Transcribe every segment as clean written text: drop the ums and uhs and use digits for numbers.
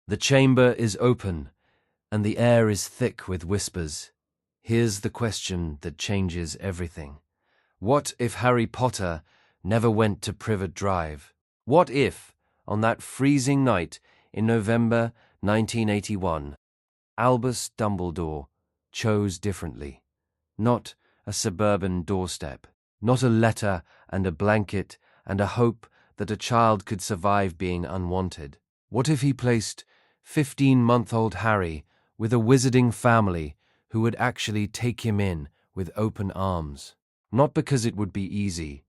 The chamber is open, and the air is thick with whispers. Here's the question that changes everything. What if Harry Potter never went to Privet Drive? What if, on that freezing night in November 1981, Albus Dumbledore chose differently? Not a suburban doorstep, not a letter and a blanket and a hope that a child could survive being unwanted. What if he placed 15-month-old Harry with a wizarding family who would actually take him in with open arms? Not because it would be easy,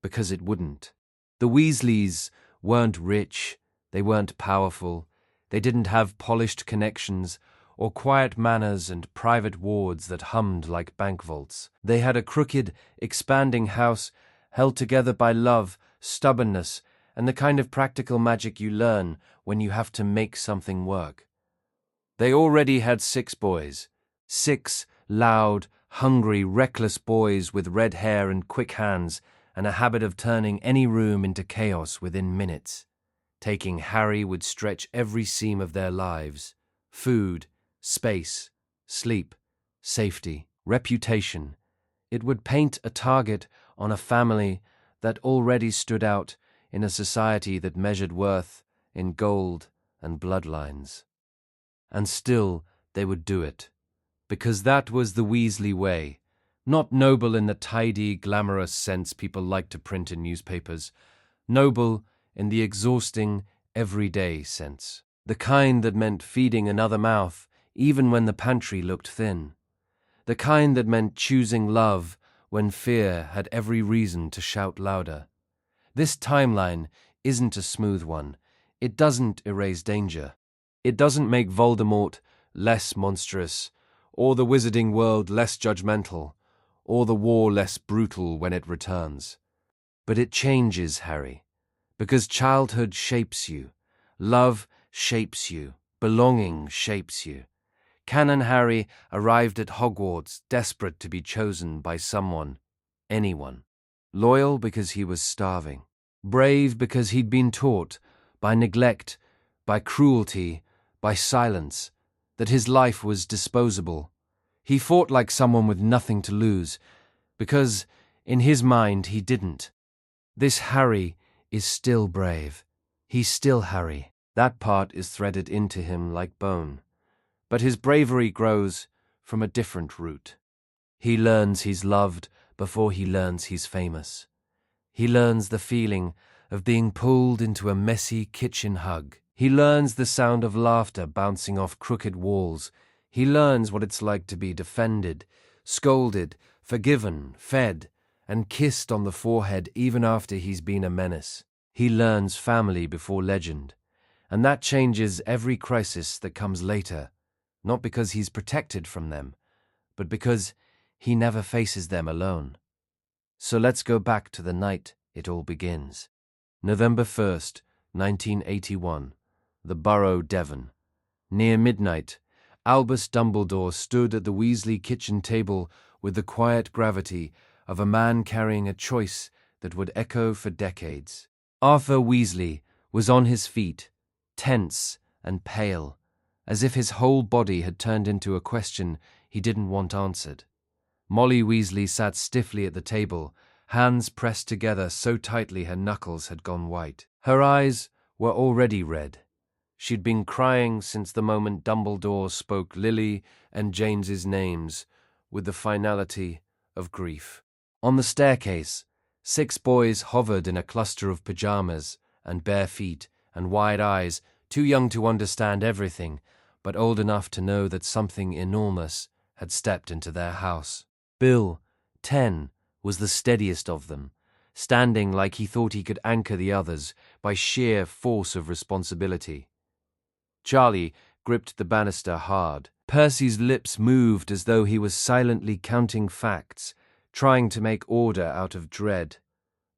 because it wouldn't. The Weasleys weren't rich, they weren't powerful, they didn't have polished connections or quiet manners and private wards that hummed like bank vaults. They had a crooked, expanding house held together by love, stubbornness, and the kind of practical magic you learn when you have to make something work. They already had 6 boys. 6 loud, hungry, reckless boys with red hair and quick hands and a habit of turning any room into chaos within minutes. Taking Harry would stretch every seam of their lives. Food, space, sleep, safety, reputation. It would paint a target on a family that already stood out in a society that measured worth in gold and bloodlines. And still they would do it, because that was the Weasley way, not noble in the tidy, glamorous sense people like to print in newspapers, noble in the exhausting, everyday sense, the kind that meant feeding another mouth even when the pantry looked thin, the kind that meant choosing love when fear had every reason to shout louder. This timeline isn't a smooth one. It doesn't erase danger. It doesn't make Voldemort less monstrous, or the wizarding world less judgmental, or the war less brutal when it returns. But it changes Harry, because childhood shapes you, love shapes you, belonging shapes you. Canon Harry arrived at Hogwarts desperate to be chosen by someone, anyone. Loyal because he was starving. Brave because he'd been taught, by neglect, by cruelty, by silence, that his life was disposable. He fought like someone with nothing to lose, because, in his mind, he didn't. This Harry is still brave. He's still Harry. That part is threaded into him like bone. But his bravery grows from a different root. He learns he's loved before he learns he's famous. He learns the feeling of being pulled into a messy kitchen hug. He learns the sound of laughter bouncing off crooked walls. He learns what it's like to be defended, scolded, forgiven, fed, and kissed on the forehead even after he's been a menace. He learns family before legend, and that changes every crisis that comes later, not because he's protected from them, but because he never faces them alone. So let's go back to the night it all begins. November 1st, 1981, the Burrow, Devon. Near midnight, Albus Dumbledore stood at the Weasley kitchen table with the quiet gravity of a man carrying a choice that would echo for decades. Arthur Weasley was on his feet, tense and pale, as if his whole body had turned into a question he didn't want answered. Molly Weasley sat stiffly at the table, hands pressed together so tightly her knuckles had gone white. Her eyes were already red. She'd been crying since the moment Dumbledore spoke Lily and James's names with the finality of grief. On the staircase, 6 boys hovered in a cluster of pajamas and bare feet and wide eyes, too young to understand everything, but old enough to know that something enormous had stepped into their house. Bill, 10, was the steadiest of them, standing like he thought he could anchor the others by sheer force of responsibility. Charlie gripped the banister hard. Percy's lips moved as though he was silently counting facts, trying to make order out of dread.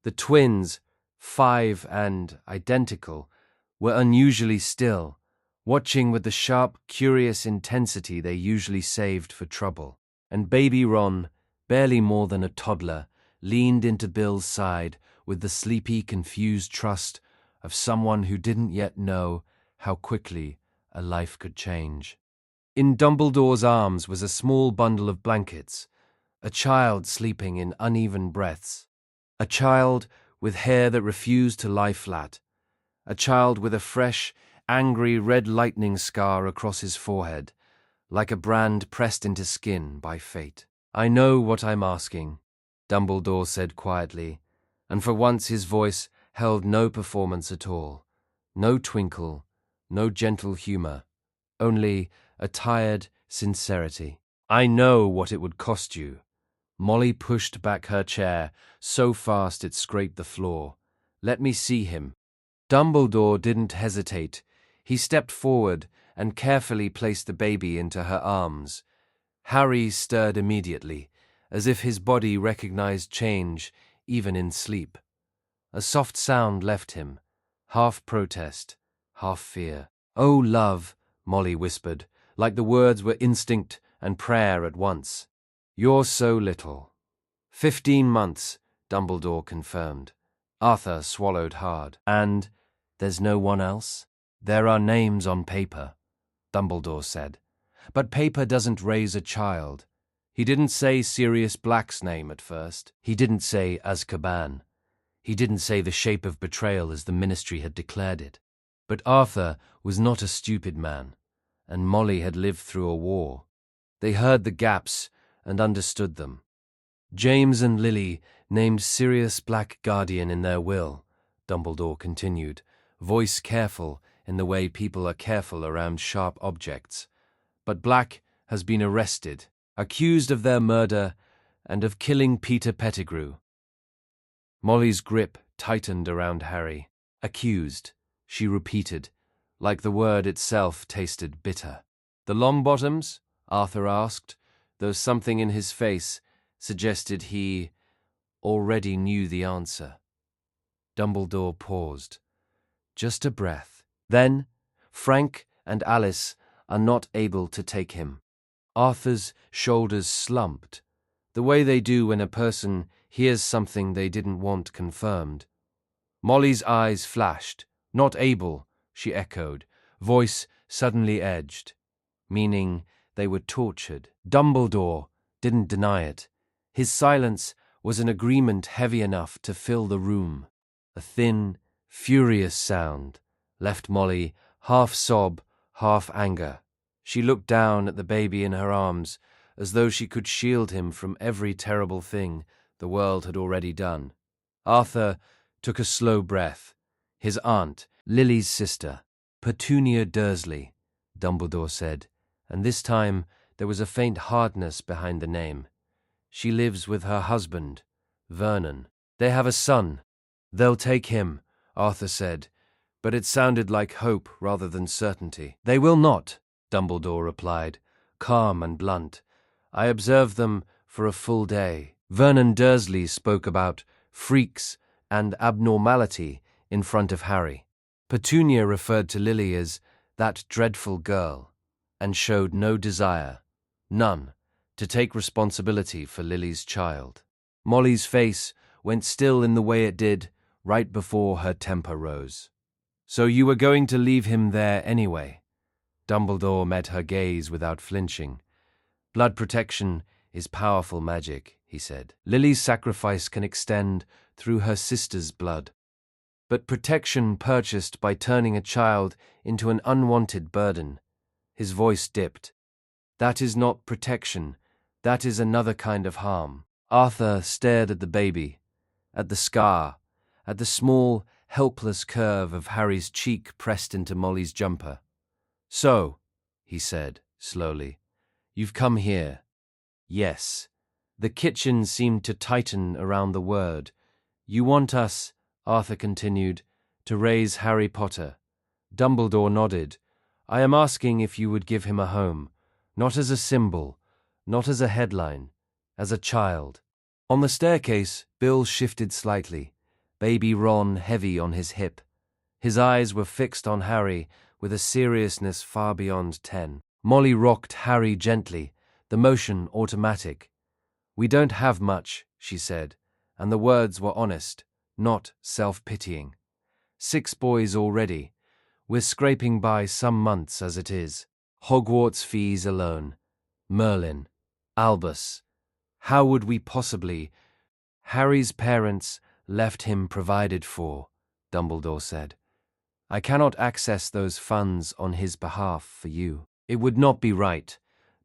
The twins, 5 and identical, were unusually still, watching with the sharp, curious intensity they usually saved for trouble. And baby Ron, barely more than a toddler, leaned into Bill's side with the sleepy, confused trust of someone who didn't yet know how quickly a life could change. In Dumbledore's arms was a small bundle of blankets, a child sleeping in uneven breaths, a child with hair that refused to lie flat, a child with a fresh, angry red lightning scar across his forehead, like a brand pressed into skin by fate. "I know what I'm asking," Dumbledore said quietly, and for once his voice held no performance at all, no twinkle, no gentle humor, only a tired sincerity. "I know what it would cost you." Molly pushed back her chair so fast it scraped the floor. "Let me see him." Dumbledore didn't hesitate. He stepped forward and carefully placed the baby into her arms. Harry stirred immediately, as if his body recognized change even in sleep. A soft sound left him, half protest, half fear. "Oh, love," Molly whispered, like the words were instinct and prayer at once. "You're so little." 15 months, Dumbledore confirmed. Arthur swallowed hard. "And there's no one else?" "There are names on paper," Dumbledore said. "But paper doesn't raise a child." He didn't say Sirius Black's name at first. He didn't say Azkaban. He didn't say the shape of betrayal as the Ministry had declared it. But Arthur was not a stupid man, and Molly had lived through a war. They heard the gaps and understood them. "James and Lily named Sirius Black Guardian in their will," Dumbledore continued, voice careful in the way people are careful around sharp objects. "But Black has been arrested, accused of their murder and of killing Peter Pettigrew." Molly's grip tightened around Harry. "Accused," she repeated, like the word itself tasted bitter. "The Longbottoms?" Arthur asked, though something in his face suggested he already knew the answer. Dumbledore paused. Just a breath. Then, "Frank and Alice are not able to take him." Arthur's shoulders slumped, the way they do when a person hears something they didn't want confirmed. Molly's eyes flashed. "Not able," she echoed, voice suddenly edged, meaning they were tortured. Dumbledore didn't deny it. His silence was an agreement heavy enough to fill the room. A thin, furious sound left Molly half sob, half anger. She looked down at the baby in her arms as though she could shield him from every terrible thing the world had already done. Arthur took a slow breath. His aunt, Lily's sister, Petunia Dursley, Dumbledore said, and this time there was a faint hardness behind the name. "She lives with her husband, Vernon. They have a son. They'll take him," Arthur said, but it sounded like hope rather than certainty. "They will not," Dumbledore replied, calm and blunt. "I observed them for a full day." Vernon Dursley spoke about freaks and abnormality in front of Harry. Petunia referred to Lily as "that dreadful girl," and showed no desire, none, to take responsibility for Lily's child. Molly's face went still in the way it did right before her temper rose. "So you were going to leave him there anyway?" Dumbledore met her gaze without flinching. "Blood protection is powerful magic," he said. "Lily's sacrifice can extend through her sister's blood. But protection purchased by turning a child into an unwanted burden." His voice dipped. "That is not protection. That is another kind of harm." Arthur stared at the baby, at the scar, at the small, helpless curve of Harry's cheek pressed into Molly's jumper. "So," he said, slowly, "you've come here." "Yes." The kitchen seemed to tighten around the word. "You want us," Arthur continued, "to raise Harry Potter." Dumbledore nodded. "I am asking if you would give him a home, not as a symbol, not as a headline, as a child." On the staircase, Bill shifted slightly, baby Ron heavy on his hip. His eyes were fixed on Harry with a seriousness far beyond 10. Molly rocked Harry gently, the motion automatic. "We don't have much," she said, and the words were honest, not self-pitying. 6 boys already. We're scraping by some months as it is. Hogwarts fees alone. Merlin. Albus. How would we possibly— Harry's parents left him provided for, Dumbledore said. I cannot access those funds on his behalf for you. It would not be right,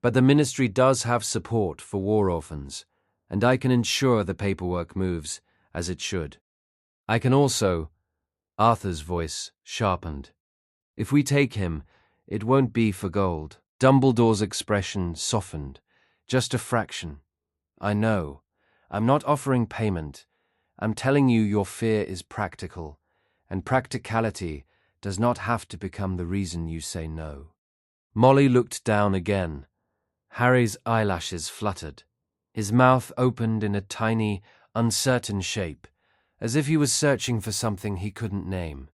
but the ministry does have support for war orphans, and I can ensure the paperwork moves as it should. I can also— Arthur's voice sharpened. If we take him, it won't be for gold. Dumbledore's expression softened, just a fraction. I know. I'm not offering payment. I'm telling you your fear is practical, and practicality does not have to become the reason you say no. Molly looked down again. Harry's eyelashes fluttered. His mouth opened in a tiny, uncertain shape, as if he was searching for something he couldn't name.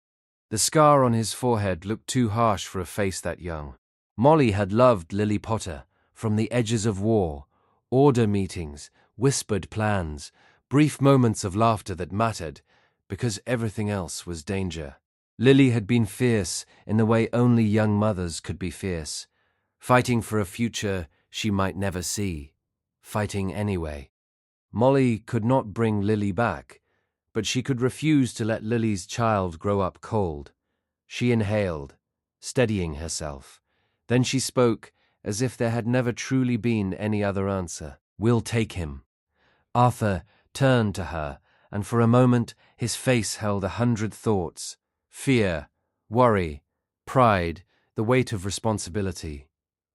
The scar on his forehead looked too harsh for a face that young. Molly had loved Lily Potter from the edges of war, order meetings, whispered plans, brief moments of laughter that mattered, because everything else was danger. Lily had been fierce in the way only young mothers could be fierce, fighting for a future she might never see, fighting anyway. Molly could not bring Lily back, but she could refuse to let Lily's child grow up cold. She inhaled, steadying herself. Then she spoke as if there had never truly been any other answer. We'll take him. Arthur turned to her, and for a moment his face held 100 thoughts. Fear, worry, pride, the weight of responsibility.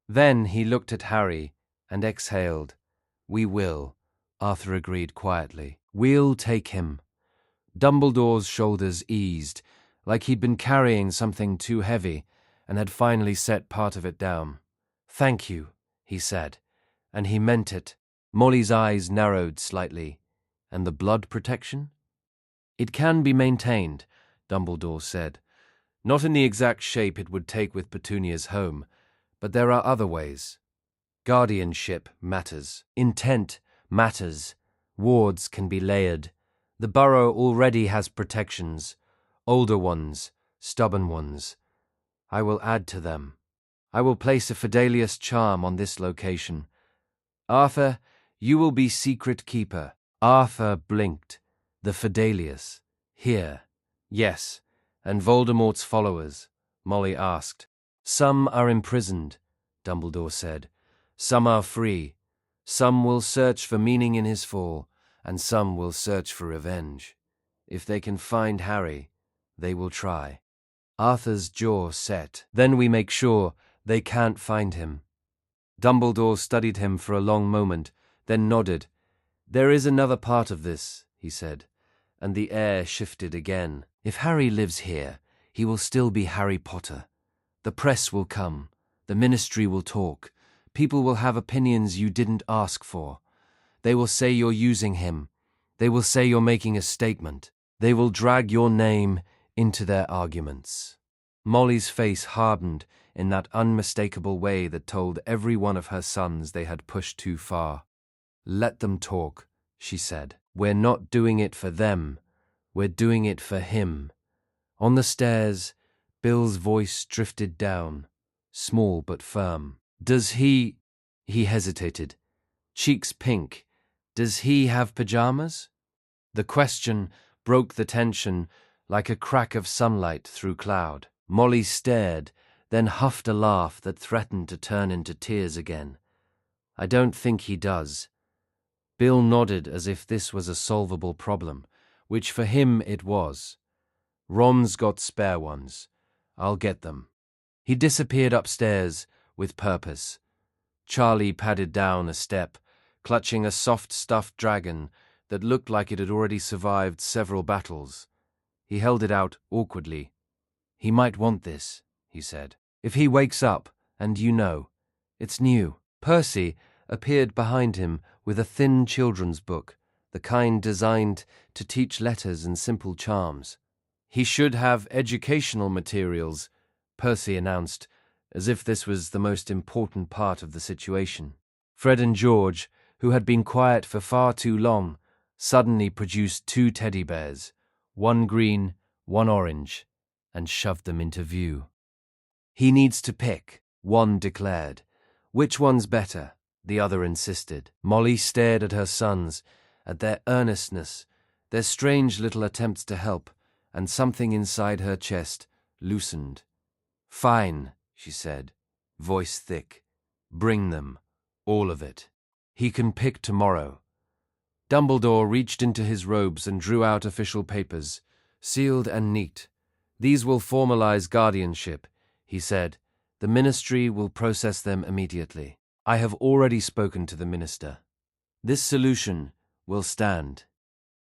Then he looked at Harry and exhaled. We will, Arthur agreed quietly. We'll take him. Dumbledore's shoulders eased, like he'd been carrying something too heavy and had finally set part of it down. Thank you, he said, and he meant it. Molly's eyes narrowed slightly. And the blood protection? It can be maintained, Dumbledore said. Not in the exact shape it would take with Petunia's home, but there are other ways. Guardianship matters. Intent matters. Wards can be layered. The Burrow already has protections. Older ones, stubborn ones. I will add to them. I will place a Fidelius charm on this location. Arthur, you will be secret keeper. Arthur blinked. The Fidelius. Here. Yes. And Voldemort's followers? Molly asked. Some are imprisoned, Dumbledore said. Some are free. Some will search for meaning in his fall, and some will search for revenge. If they can find Harry, they will try. Arthur's jaw set. Then we make sure they can't find him. Dumbledore studied him for a long moment, then nodded. There is another part of this, he said, and the air shifted again. If Harry lives here, he will still be Harry Potter. The press will come. The ministry will talk. People will have opinions you didn't ask for. They will say you're using him. They will say you're making a statement. They will drag your name into their arguments. Molly's face hardened in that unmistakable way that told every one of her sons they had pushed too far. Let them talk, she said. We're not doing it for them. We're doing it for him. On the stairs, Bill's voice drifted down, small but firm. Does he hesitated, cheeks pink. Does he have pajamas? The question broke the tension like a crack of sunlight through cloud. Molly stared, then huffed a laugh that threatened to turn into tears again. I don't think he does. Bill nodded as if this was a solvable problem, which for him it was. Ron's got spare ones. I'll get them. He disappeared upstairs with purpose. Charlie padded down a step, clutching a soft stuffed dragon that looked like it had already survived several battles. He held it out awkwardly. He might want this, he said. If he wakes up, and it's new. Percy appeared behind him with a thin children's book, the kind designed to teach letters and simple charms. He should have educational materials, Percy announced, as if this was the most important part of the situation. Fred and George, who had been quiet for far too long, suddenly produced 2 teddy bears, one green, one orange. and shoved them into view. "He needs to pick," one declared. "Which one's better?" the other insisted. Molly stared at her sons, at their earnestness, their strange little attempts to help, and something inside her chest loosened. "Fine," she said, voice thick. "Bring them. All of it. He can pick tomorrow." Dumbledore reached into his robes and drew out official papers, sealed and neat. "These will formalize guardianship," he said. "The ministry will process them immediately. I have already spoken to the minister. This solution will stand."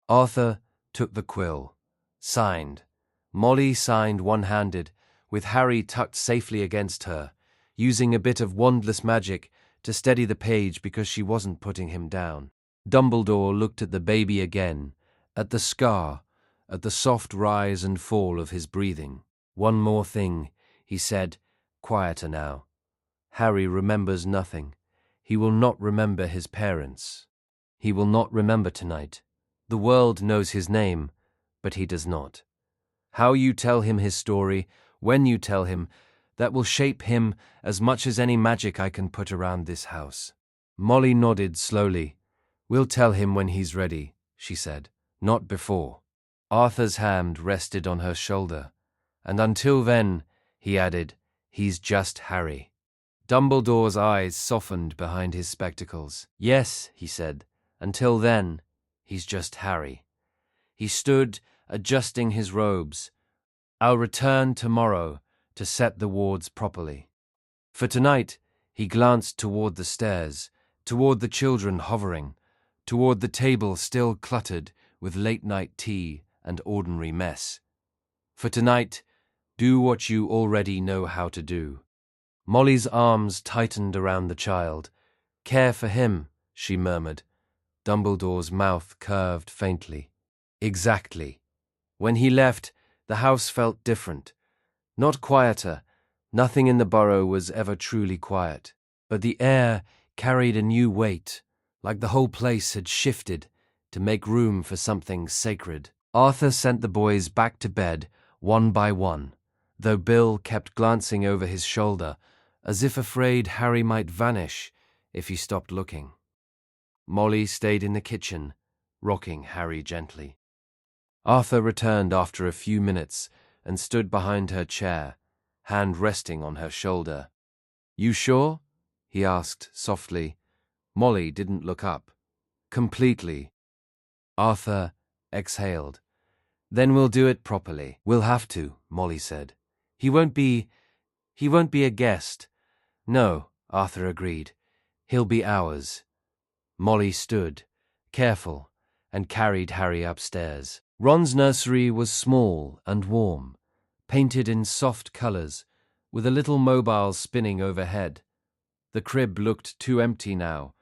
Arthur took the quill. Signed. Molly signed one-handed, with Harry tucked safely against her, using a bit of wandless magic to steady the page because she wasn't putting him down. Dumbledore looked at the baby again, at the scar, at the soft rise and fall of his breathing. "One more thing," he said, quieter now. "Harry remembers nothing. He will not remember his parents. He will not remember tonight. The world knows his name, but he does not. How you tell him his story, when you tell him, that will shape him as much as any magic I can put around this house." Molly nodded slowly. "We'll tell him when he's ready," she said, "not before." Arthur's hand rested on her shoulder. "And until then," he added, "he's just Harry." Dumbledore's eyes softened behind his spectacles. "Yes," he said, "until then, he's just Harry." He stood, adjusting his robes. "I'll return tomorrow to set the wards properly. For tonight," he glanced toward the stairs, toward the children hovering, toward the table still cluttered with late-night tea and ordinary mess. "For tonight, do what you already know how to do." Molly's arms tightened around the child. "Care for him," she murmured. Dumbledore's mouth curved faintly. "Exactly." When he left, the house felt different. Not quieter. Nothing in the Burrow was ever truly quiet. But the air carried a new weight, like the whole place had shifted to make room for something sacred. Arthur sent the boys back to bed, one by one, though Bill kept glancing over his shoulder, as if afraid Harry might vanish if he stopped looking. Molly stayed in the kitchen, rocking Harry gently. Arthur returned after a few minutes and stood behind her chair, hand resting on her shoulder. "You sure?" he asked softly. Molly didn't look up. "Completely." Arthur exhaled. "Then we'll do it properly." "We'll have to," Molly said. He won't be a guest." "No," Arthur agreed. "He'll be ours." Molly stood, careful, and carried Harry upstairs. Ron's nursery was small and warm, painted in soft colors, with a little mobile spinning overhead. The crib looked too empty now,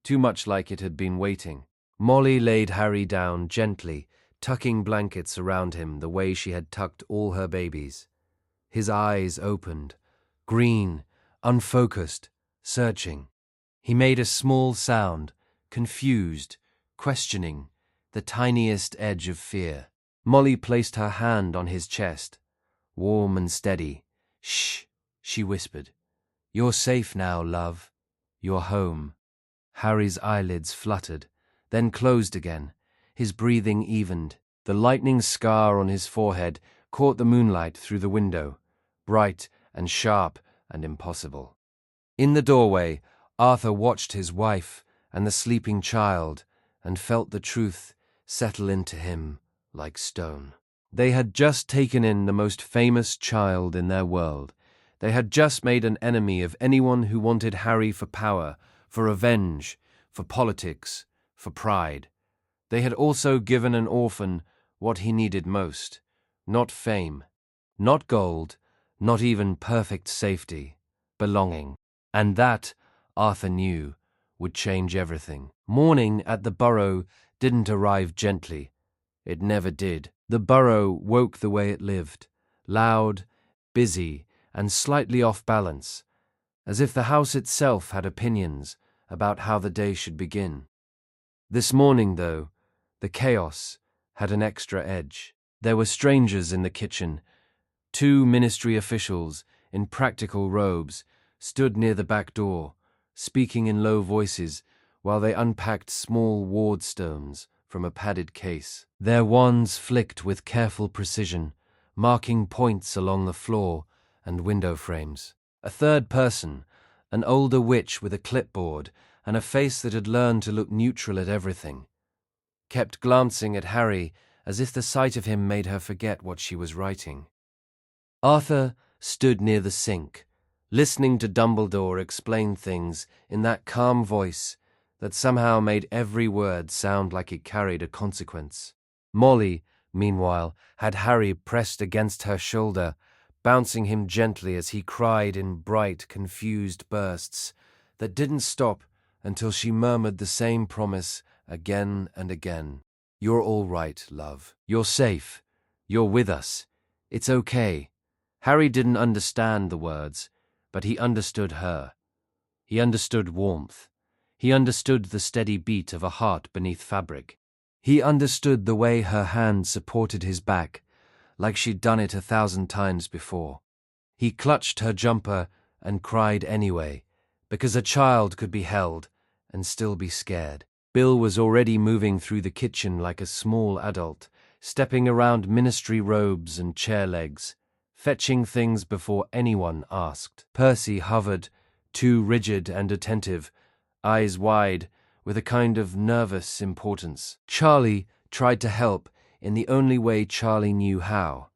too much like it had been waiting. Molly laid Harry down gently, tucking blankets around him the way she had tucked all her babies. His eyes opened, green, unfocused, searching. He made a small sound, confused, questioning, the tiniest edge of fear. Molly placed her hand on his chest, warm and steady. "Shh," she whispered. "You're safe now, love. You're home." Harry's eyelids fluttered, then closed again. His breathing evened. The lightning scar on his forehead caught the moonlight through the window, bright and sharp and impossible. In the doorway, Arthur watched his wife and the sleeping child and felt the truth settle into him like stone. They had just taken in the most famous child in their world. They had just made an enemy of anyone who wanted Harry for power, for revenge, for politics, for pride. They had also given an orphan what he needed most. Not fame, not gold, not even perfect safety, belonging. And that, Arthur knew, would change everything. Morning at the Burrow didn't arrive gently. It never did. The Burrow woke the way it lived, loud, busy, and slightly off balance, as if the house itself had opinions about how the day should begin. This morning, though, the chaos had an extra edge. There were strangers in the kitchen, Two ministry officials, in practical robes, stood near the back door, speaking in low voices while they unpacked small ward stones from a padded case. Their wands flicked with careful precision, marking points along the floor and window frames. A third person, an older witch with a clipboard and a face that had learned to look neutral at everything, kept glancing at Harry as if the sight of him made her forget what she was writing. Arthur stood near the sink, listening to Dumbledore explain things in that calm voice that somehow made every word sound like it carried a consequence. Molly, meanwhile, had Harry pressed against her shoulder, bouncing him gently as he cried in bright, confused bursts that didn't stop until she murmured the same promise again and again. "You're all right, love. You're safe. You're with us. It's okay." Harry didn't understand the words, but he understood her. He understood warmth. He understood the steady beat of a heart beneath fabric. He understood the way her hand supported his back, like she'd done it 1,000 times before. He clutched her jumper and cried anyway, because a child could be held and still be scared. Bill was already moving through the kitchen like a small adult, stepping around ministry robes and chair legs, fetching things before anyone asked. Percy hovered, too rigid and attentive, eyes wide, with a kind of nervous importance. Charlie tried to help in the only way Charlie knew how,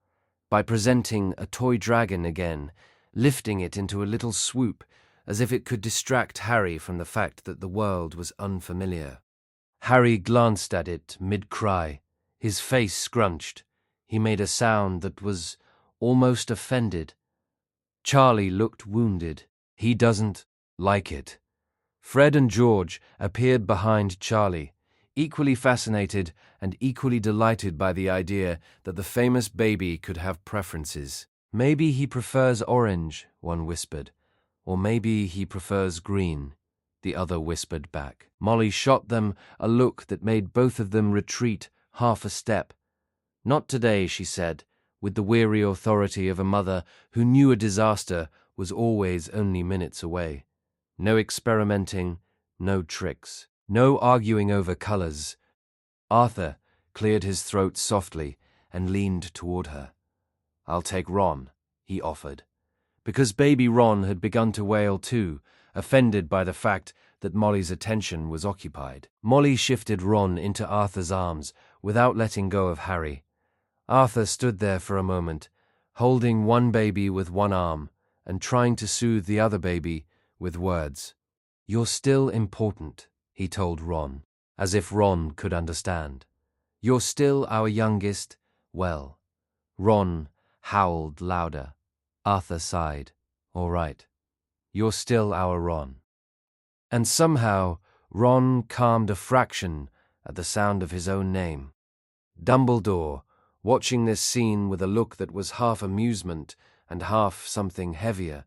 by presenting a toy dragon again, lifting it into a little swoop, as if it could distract Harry from the fact that the world was unfamiliar. Harry glanced at it mid-cry, his face scrunched. He made a sound that was almost offended. Charlie looked wounded. "He doesn't like it." Fred and George appeared behind Charlie, equally fascinated and equally delighted by the idea that the famous baby could have preferences. "Maybe he prefers orange," one whispered. "Or maybe he prefers green," the other whispered back. Molly shot them a look that made both of them retreat half a step. "Not today," she said, with the weary authority of a mother who knew a disaster was always only minutes away. No experimenting, no tricks, no arguing over colors. Arthur cleared his throat softly and leaned toward her. "I'll take Ron," he offered, because baby Ron had begun to wail too, offended by the fact that Molly's attention was occupied. Molly shifted Ron into Arthur's arms without letting go of Harry. Arthur stood there for a moment, holding one baby with one arm and trying to soothe the other baby with words. "You're still important," he told Ron, as if Ron could understand. "You're still our youngest, well." Ron howled louder. Arthur sighed. "All right. You're still our Ron." And somehow Ron calmed a fraction at the sound of his own name. Dumbledore, watching this scene with a look that was half amusement and half something heavier,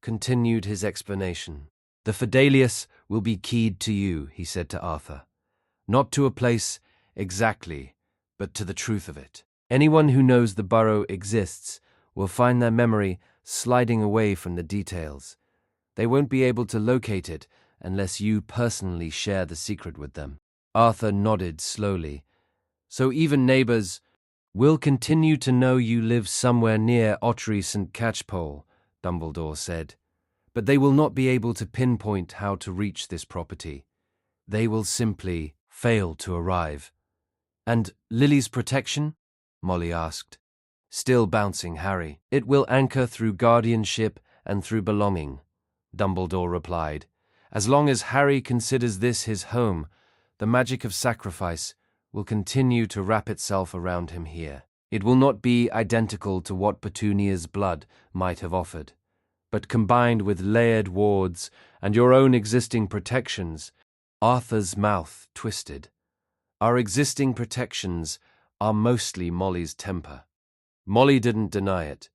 continued his explanation. "The Fidelius will be keyed to you," he said to Arthur. "Not to a place exactly, but to the truth of it. Anyone who knows the Burrow exists will find their memory sliding away from the details. They won't be able to locate it unless you personally share the secret with them." Arthur nodded slowly. "So even neighbors will continue to know you live somewhere near Ottery St. Catchpole," Dumbledore said. "But they will not be able to pinpoint how to reach this property. They will simply fail to arrive." "And Lily's protection?" Molly asked, still bouncing Harry. "It will anchor through guardianship and through belonging," Dumbledore replied. "As long as Harry considers this his home, the magic of sacrifice will continue to wrap itself around him here. It will not be identical to what Petunia's blood might have offered, but combined with layered wards and your own existing protections." Arthur's mouth twisted. "Our existing protections are mostly Molly's temper." Molly didn't deny it.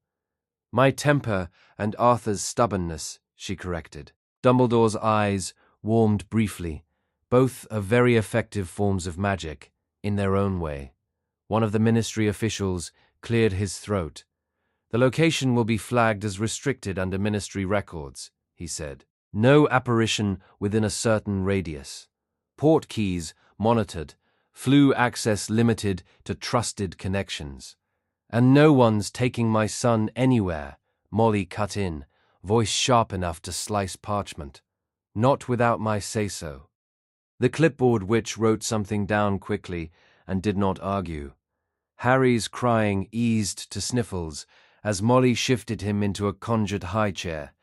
"My temper and Arthur's stubbornness," she corrected. Dumbledore's eyes warmed briefly. Both are very effective forms of magic, in their own way. One of the ministry officials cleared his throat. The location will be flagged as restricted under ministry records, he said. No apparition within a certain radius. Port keys monitored. Flu access limited to trusted connections. And no one's taking my son anywhere, Molly cut in, voice sharp enough to slice parchment. Not without my say-so. The clipboard witch wrote something down quickly and did not argue. Harry's crying eased to sniffles as Molly shifted him into a conjured high chair,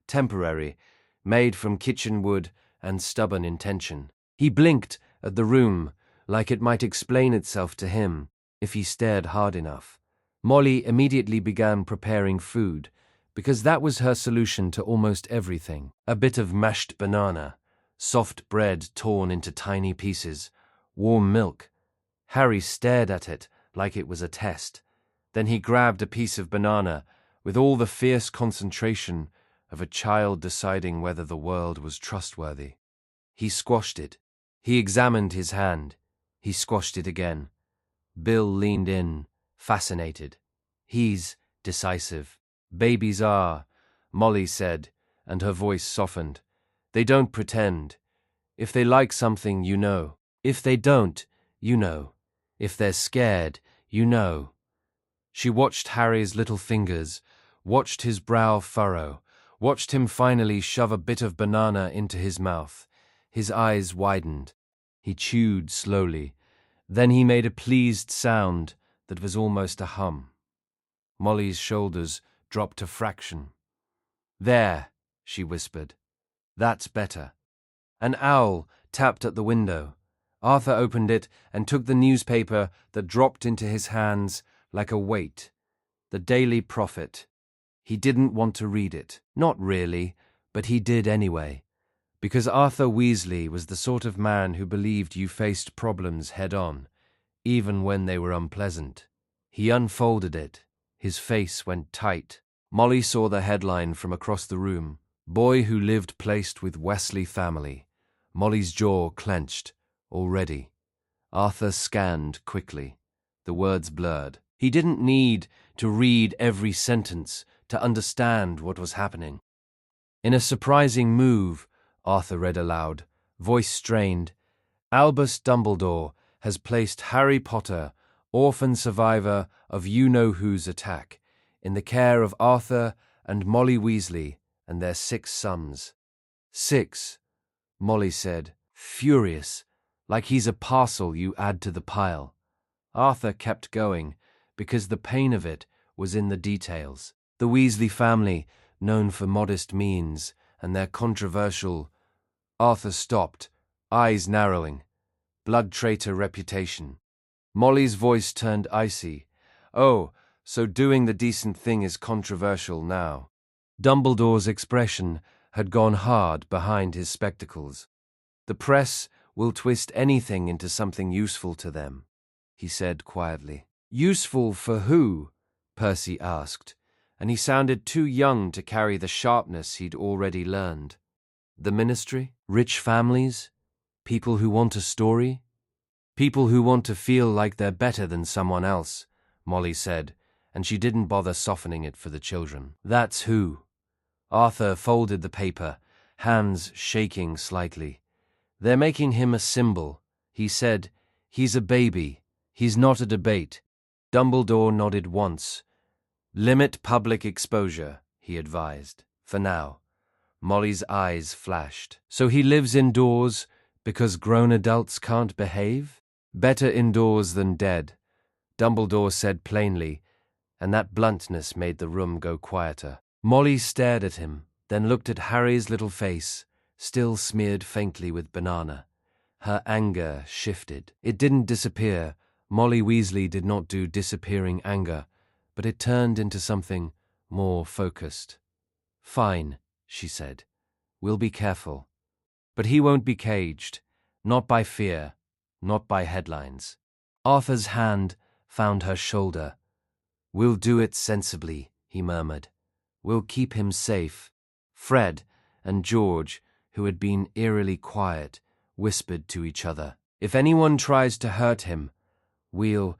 temporary, made from kitchen wood and stubborn intention. He blinked at the room like it might explain itself to him if he stared hard enough. Molly immediately began preparing food, because that was her solution to almost everything. A bit of mashed banana, soft bread torn into tiny pieces, warm milk. Harry stared at it like it was a test. Then he grabbed a piece of banana with all the fierce concentration of a child deciding whether the world was trustworthy. He squashed it. He examined his hand. He squashed it again. Bill leaned in, fascinated. He's decisive. Babies are, Molly said, and her voice softened. They don't pretend. If they like something, you know. If they don't, you know. If they're scared, you know. She watched Harry's little fingers, watched his brow furrow, watched him finally shove a bit of banana into his mouth. His eyes widened. He chewed slowly. Then he made a pleased sound that was almost a hum. Molly's shoulders dropped a fraction. "There," she whispered. "That's better." An owl tapped at the window. Arthur opened it and took the newspaper that dropped into his hands like a weight. The Daily Prophet. He didn't want to read it. Not really, but he did anyway. Because Arthur Weasley was the sort of man who believed you faced problems head-on, even when they were unpleasant. He unfolded it. His face went tight. Molly saw the headline from across the room. Boy who lived placed with Weasley family. Molly's jaw clenched. Already. Arthur scanned quickly. The words blurred. He didn't need to read every sentence to understand what was happening. In a surprising move, Arthur read aloud, voice strained, Albus Dumbledore has placed Harry Potter, orphan survivor of you-know-who's attack, in the care of Arthur and Molly Weasley and their 6 sons. 6, Molly said, furious, like he's a parcel you add to the pile. Arthur kept going, because the pain of it was in the details. The Weasley family, known for modest means, and their controversial... Arthur stopped, eyes narrowing. Blood traitor reputation. Molly's voice turned icy. Oh, so doing the decent thing is controversial now. Dumbledore's expression had gone hard behind his spectacles. The press will twist anything into something useful to them, he said quietly. Useful for who? Percy asked, and he sounded too young to carry the sharpness he'd already learned. The ministry? Rich families? People who want a story? People who want to feel like they're better than someone else, Molly said, and she didn't bother softening it for the children. That's who. Arthur folded the paper, hands shaking slightly. They're making him a symbol, he said. He's a baby. He's not a debate. Dumbledore nodded once. Limit public exposure, he advised, for now. Molly's eyes flashed. So he lives indoors because grown adults can't behave? Better indoors than dead, Dumbledore said plainly, and that bluntness made the room go quieter. Molly stared at him, then looked at Harry's little face, still smeared faintly with banana. Her anger shifted. It didn't disappear. Molly Weasley did not do disappearing anger, but it turned into something more focused. Fine, she said. We'll be careful. But he won't be caged. Not by fear. Not by headlines. Arthur's hand found her shoulder. We'll do it sensibly, he murmured. We'll keep him safe. Fred and George, who had been eerily quiet, whispered to each other. If anyone tries to hurt him, we'll...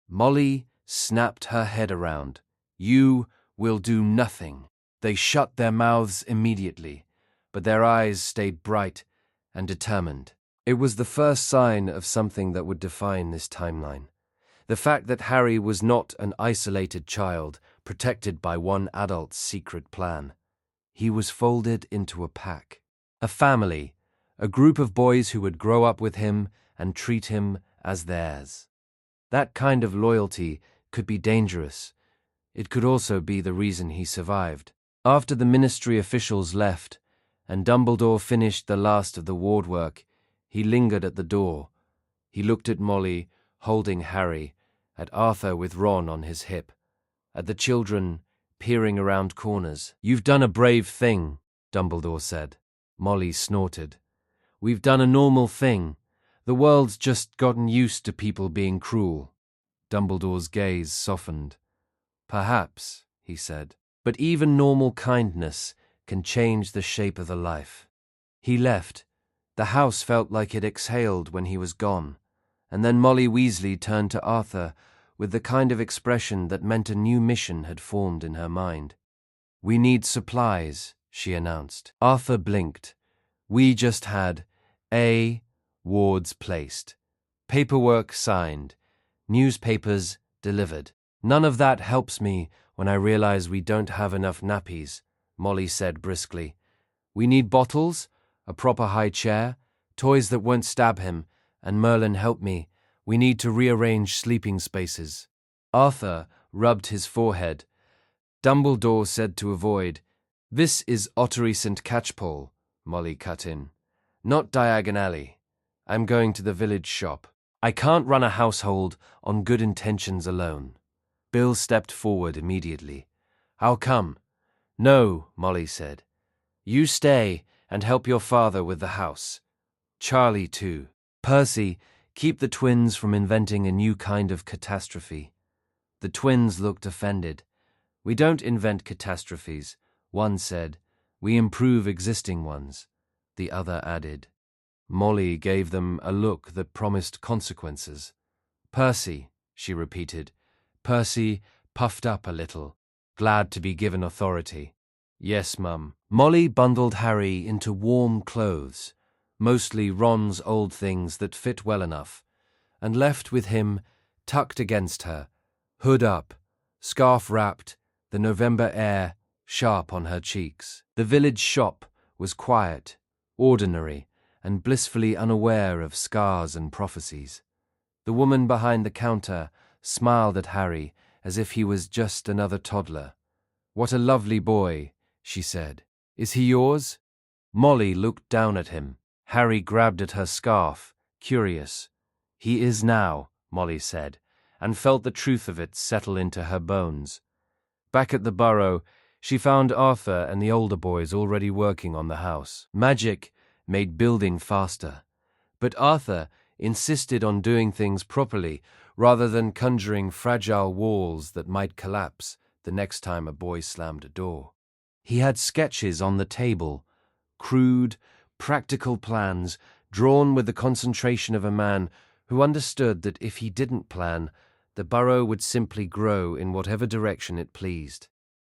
Molly snapped her head around. "You will do nothing." They shut their mouths immediately, but their eyes stayed bright and determined. It was the first sign of something that would define this timeline. The fact that Harry was not an isolated child protected by one adult's secret plan. He was folded into a pack. A family, a group of boys who would grow up with him and treat him as theirs. That kind of loyalty could be dangerous. It could also be the reason he survived. After the ministry officials left, and Dumbledore finished the last of the ward work, he lingered at the door. He looked at Molly, holding Harry, at Arthur with Ron on his hip, at the children peering around corners. "You've done a brave thing," Dumbledore said. Molly snorted. "We've done a normal thing. The world's just gotten used to people being cruel." Dumbledore's gaze softened. "Perhaps," he said, "but even normal kindness can change the shape of the life." He left. The house felt like it exhaled when he was gone, and then Molly Weasley turned to Arthur with the kind of expression that meant a new mission had formed in her mind. "We need supplies," she announced. Arthur blinked. "We just had wards placed, paperwork signed, newspapers delivered. None of that helps me when I realize we don't have enough nappies," Molly said briskly. "We need bottles, a proper high chair, toys that won't stab him, and Merlin, help me. We need to rearrange sleeping spaces." Arthur rubbed his forehead. "Dumbledore said to avoid." "This is Ottery St. Catchpole," Molly cut in. "Not Diagon Alley. I'm going to the village shop. I can't run a household on good intentions alone." Bill stepped forward immediately. "I'll come." "No," Molly said. "You stay and help your father with the house. Charlie, too. Percy, keep the twins from inventing a new kind of catastrophe." The twins looked offended. "We don't invent catastrophes," one said. "We improve existing ones," the other added. Molly gave them a look that promised consequences. "Percy," she repeated. Percy puffed up a little, glad to be given authority. "Yes, Mum." Molly bundled Harry into warm clothes, mostly Ron's old things that fit well enough, and left with him, tucked against her, hood up, scarf wrapped, the November air sharp on her cheeks. The village shop was quiet, ordinary, and blissfully unaware of scars and prophecies. The woman behind the counter smiled at Harry as if he was just another toddler. "What a lovely boy," she said. "Is he yours?" Molly looked down at him. Harry grabbed at her scarf, curious. "He is now," Molly said, and felt the truth of it settle into her bones. Back at the Burrow, she found Arthur and the older boys already working on the house. Magic made building faster, but Arthur insisted on doing things properly rather than conjuring fragile walls that might collapse the next time a boy slammed a door. He had sketches on the table, crude, practical plans drawn with the concentration of a man who understood that if he didn't plan, the Burrow would simply grow in whatever direction it pleased.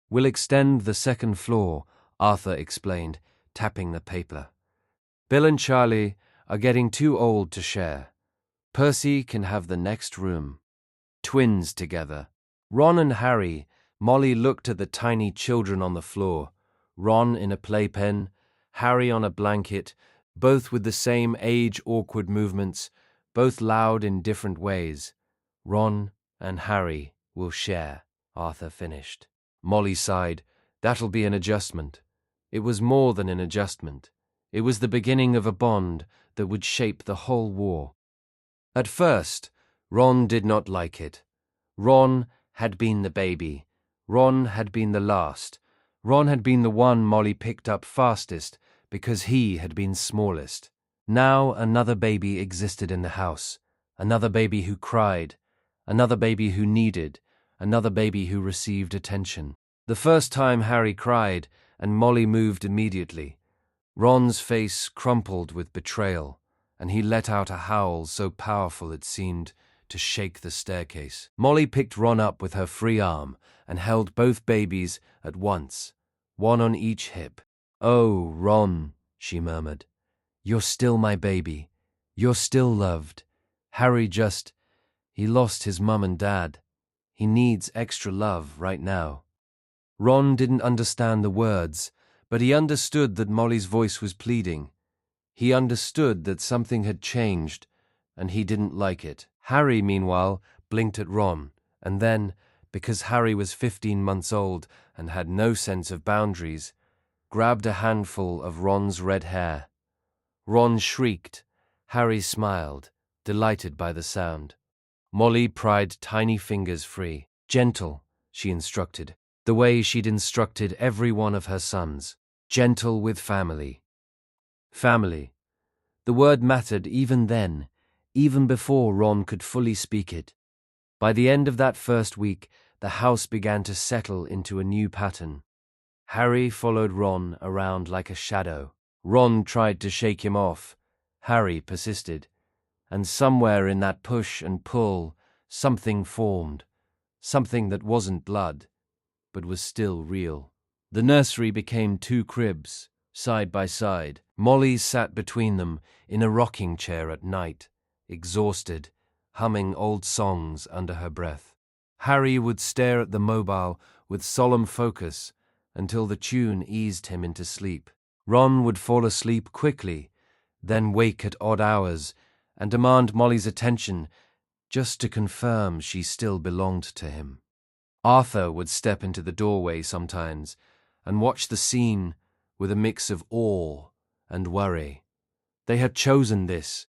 "We'll extend the second floor," Arthur explained, tapping the paper. "Bill and Charlie are getting too old to share. Percy can have the next room. Twins together." Ron and Harry. Molly looked at the tiny children on the floor, Ron in a playpen, Harry on a blanket, both with the same age-awkward movements, both loud in different ways. "Ron and Harry will share," Arthur finished. Molly sighed. "That'll be an adjustment." It was more than an adjustment. It was the beginning of a bond that would shape the whole war. At first, Ron did not like it. Ron had been the baby. Ron had been the last. Ron had been the one Molly picked up fastest because he had been smallest. Now another baby existed in the house, another baby who cried, another baby who needed, another baby who received attention. The first time Harry cried, and Molly moved immediately. Ron's face crumpled with betrayal, and he let out a howl so powerful it seemed to shake the staircase. Molly picked Ron up with her free arm and held both babies at once, one on each hip. "Oh, Ron," she murmured. "You're still my baby. You're still loved. Harry he lost his mum and dad. He needs extra love right now." Ron didn't understand the words, but he understood that Molly's voice was pleading. He understood that something had changed, and he didn't like it. Harry, meanwhile, blinked at Ron, and then, because Harry was 15 months old and had no sense of boundaries, grabbed a handful of Ron's red hair. Ron shrieked. Harry smiled, delighted by the sound. Molly pried tiny fingers free. "Gentle," she instructed, the way she'd instructed every one of her sons. "Gentle with family." Family. The word mattered even then, even before Ron could fully speak it. By the end of that first week, the house began to settle into a new pattern. Harry followed Ron around like a shadow. Ron tried to shake him off. Harry persisted. And somewhere in that push and pull, something formed. Something that wasn't blood, but was still real. The nursery became 2 cribs, side by side. Molly sat between them in a rocking chair at night, exhausted, humming old songs under her breath. Harry would stare at the mobile with solemn focus until the tune eased him into sleep. Ron would fall asleep quickly, then wake at odd hours and demand Molly's attention just to confirm she still belonged to him. Arthur would step into the doorway sometimes and watch the scene with a mix of awe and worry. They had chosen this.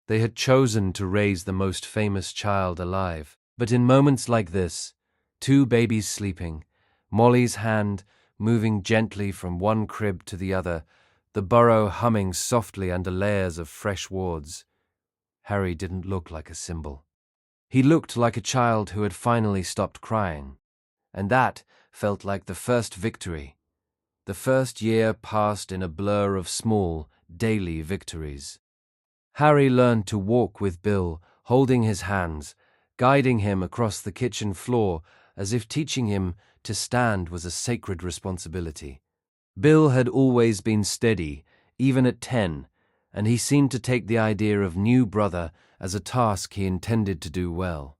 They had chosen to raise the most famous child alive. But in moments like this, 2 babies sleeping, Molly's hand moving gently from one crib to the other, the burrow humming softly under layers of fresh wards, Harry didn't look like a symbol. He looked like a child who had finally stopped crying. And that felt like the first victory. The first year passed in a blur of small, daily victories. Harry learned to walk with Bill, holding his hands, guiding him across the kitchen floor as if teaching him to stand was a sacred responsibility. Bill had always been steady, even at 10, and he seemed to take the idea of new brother as a task he intended to do well.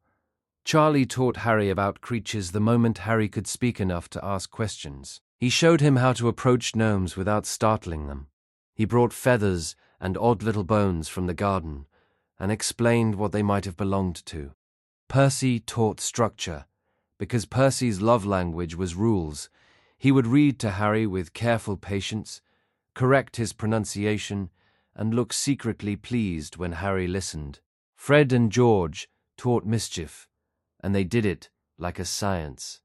Charlie taught Harry about creatures the moment Harry could speak enough to ask questions. He showed him how to approach gnomes without startling them. He brought feathers and odd little bones from the garden and explained what they might have belonged to. Percy taught structure. Because Percy's love language was rules, he would read to Harry with careful patience, correct his pronunciation, and look secretly pleased when Harry listened. Fred and George taught mischief, and they did it like a science.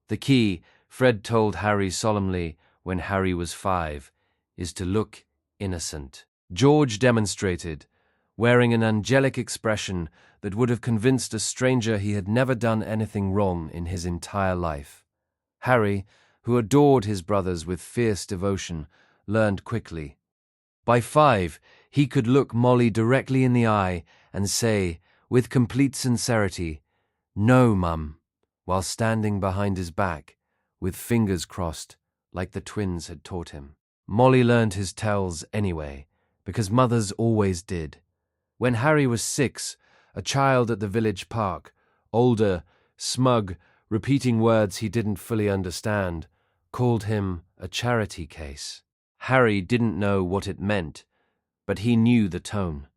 The key, Fred told Harry solemnly when Harry was 5, is to look innocent. George demonstrated, wearing an angelic expression that would have convinced a stranger he had never done anything wrong in his entire life. Harry, who adored his brothers with fierce devotion, learned quickly. By 5, he could look Molly directly in the eye and say, with complete sincerity, "No, Mum," while standing behind his back, with fingers crossed, like the twins had taught him. Molly learned his tells anyway, because mothers always did. When Harry was 6, a child at the village park, older, smug, repeating words he didn't fully understand, called him a charity case. Harry didn't know what it meant, but he knew the tone.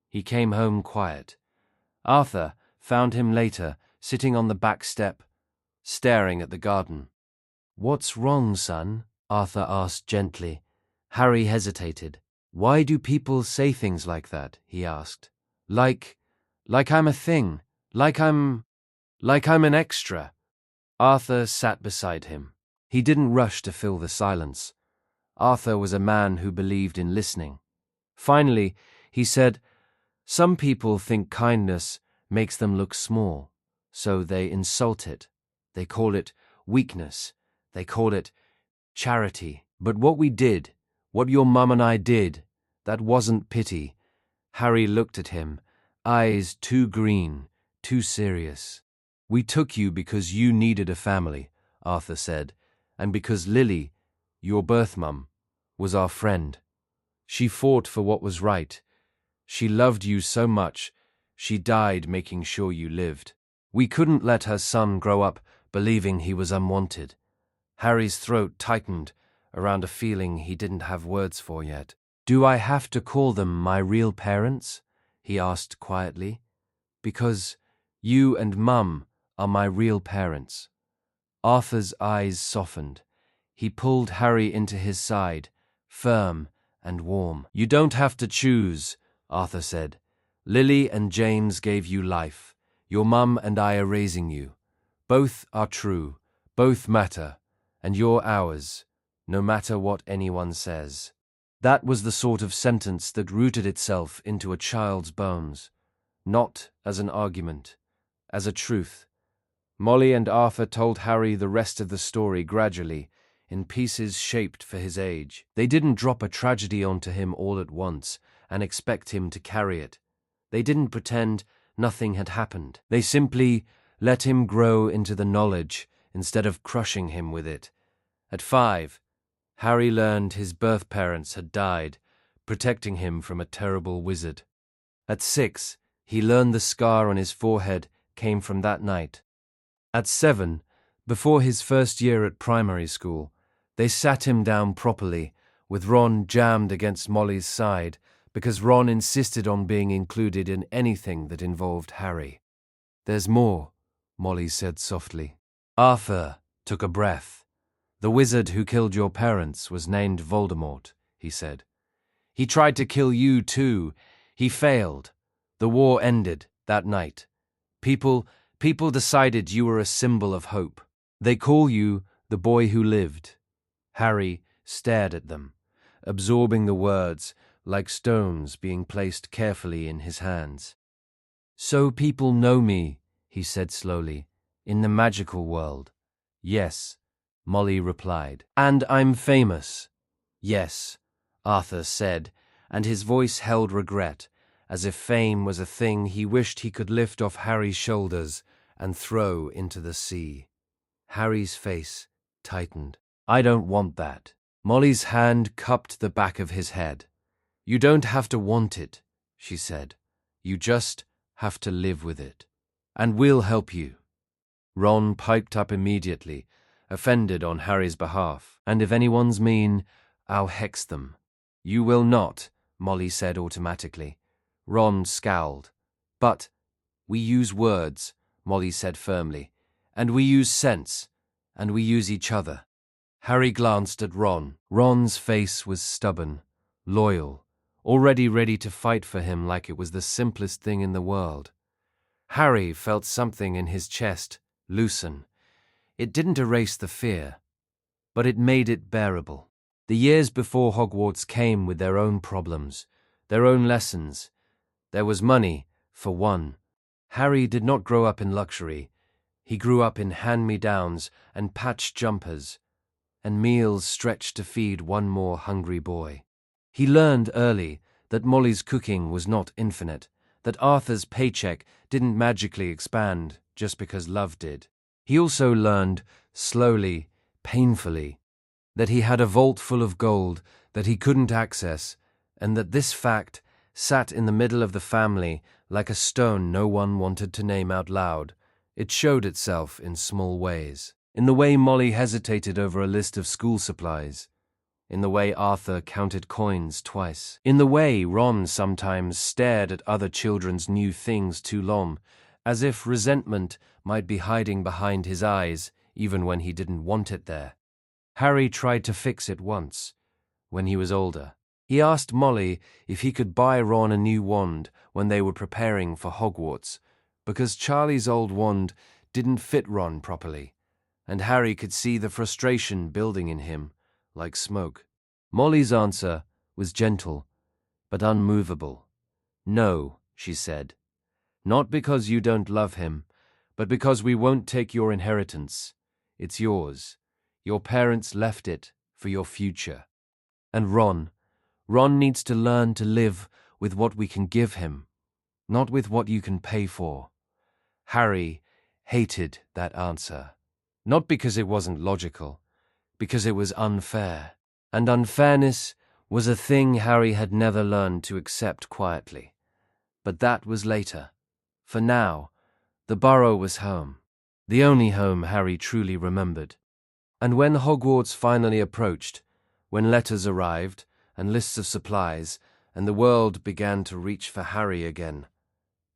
He came home quiet. Arthur found him later, sitting on the back step, staring at the garden. "What's wrong, son?" Arthur asked gently. Harry hesitated. "Why do people say things like that?" he asked. Like I'm a thing. Like I'm an extra." Arthur sat beside him. He didn't rush to fill the silence. Arthur was a man who believed in listening. Finally, he said, "Some people think kindness makes them look small, so they insult it. They call it weakness. They call it charity. But what we did, what your mum and I did, that wasn't pity." Harry looked at him, eyes too green, too serious. We took you because you needed a family, Arthur said, and because Lily, your birth mum, was our friend. She fought for what was right. She loved you so much, she died making sure you lived. We couldn't let her son grow up believing he was unwanted. Harry's throat tightened around a feeling he didn't have words for yet. Do I have to call them my real parents? He asked quietly. Because you and Mum are my real parents. Arthur's eyes softened. He pulled Harry into his side, firm and warm. You don't have to choose, Arthur said. Lily and James gave you life. Your mum and I are raising you. Both are true, both matter, and you're ours, no matter what anyone says. That was the sort of sentence that rooted itself into a child's bones, not as an argument, as a truth. Molly and Arthur told Harry the rest of the story gradually, in pieces shaped for his age. They didn't drop a tragedy onto him all at once and expect him to carry it. They didn't pretend nothing had happened. They simply let him grow into the knowledge instead of crushing him with it. At 5, Harry learned his birth parents had died, protecting him from a terrible wizard. At 6, he learned the scar on his forehead came from that night. At 7, before his first year at primary school, they sat him down properly, with Ron jammed against Molly's side, because Ron insisted on being included in anything that involved Harry. There's more, Molly said softly. Arthur took a breath. The wizard who killed your parents was named Voldemort, he said. He tried to kill you too. He failed. The war ended that night. People decided you were a symbol of hope. They call you the boy who lived. Harry stared at them, absorbing the words like stones being placed carefully in his hands. So people know me, he said slowly, in the magical world. Yes, Molly replied. And I'm famous. Yes, Arthur said, and his voice held regret, as if fame was a thing he wished he could lift off Harry's shoulders and throw into the sea. Harry's face tightened. I don't want that. Molly's hand cupped the back of his head. You don't have to want it, she said. You just have to live with it. And we'll help you. Ron piped up immediately, offended on Harry's behalf. And if anyone's mean, I'll hex them. You will not, Molly said automatically. Ron scowled. But we use words, Molly said firmly. And we use sense. And we use each other. Harry glanced at Ron. Ron's face was stubborn, loyal, already ready to fight for him like it was the simplest thing in the world. Harry felt something in his chest loosen. It didn't erase the fear, but it made it bearable. The years before Hogwarts came with their own problems, their own lessons. There was money, for one. Harry did not grow up in luxury. He grew up in hand-me-downs and patch jumpers, and meals stretched to feed one more hungry boy. He learned early that Molly's cooking was not infinite, that Arthur's paycheck didn't magically expand just because love did. He also learned, slowly, painfully, that he had a vault full of gold that he couldn't access, and that this fact sat in the middle of the family like a stone no one wanted to name out loud. It showed itself in small ways. In the way Molly hesitated over a list of school supplies. In the way Arthur counted coins twice. In the way Ron sometimes stared at other children's new things too long, as if resentment might be hiding behind his eyes, even when he didn't want it there. Harry tried to fix it once, when he was older. He asked Molly if he could buy Ron a new wand when they were preparing for Hogwarts, because Charlie's old wand didn't fit Ron properly, and Harry could see the frustration building in him, like smoke. Molly's answer was gentle, but unmovable. No, she said. Not because you don't love him, but because we won't take your inheritance. It's yours. Your parents left it for your future. And Ron needs to learn to live with what we can give him, not with what you can pay for. Harry hated that answer. Not because it wasn't logical, because it was unfair. And unfairness was a thing Harry had never learned to accept quietly. But that was later. For now, the Burrow was home. The only home Harry truly remembered. And when Hogwarts finally approached, when letters arrived, and lists of supplies, and the world began to reach for Harry again,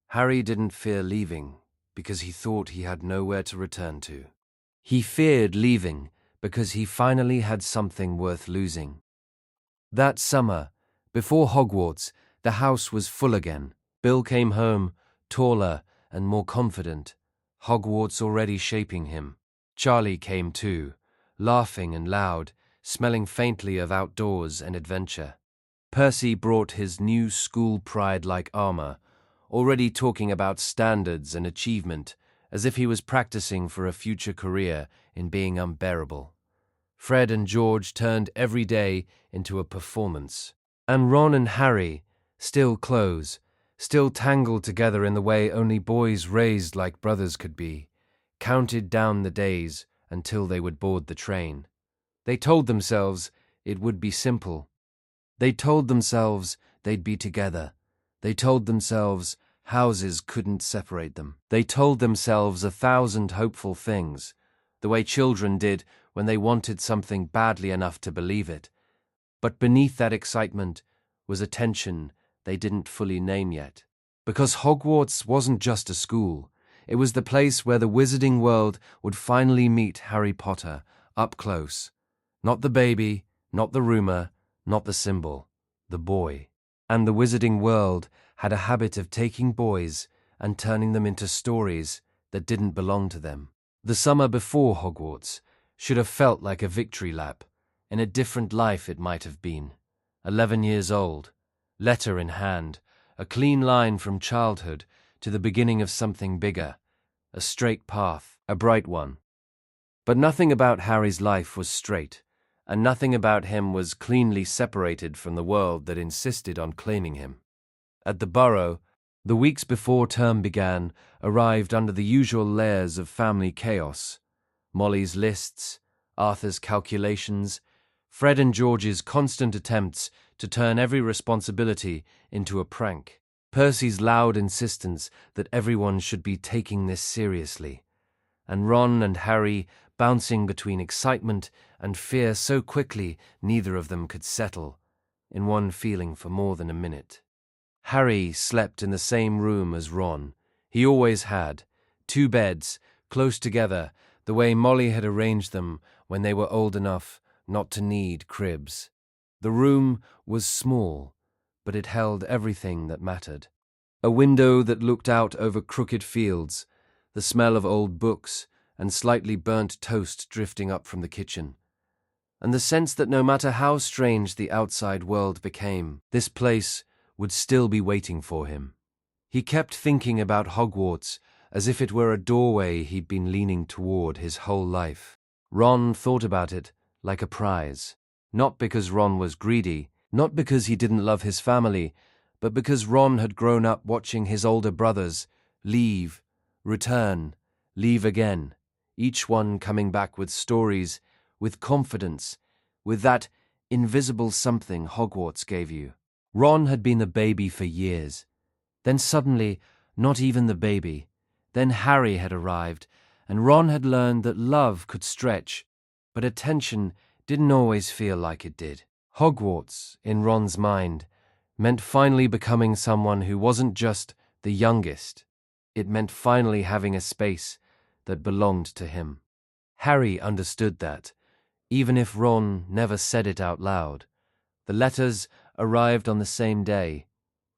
Harry didn't fear leaving because he thought he had nowhere to return to. He feared leaving because he finally had something worth losing. That summer, before Hogwarts, the house was full again. Bill came home, taller and more confident, Hogwarts already shaping him. Charlie came too, laughing and loud, smelling faintly of outdoors and adventure. Percy brought his new school pride-like armor, already talking about standards and achievement, as if he was practicing for a future career in being unbearable. Fred and George turned every day into a performance. And Ron and Harry, still close, still tangled together in the way only boys raised like brothers could be, counted down the days until they would board the train. They told themselves it would be simple. They told themselves they'd be together. They told themselves houses couldn't separate them. They told themselves 1,000 hopeful things, the way children did when they wanted something badly enough to believe it. But beneath that excitement was a tension they didn't fully name yet. Because Hogwarts wasn't just a school, it was the place where the wizarding world would finally meet Harry Potter, up close. Not the baby, not the rumor, not the symbol, the boy. And the wizarding world had a habit of taking boys and turning them into stories that didn't belong to them. The summer before Hogwarts should have felt like a victory lap. In a different life it might have been. 11 years old, letter in hand, a clean line from childhood to the beginning of something bigger, a straight path, a bright one. But nothing about Harry's life was straight, and nothing about him was cleanly separated from the world that insisted on claiming him. At the Burrow, the weeks before term began arrived under the usual layers of family chaos. Molly's lists, Arthur's calculations, Fred and George's constant attempts to turn every responsibility into a prank, Percy's loud insistence that everyone should be taking this seriously, and Ron and Harry bouncing between excitement and fear so quickly neither of them could settle in one feeling for more than a minute. Harry slept in the same room as Ron. He always had, 2 beds, close together, the way Molly had arranged them when they were old enough not to need cribs. The room was small, but it held everything that mattered. A window that looked out over crooked fields, the smell of old books and slightly burnt toast drifting up from the kitchen, and the sense that no matter how strange the outside world became, this place would still be waiting for him. He kept thinking about Hogwarts as if it were a doorway he'd been leaning toward his whole life. Ron thought about it like a prize, not because Ron was greedy, not because he didn't love his family, but because Ron had grown up watching his older brothers leave, return, leave again, each one coming back with stories, with confidence, with that invisible something Hogwarts gave you. Ron had been the baby for years. Then suddenly, not even the baby. Then Harry had arrived, and Ron had learned that love could stretch, but attention didn't always feel like it did. Hogwarts, in Ron's mind, meant finally becoming someone who wasn't just the youngest. It meant finally having a space that belonged to him. Harry understood that, even if Ron never said it out loud. The letters arrived on the same day,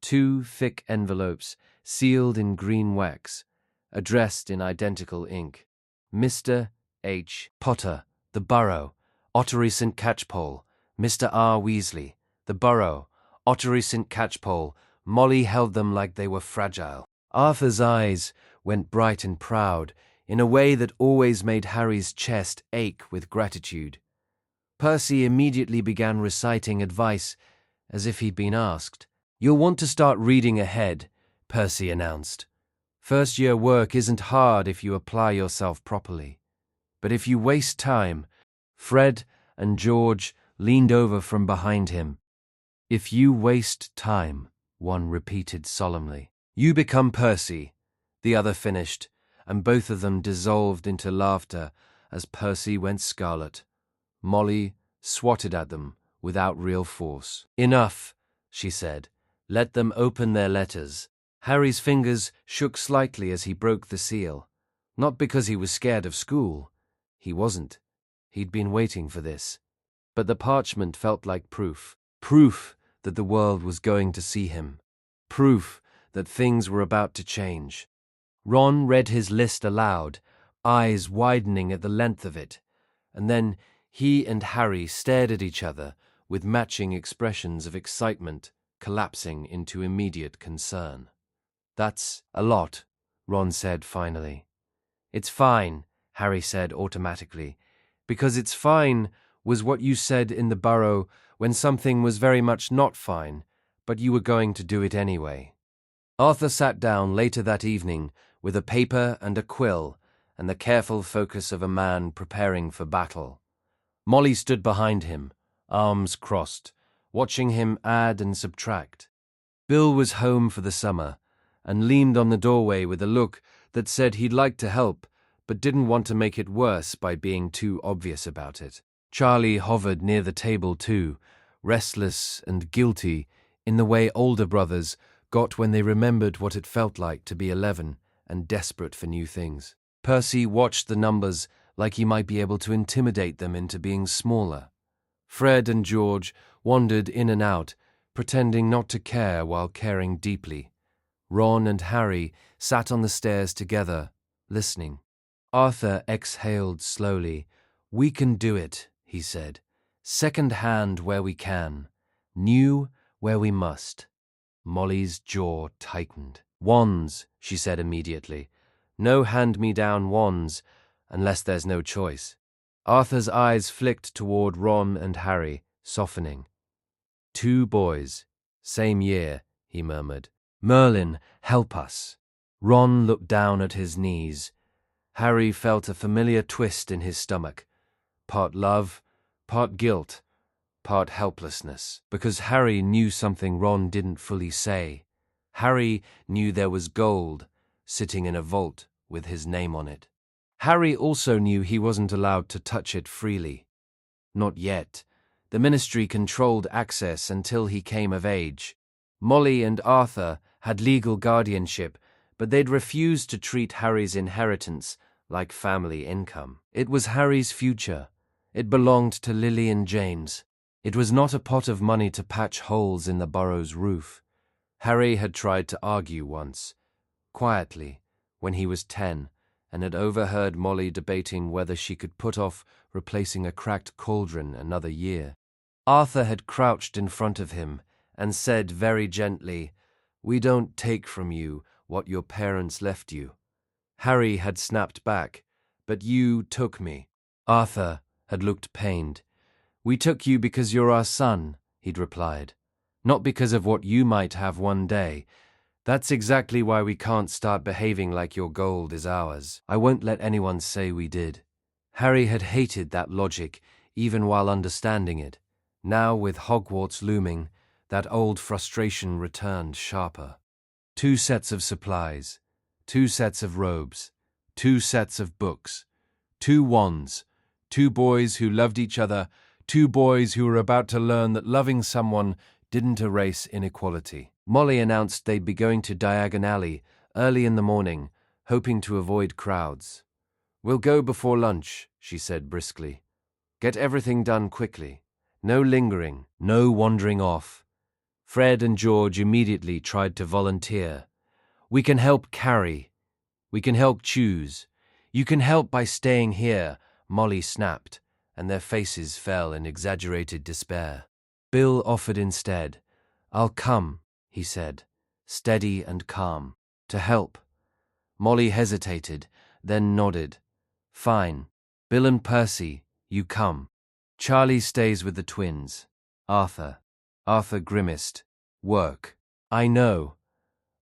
2 thick envelopes sealed in green wax, addressed in identical ink. Mr. H. Potter, The Burrow, Ottery St. Catchpole. Mr. R. Weasley, The Burrow, Ottery St. Catchpole. Molly held them like they were fragile. Arthur's eyes went bright and proud, in a way that always made Harry's chest ache with gratitude. Percy immediately began reciting advice as if he'd been asked. "You'll want to start reading ahead," Percy announced. First-year work isn't hard if you apply yourself properly. But if you waste time, Fred and George leaned over from behind him. If you waste time, one repeated solemnly. You become Percy, the other finished, and both of them dissolved into laughter as Percy went scarlet. Molly swatted at them without real force. Enough, she said. Let them open their letters. Harry's fingers shook slightly as he broke the seal. Not because he was scared of school. He wasn't. He'd been waiting for this. But the parchment felt like proof. Proof that the world was going to see him. Proof that things were about to change. Ron read his list aloud, eyes widening at the length of it, and then he and Harry stared at each other with matching expressions of excitement collapsing into immediate concern. That's a lot, Ron said finally. It's fine, Harry said automatically, because it's fine was what you said in the Burrow when something was very much not fine, but you were going to do it anyway. Arthur sat down later that evening with a paper and a quill and the careful focus of a man preparing for battle. Molly stood behind him, arms crossed, watching him add and subtract. Bill was home for the summer and leaned on the doorway with a look that said he'd like to help but didn't want to make it worse by being too obvious about it. Charlie hovered near the table too, restless and guilty in the way older brothers got when they remembered what it felt like to be 11 and desperate for new things. Percy watched the numbers like he might be able to intimidate them into being smaller. Fred and George wandered in and out, pretending not to care while caring deeply. Ron and Harry sat on the stairs together, listening. Arthur exhaled slowly. We can do it, he said. Second hand where we can. New where we must. Molly's jaw tightened. Wands, she said immediately. No hand-me-down wands, unless there's no choice. Arthur's eyes flicked toward Ron and Harry, softening. 2 boys. Same year, he murmured. Merlin, help us. Ron looked down at his knees. Harry felt a familiar twist in his stomach. Part love, part guilt, part helplessness. Because Harry knew something Ron didn't fully say. Harry knew there was gold sitting in a vault with his name on it. Harry also knew he wasn't allowed to touch it freely. Not yet. The ministry controlled access until he came of age. Molly and Arthur had legal guardianship, but they'd refused to treat Harry's inheritance like family income. It was Harry's future. It belonged to Lily and James. It was not a pot of money to patch holes in the Burrow's roof. Harry had tried to argue once, quietly, when he was 10, and had overheard Molly debating whether she could put off replacing a cracked cauldron another year. Arthur had crouched in front of him and said very gently, "We don't take from you what your parents left you." Harry had snapped back, "But you took me." Arthur had looked pained. "We took you because you're our son," he'd replied. "Not because of what you might have one day. That's exactly why we can't start behaving like your gold is ours. I won't let anyone say we did." Harry had hated that logic, even while understanding it. Now, with Hogwarts looming, that old frustration returned sharper. 2 sets of supplies, 2 sets of robes, 2 sets of books, 2 wands, 2 boys who loved each other, 2 boys who were about to learn that loving someone didn't erase inequality. Molly announced they'd be going to Diagon Alley early in the morning, hoping to avoid crowds. "We'll go before lunch," she said briskly. "Get everything done quickly. No lingering, no wandering off." Fred and George immediately tried to volunteer. "We can help carry. We can help choose. You can help by staying here," Molly snapped, and their faces fell in exaggerated despair. Bill offered instead. "I'll come," he said, steady and calm. "To help." Molly hesitated, then nodded. "Fine. Bill and Percy, you come. Charlie stays with the twins. Arthur." Arthur grimaced. "Work." "I know."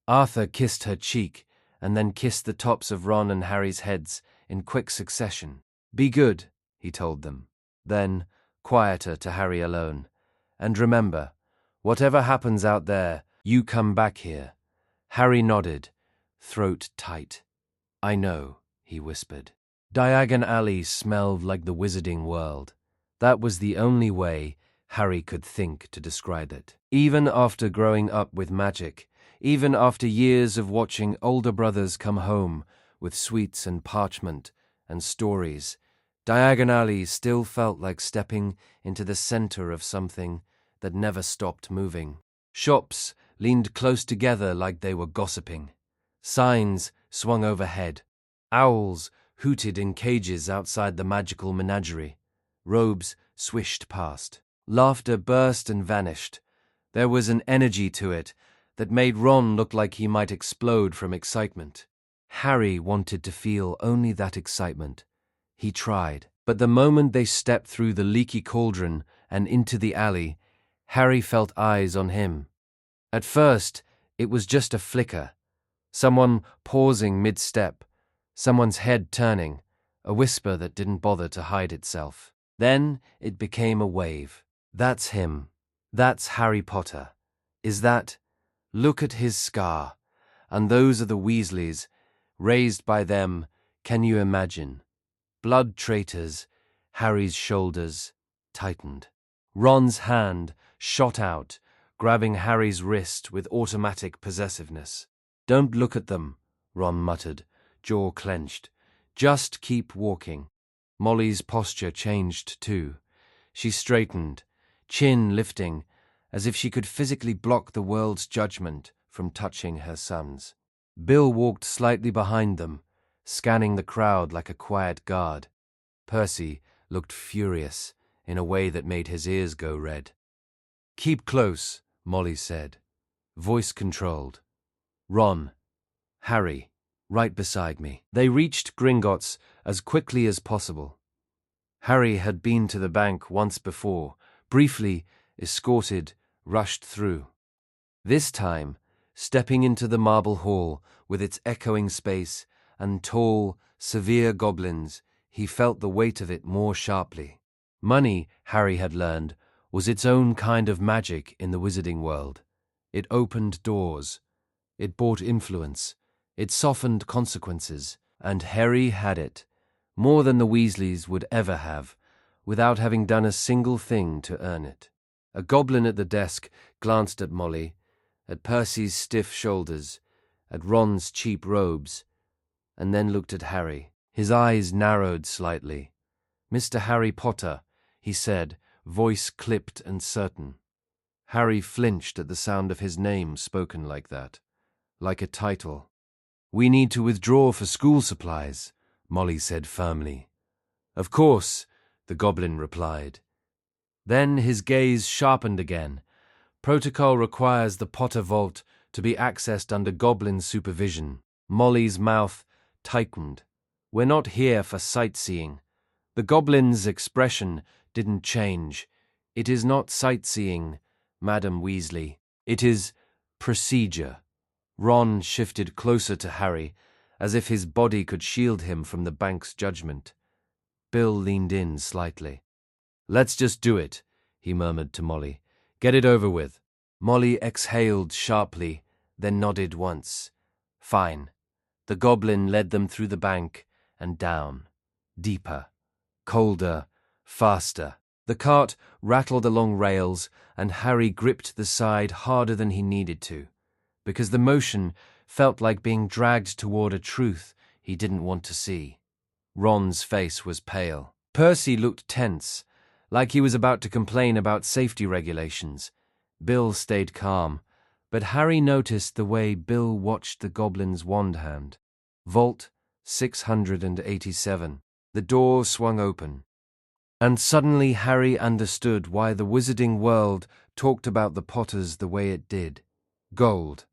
Arthur kissed her cheek, and then kissed the tops of Ron and Harry's heads in quick succession. "Be good," he told them. Then, quieter to Harry alone. "And remember, whatever happens out there, you come back here." Harry nodded, throat tight. "I know," he whispered. Diagon Alley smelled like the wizarding world. That was the only way Harry could think to describe it. Even after growing up with magic, even after years of watching older brothers come home with sweets and parchment and stories, Diagon Alley still felt like stepping into the center of something that never stopped moving. Shops leaned close together like they were gossiping. Signs swung overhead. Owls hooted in cages outside the magical menagerie. Robes swished past. Laughter burst and vanished. There was an energy to it that made Ron look like he might explode from excitement. Harry wanted to feel only that excitement. He tried. But the moment they stepped through the leaky cauldron and into the alley, Harry felt eyes on him. At first, it was just a flicker. Someone pausing mid-step, someone's head turning, a whisper that didn't bother to hide itself. Then it became a wave. "That's him. That's Harry Potter. Is that? Look at his scar. And those are the Weasleys, raised by them, can you imagine? Blood traitors." Harry's shoulders tightened. Ron's hand shot out, grabbing Harry's wrist with automatic possessiveness. "Don't look at them," Ron muttered, jaw clenched. "Just keep walking." Molly's posture changed too. She straightened, chin lifting, as if she could physically block the world's judgment from touching her sons. Bill walked slightly behind them, scanning the crowd like a quiet guard. Percy looked furious in a way that made his ears go red. "Keep close," Molly said, voice controlled. "Ron, Harry, right beside me." They reached Gringotts as quickly as possible. Harry had been to the bank once before, briefly escorted, rushed through. This time, stepping into the marble hall with its echoing space and tall, severe goblins, he felt the weight of it more sharply. Money, Harry had learned, was its own kind of magic in the wizarding world. It opened doors. It brought influence. It softened consequences. And Harry had it, more than the Weasleys would ever have, without having done a single thing to earn it. A goblin at the desk glanced at Molly, at Percy's stiff shoulders, at Ron's cheap robes, and then looked at Harry. His eyes narrowed slightly. "Mr. Harry Potter," he said, voice clipped and certain. Harry flinched at the sound of his name spoken like that, like a title. "We need to withdraw for school supplies," Molly said firmly. "Of course," the goblin replied. Then his gaze sharpened again. "Protocol requires the Potter Vault to be accessed under goblin supervision." Molly's mouth tightened. "We're not here for sightseeing." The goblin's expression didn't change. "It is not sightseeing, Madam Weasley. It is procedure." Ron shifted closer to Harry, as if his body could shield him from the bank's judgment. Bill leaned in slightly. "Let's just do it," he murmured to Molly. "Get it over with." Molly exhaled sharply, then nodded once. "Fine." The goblin led them through the bank and down. Deeper, colder, faster. The cart rattled along rails, and Harry gripped the side harder than he needed to, because the motion felt like being dragged toward a truth he didn't want to see. Ron's face was pale. Percy looked tense, like he was about to complain about safety regulations. Bill stayed calm, but Harry noticed the way Bill watched the goblin's wand hand. Vault 687. The door swung open. And suddenly Harry understood why the wizarding world talked about the Potters the way it did. Gold.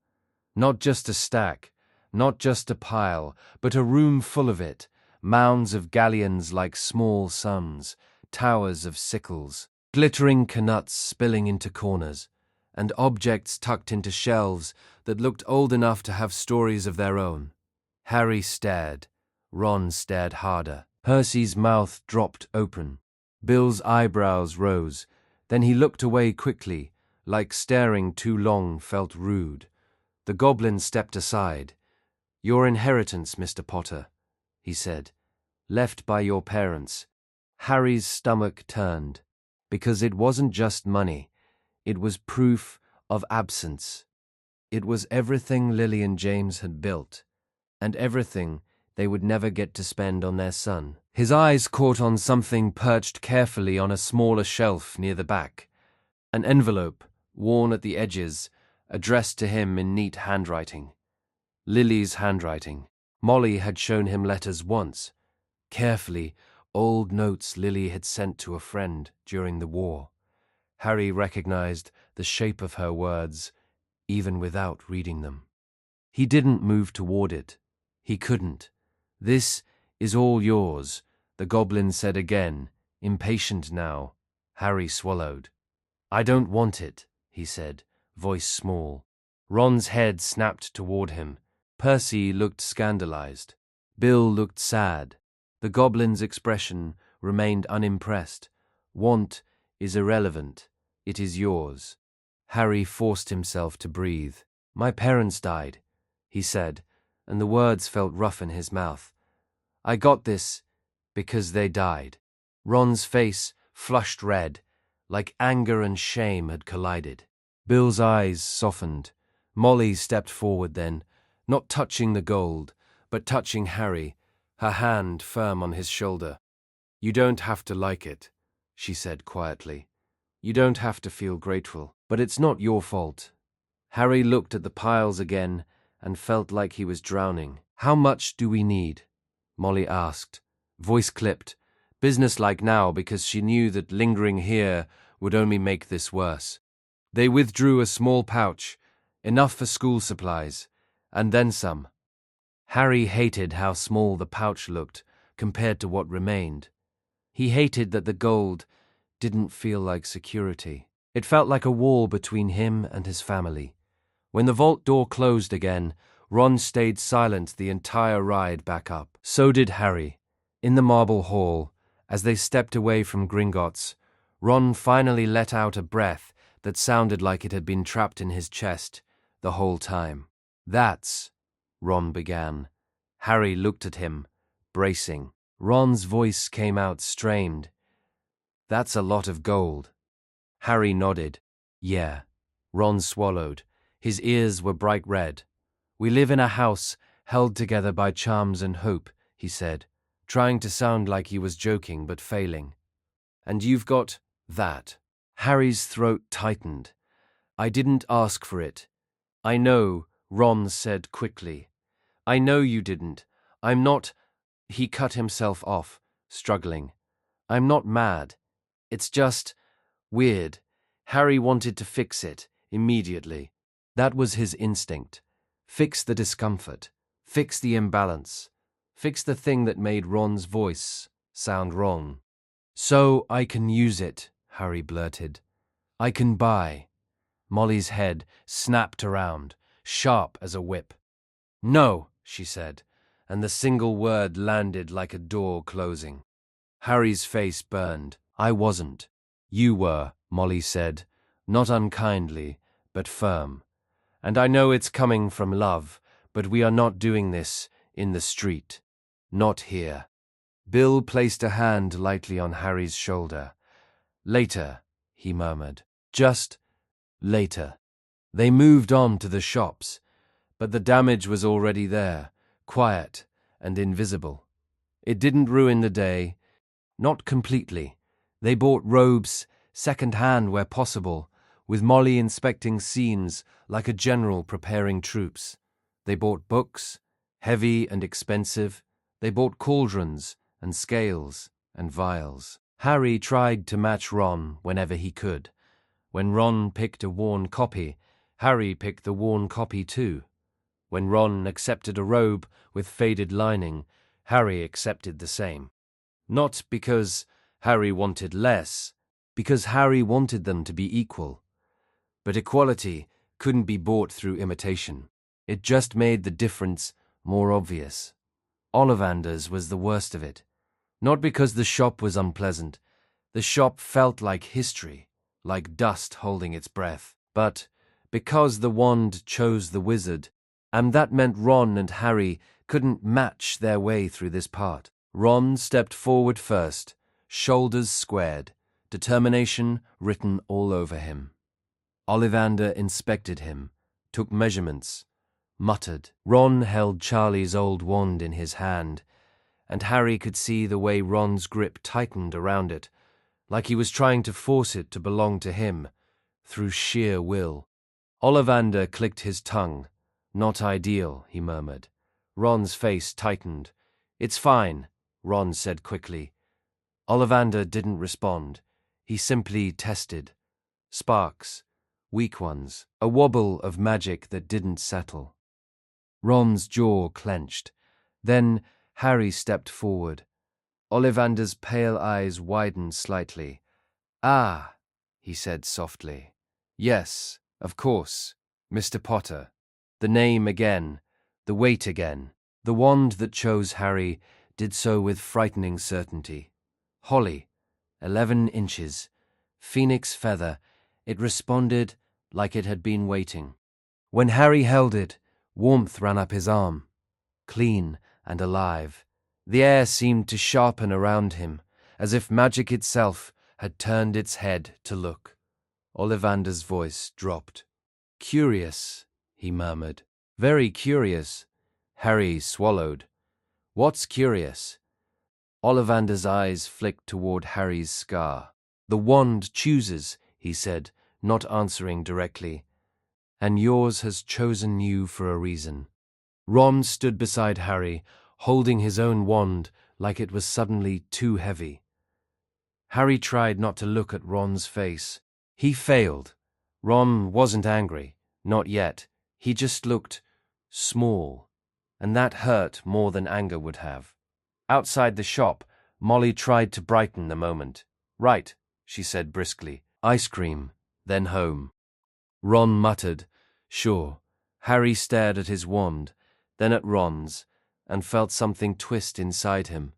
Not just a stack, not just a pile, but a room full of it. Mounds of galleons like small suns, towers of sickles, glittering canuts spilling into corners, and objects tucked into shelves that looked old enough to have stories of their own. Harry stared. Ron stared harder. Percy's mouth dropped open. Bill's eyebrows rose. Then he looked away quickly, like staring too long felt rude. The goblin stepped aside. "Your inheritance, Mr. Potter," he said. "Left by your parents." Harry's stomach turned, because it wasn't just money. It was proof of absence. It was everything Lily and James had built, and everything they would never get to spend on their son. His eyes caught on something perched carefully on a smaller shelf near the back. An envelope, worn at the edges, addressed to him in neat handwriting. Lily's handwriting. Molly had shown him letters once. Carefully, old notes Lily had sent to a friend during the war. Harry recognized the shape of her words, even without reading them. He didn't move toward it. He couldn't. "This is all yours," the goblin said again, impatient now. Harry swallowed. "I don't want it," he said, voice small. Ron's head snapped toward him. Percy looked scandalized. Bill looked sad. The goblin's expression remained unimpressed. "Want is irrelevant. It is yours." Harry forced himself to breathe. "My parents died," he said, and the words felt rough in his mouth. "I got this because they died." Ron's face flushed red, like anger and shame had collided. Bill's eyes softened. Molly stepped forward then, not touching the gold, but touching Harry, her hand firm on his shoulder. "You don't have to like it," she said quietly. "You don't have to feel grateful, but it's not your fault." Harry looked at the piles again and felt like he was drowning. "How much do we need?" Molly asked, voice clipped, businesslike now because she knew that lingering here would only make this worse. They withdrew a small pouch, enough for school supplies, and then some. Harry hated how small the pouch looked compared to what remained. He hated that the gold didn't feel like security. It felt like a wall between him and his family. When the vault door closed again, Ron stayed silent the entire ride back up. So did Harry. In the marble hall, as they stepped away from Gringotts, Ron finally let out a breath that sounded like it had been trapped in his chest the whole time. "That's," Ron began. Harry looked at him, bracing. Ron's voice came out strained. "That's a lot of gold." Harry nodded. "Yeah." Ron swallowed. His ears were bright red. "We live in a house held together by charms and hope," he said, trying to sound like he was joking but failing. "And you've got that." Harry's throat tightened. "I didn't ask for it." "I know," Ron said quickly. "I know you didn't. I'm not—" He cut himself off, struggling. "I'm not mad. It's just weird." Harry wanted to fix it immediately. That was his instinct. Fix the discomfort. Fix the imbalance. Fix the thing that made Ron's voice sound wrong. "So I can use it," Harry blurted. "I can buy." Molly's head snapped around, sharp as a whip. "No," she said, and the single word landed like a door closing. Harry's face burned. "I wasn't. You were," Molly said, not unkindly, but firm. "And I know it's coming from love, but we are not doing this in the street. Not here." Bill placed a hand lightly on Harry's shoulder. "Later," he murmured. "Just later." They moved on to the shops, but the damage was already there, quiet and invisible. It didn't ruin the day. Not completely. They bought robes, second-hand where possible, with Molly inspecting scenes like a general preparing troops. They bought books, heavy and expensive. They bought cauldrons and scales and vials. Harry tried to match Ron whenever he could. When Ron picked a worn copy, Harry picked the worn copy too. When Ron accepted a robe with faded lining, Harry accepted the same. Not because Harry wanted less, because Harry wanted them to be equal. But equality couldn't be bought through imitation. It just made the difference more obvious. Ollivander's was the worst of it. Not because the shop was unpleasant. The shop felt like history, like dust holding its breath. But because the wand chose the wizard, and that meant Ron and Harry couldn't match their way through this part. Ron stepped forward first, shoulders squared, determination written all over him. Ollivander inspected him, took measurements, muttered. Ron held Charlie's old wand in his hand, and Harry could see the way Ron's grip tightened around it, like he was trying to force it to belong to him, through sheer will. Ollivander clicked his tongue. "Not ideal," he murmured. Ron's face tightened. "It's fine," Ron said quickly. Ollivander didn't respond. He simply tested. Sparks, weak ones, a wobble of magic that didn't settle. Ron's jaw clenched. Then Harry stepped forward. Ollivander's pale eyes widened slightly. "Ah," he said softly. "Yes, of course, Mr. Potter." The name again, the weight again. The wand that chose Harry did so with frightening certainty. Holly, 11 inches. Phoenix feather. It responded like it had been waiting. When Harry held it, warmth ran up his arm. Clean and alive. The air seemed to sharpen around him, as if magic itself had turned its head to look. Ollivander's voice dropped. "Curious," he murmured. "Very curious." Harry swallowed. "What's curious?" Ollivander's eyes flicked toward Harry's scar. "The wand chooses," he said, not answering directly. "And yours has chosen you for a reason." Ron stood beside Harry, holding his own wand like it was suddenly too heavy. Harry tried not to look at Ron's face. He failed. Ron wasn't angry, not yet. He just looked small, and that hurt more than anger would have. Outside the shop, Molly tried to brighten the moment. "Right," she said briskly. "Ice cream, then home." Ron muttered, "Sure." Harry stared at his wand, then at Ron's, and felt something twist inside him.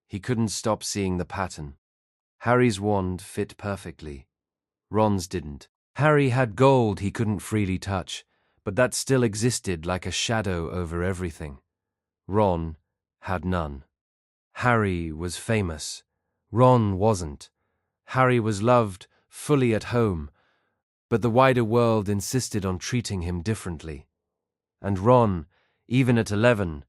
He couldn't stop seeing the pattern. Harry's wand fit perfectly. Ron's didn't. Harry had gold he couldn't freely touch, but that still existed like a shadow over everything. Ron had none. Harry was famous. Ron wasn't. Harry was loved, fully at home, but the wider world insisted on treating him differently. And Ron, even at 11,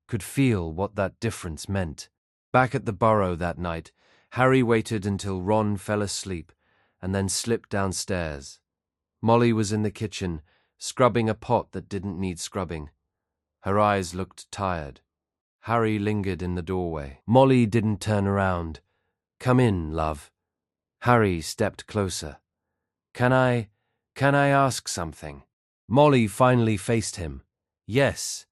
could feel what that difference meant. Back at the Burrow that night, Harry waited until Ron fell asleep and then slipped downstairs. Molly was in the kitchen, scrubbing a pot that didn't need scrubbing. Her eyes looked tired. Harry lingered in the doorway. Molly didn't turn around. "Come in, love." Harry stepped closer. Can I ask something?" Molly finally faced him. "Yes."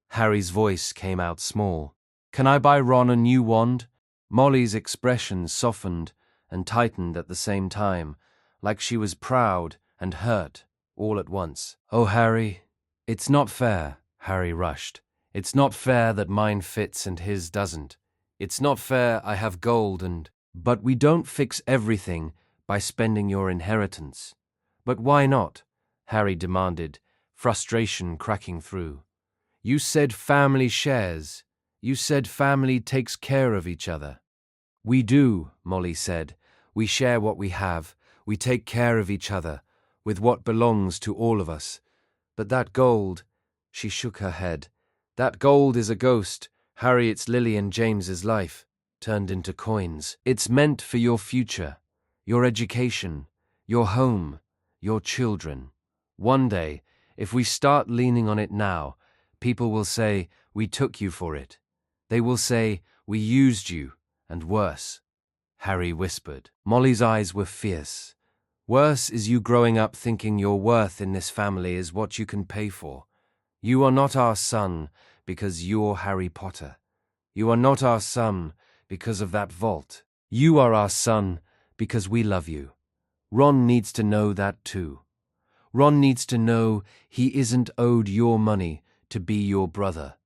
Harry's voice came out small. "Can I buy Ron a new wand?" Molly's expression softened and tightened at the same time, like she was proud and hurt all at once. "Oh, Harry, it's not fair," Harry rushed. "It's not fair that mine fits and his doesn't. It's not fair I have gold and—" "But we don't fix everything by spending your inheritance." "But why not?" Harry demanded, frustration cracking through. "You said family shares. You said family takes care of each other." "We do," Molly said. "We share what we have. We take care of each other, with what belongs to all of us. But that gold—" She shook her head. "That gold is a ghost. Harry, it's Lily and James's life, turned into coins. It's meant for your future, your education, your home, your children. One day, if we start leaning on it now, people will say, we took you for it. They will say, we used you, and worse." Harry whispered. Molly's eyes were fierce. "Worse is you growing up thinking your worth in this family is what you can pay for. You are not our son because you're Harry Potter. You are not our son because of that vault. You are our son because we love you. Ron needs to know that too. Ron needs to know he isn't owed your money to be your brother.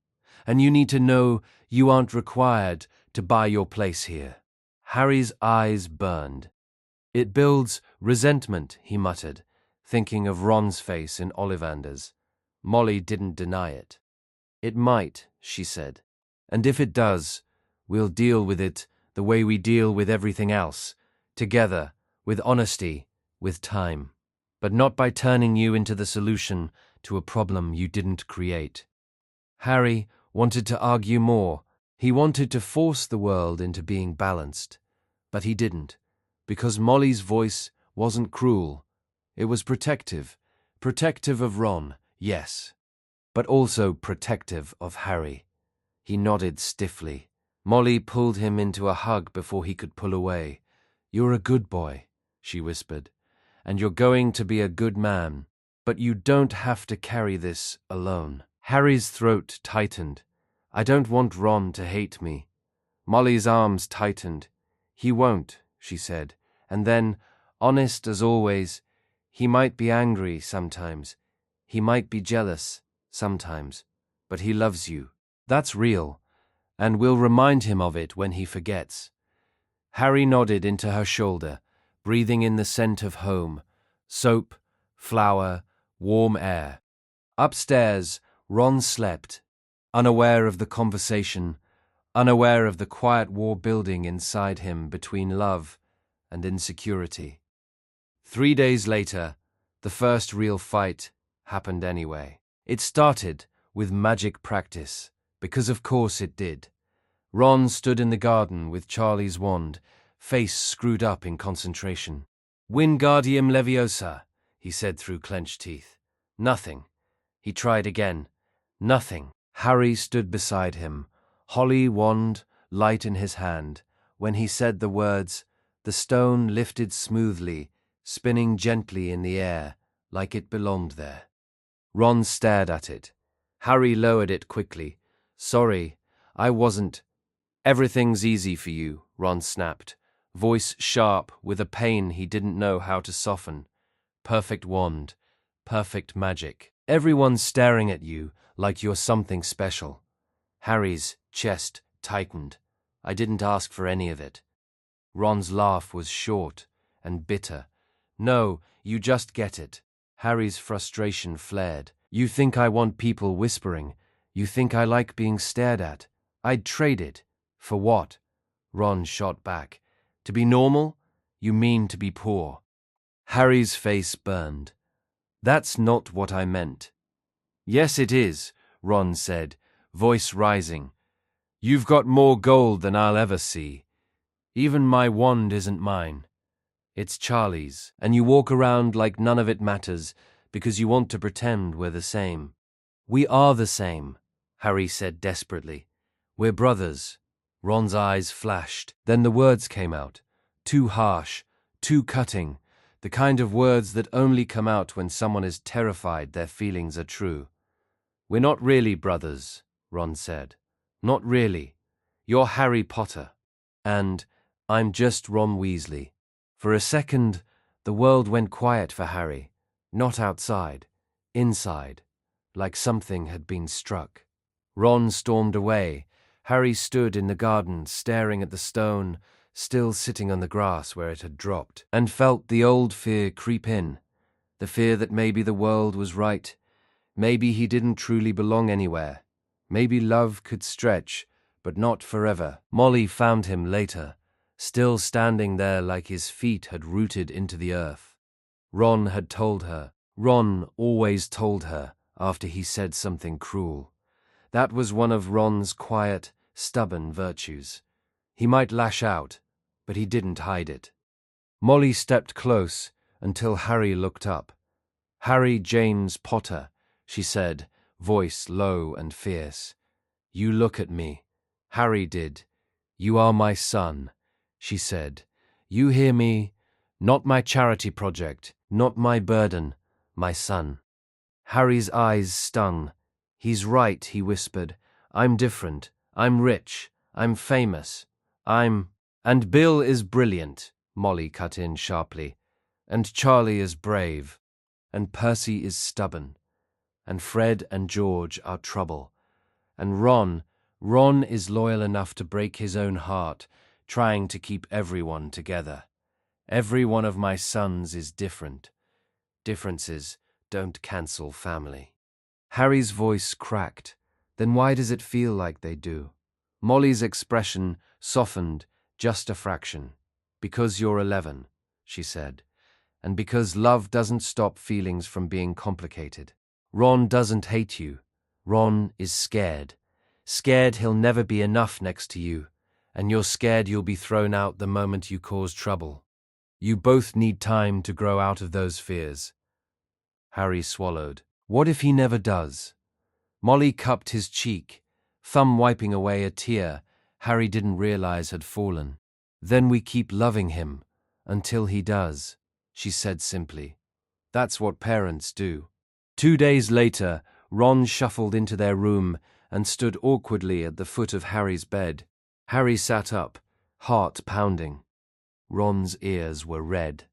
and you need to know you aren't required to buy your place here." Harry's eyes burned. "It builds resentment," he muttered, thinking of Ron's face in Ollivander's. Molly didn't deny it. "It might," she said. "And if it does, we'll deal with it the way we deal with everything else, together, with honesty, with time. But not by turning you into the solution to a problem you didn't create." Harry wanted to argue more. He wanted to force the world into being balanced. But he didn't, because Molly's voice wasn't cruel. It was protective. Protective of Ron, yes, but also protective of Harry. He nodded stiffly. Molly pulled him into a hug before he could pull away. "You're a good boy," she whispered, "and you're going to be a good man, but you don't have to carry this alone." Harry's throat tightened. "I don't want Ron to hate me." Molly's arms tightened. "He won't," she said, and then, honest as always, "He might be angry sometimes. He might be jealous sometimes, but he loves you. That's real, and we'll remind him of it when he forgets." Harry nodded into her shoulder, breathing in the scent of home, soap, flour, warm air. Upstairs, Ron slept, unaware of the conversation, unaware of the quiet war building inside him between love and insecurity. 3 days later, the first real fight happened anyway. It started with magic practice, because of course it did. Ron stood in the garden with Charlie's wand, face screwed up in concentration. "Wingardium Leviosa," he said through clenched teeth. Nothing. He tried again. Nothing. Harry stood beside him, holly wand light in his hand. When he said the words, the stone lifted smoothly, spinning gently in the air, like it belonged there. Ron stared at it. Harry lowered it quickly. "Sorry, I wasn't—" "Everything's easy for you," Ron snapped, voice sharp with a pain he didn't know how to soften. "Perfect wand, perfect magic. Everyone's staring at you like you're something special." Harry's chest tightened. "I didn't ask for any of it." Ron's laugh was short and bitter. "No, you just get it." Harry's frustration flared. "You think I want people whispering. You think I like being stared at. I'd trade it. For what?" Ron shot back. "To be normal? You mean to be poor." Harry's face burned. "That's not what I meant." "Yes, it is," Ron said, voice rising. "You've got more gold than I'll ever see. Even my wand isn't mine. It's Charlie's, and you walk around like none of it matters because you want to pretend we're the same." "We are the same," Harry said desperately. "We're brothers." Ron's eyes flashed. Then the words came out. Too harsh, too cutting, the kind of words that only come out when someone is terrified their feelings are true. "We're not really brothers," Ron said. "Not really. You're Harry Potter. And I'm just Ron Weasley." For a second, the world went quiet for Harry. Not outside, inside, like something had been struck. Ron stormed away. Harry stood in the garden, staring at the stone, still sitting on the grass where it had dropped, and felt the old fear creep in. The fear that maybe the world was right. Maybe he didn't truly belong anywhere. Maybe love could stretch, but not forever. Molly found him later, still standing there like his feet had rooted into the earth. Ron had told her. Ron always told her after he said something cruel. That was one of Ron's quiet, stubborn virtues. He might lash out, but he didn't hide it. Molly stepped close until Harry looked up. "Harry James Potter," she said, voice low and fierce. "You look at me." Harry did. "You are my son," she said. "You hear me? Not my charity project, not my burden, my son." Harry's eyes stung. "He's right," he whispered. "I'm different. I'm rich. I'm famous. And Bill is brilliant," Molly cut in sharply. "And Charlie is brave. And Percy is stubborn. And Fred and George are trouble. And Ron is loyal enough to break his own heart, trying to keep everyone together. Every one of my sons is different. Differences don't cancel family." Harry's voice cracked. "Then why does it feel like they do?" Molly's expression softened just a fraction. "Because you're 11, she said. "And because love doesn't stop feelings from being complicated. Ron doesn't hate you. Ron is scared. Scared he'll never be enough next to you, and you're scared you'll be thrown out the moment you cause trouble. You both need time to grow out of those fears." Harry swallowed. "What if he never does?" Molly cupped his cheek, thumb wiping away a tear Harry didn't realize had fallen. "Then we keep loving him until he does," she said simply. "That's what parents do." 2 days later, Ron shuffled into their room and stood awkwardly at the foot of Harry's bed. Harry sat up, heart pounding. Ron's ears were red.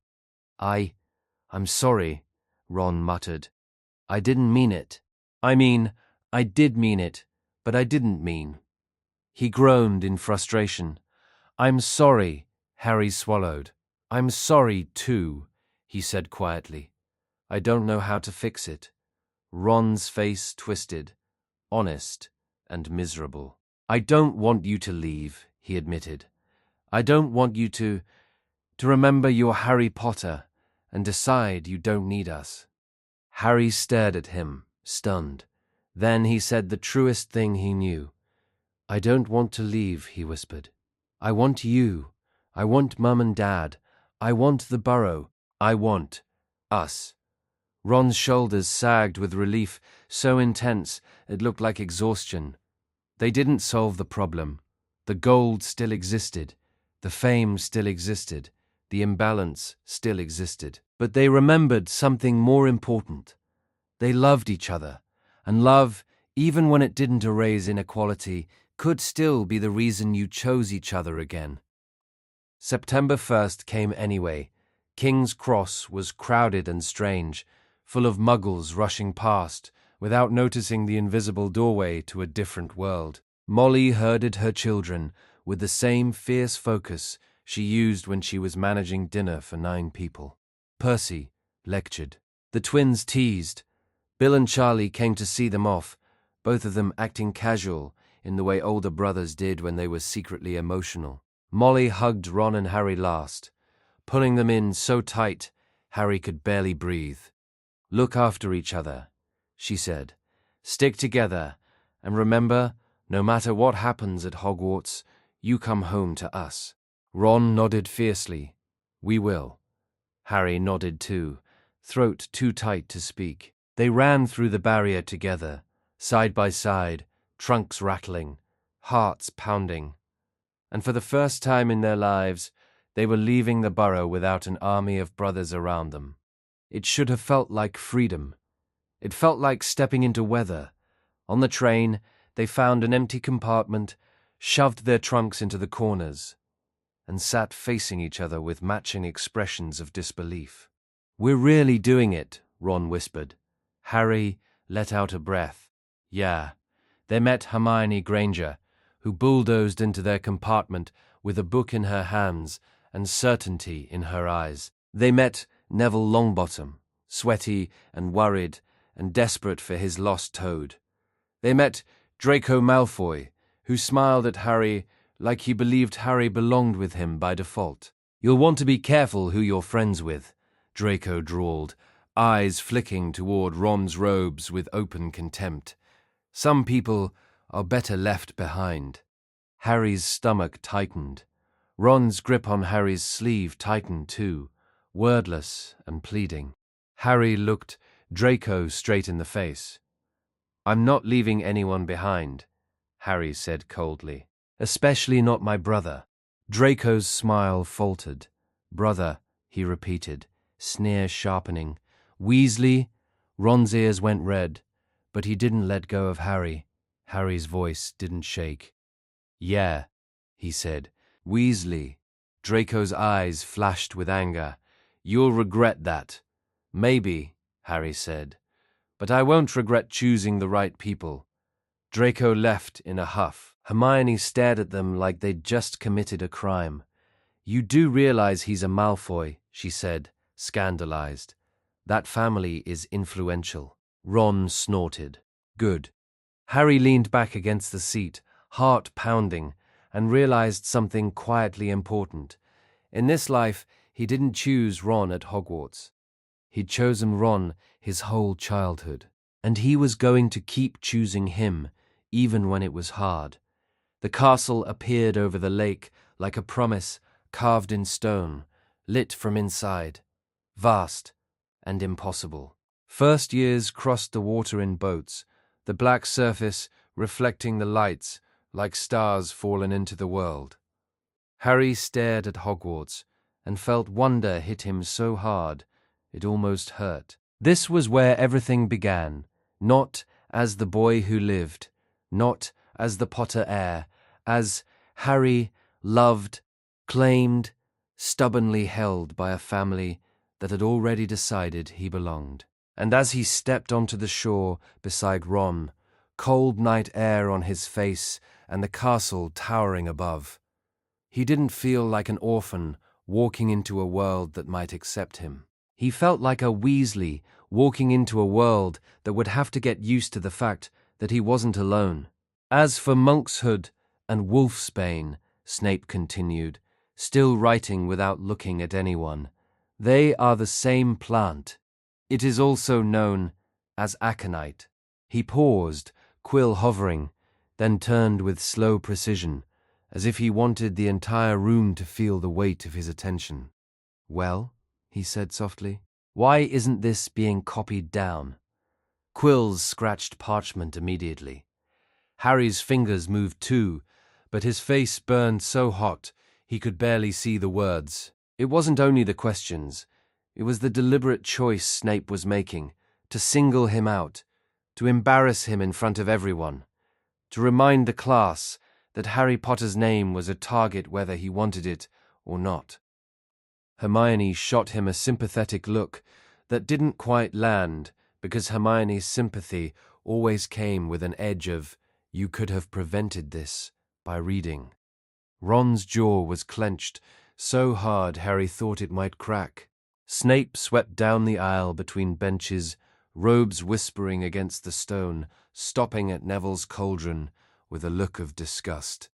I'm sorry," Ron muttered. "I didn't mean it. I did mean it, but I didn't mean." He groaned in frustration. "I'm sorry," Harry swallowed. "I'm sorry, too," he said quietly. "I don't know how to fix it." Ron's face twisted, honest and miserable. "I don't want you to leave," he admitted. "I don't want you to remember you're Harry Potter and decide you don't need us." Harry stared at him, stunned. Then he said the truest thing he knew. "I don't want to leave," he whispered. "I want you. I want Mum and Dad. I want the Burrow. I want us." Ron's shoulders sagged with relief so intense it looked like exhaustion. They didn't solve the problem. The gold still existed. The fame still existed. The imbalance still existed. But they remembered something more important. They loved each other, and love, even when it didn't erase inequality, could still be the reason you chose each other again. September 1st came anyway. King's Cross was crowded and strange, full of muggles rushing past, without noticing the invisible doorway to a different world. Molly herded her children with the same fierce focus she used when she was managing dinner for 9 people. Percy lectured. The twins teased. Bill and Charlie came to see them off, both of them acting casual in the way older brothers did when they were secretly emotional. Molly hugged Ron and Harry last, pulling them in so tight Harry could barely breathe. "Look after each other," she said. "Stick together, and remember, no matter what happens at Hogwarts, you come home to us." Ron nodded fiercely. "We will." Harry nodded too, throat too tight to speak. They ran through the barrier together, side by side, trunks rattling, hearts pounding. And for the first time in their lives, they were leaving the Burrow without an army of brothers around them. It should have felt like freedom. It felt like stepping into weather. On the train, they found an empty compartment, shoved their trunks into the corners, and sat facing each other with matching expressions of disbelief. "We're really doing it," Ron whispered. Harry let out a breath. Yeah. They met Hermione Granger, who bulldozed into their compartment with a book in her hands and certainty in her eyes. They met Neville Longbottom, sweaty and worried and desperate for his lost toad. They met Draco Malfoy, who smiled at Harry like he believed Harry belonged with him by default. "You'll want to be careful who you're friends with," Draco drawled, eyes flicking toward Ron's robes with open contempt. "Some people are better left behind." Harry's stomach tightened. Ron's grip on Harry's sleeve tightened too, wordless and pleading. Harry looked Draco straight in the face. "I'm not leaving anyone behind," Harry said coldly. "Especially not my brother." Draco's smile faltered. "Brother," he repeated, sneer sharpening. "Weasley?" Ron's ears went red, but he didn't let go of Harry. Harry's voice didn't shake. "Yeah," he said. "Weasley." Draco's eyes flashed with anger. "You'll regret that." "Maybe," Harry said. "But I won't regret choosing the right people." Draco left in a huff. Hermione stared at them like they'd just committed a crime. "You do realize he's a Malfoy," she said, scandalized. "That family is influential." Ron snorted. "Good." Harry leaned back against the seat, heart pounding, and realized something quietly important. In this life, he didn't choose Ron at Hogwarts. He'd chosen Ron his whole childhood, and he was going to keep choosing him, even when it was hard. The castle appeared over the lake like a promise carved in stone, lit from inside, vast and impossible. First years crossed the water in boats, the black surface reflecting the lights like stars fallen into the world. Harry stared at Hogwarts and felt wonder hit him so hard it almost hurt. This was where everything began, not as the boy who lived, not as the Potter heir, as Harry, loved, claimed, stubbornly held by a family that had already decided he belonged. And as he stepped onto the shore beside Ron, cold night air on his face and the castle towering above, he didn't feel like an orphan walking into a world that might accept him. He felt like a Weasley walking into a world that would have to get used to the fact that he wasn't alone. As for Monkshood and Wolfsbane, Snape continued, still writing without looking at anyone, they are the same plant. It is also known as aconite. He paused, quill hovering, then turned with slow precision, as if he wanted the entire room to feel the weight of his attention. "Well," he said softly, "why isn't this being copied down?" Quills scratched parchment immediately. Harry's fingers moved too, but his face burned so hot he could barely see the words. It wasn't only the questions, it was the deliberate choice Snape was making, to single him out, to embarrass him in front of everyone, to remind the class that Harry Potter's name was a target whether he wanted it or not. Hermione shot him a sympathetic look that didn't quite land because Hermione's sympathy always came with an edge of, "You could have prevented this by reading." Ron's jaw was clenched so hard Harry thought it might crack. Snape swept down the aisle between benches, robes whispering against the stone, stopping at Neville's cauldron with a look of disgust.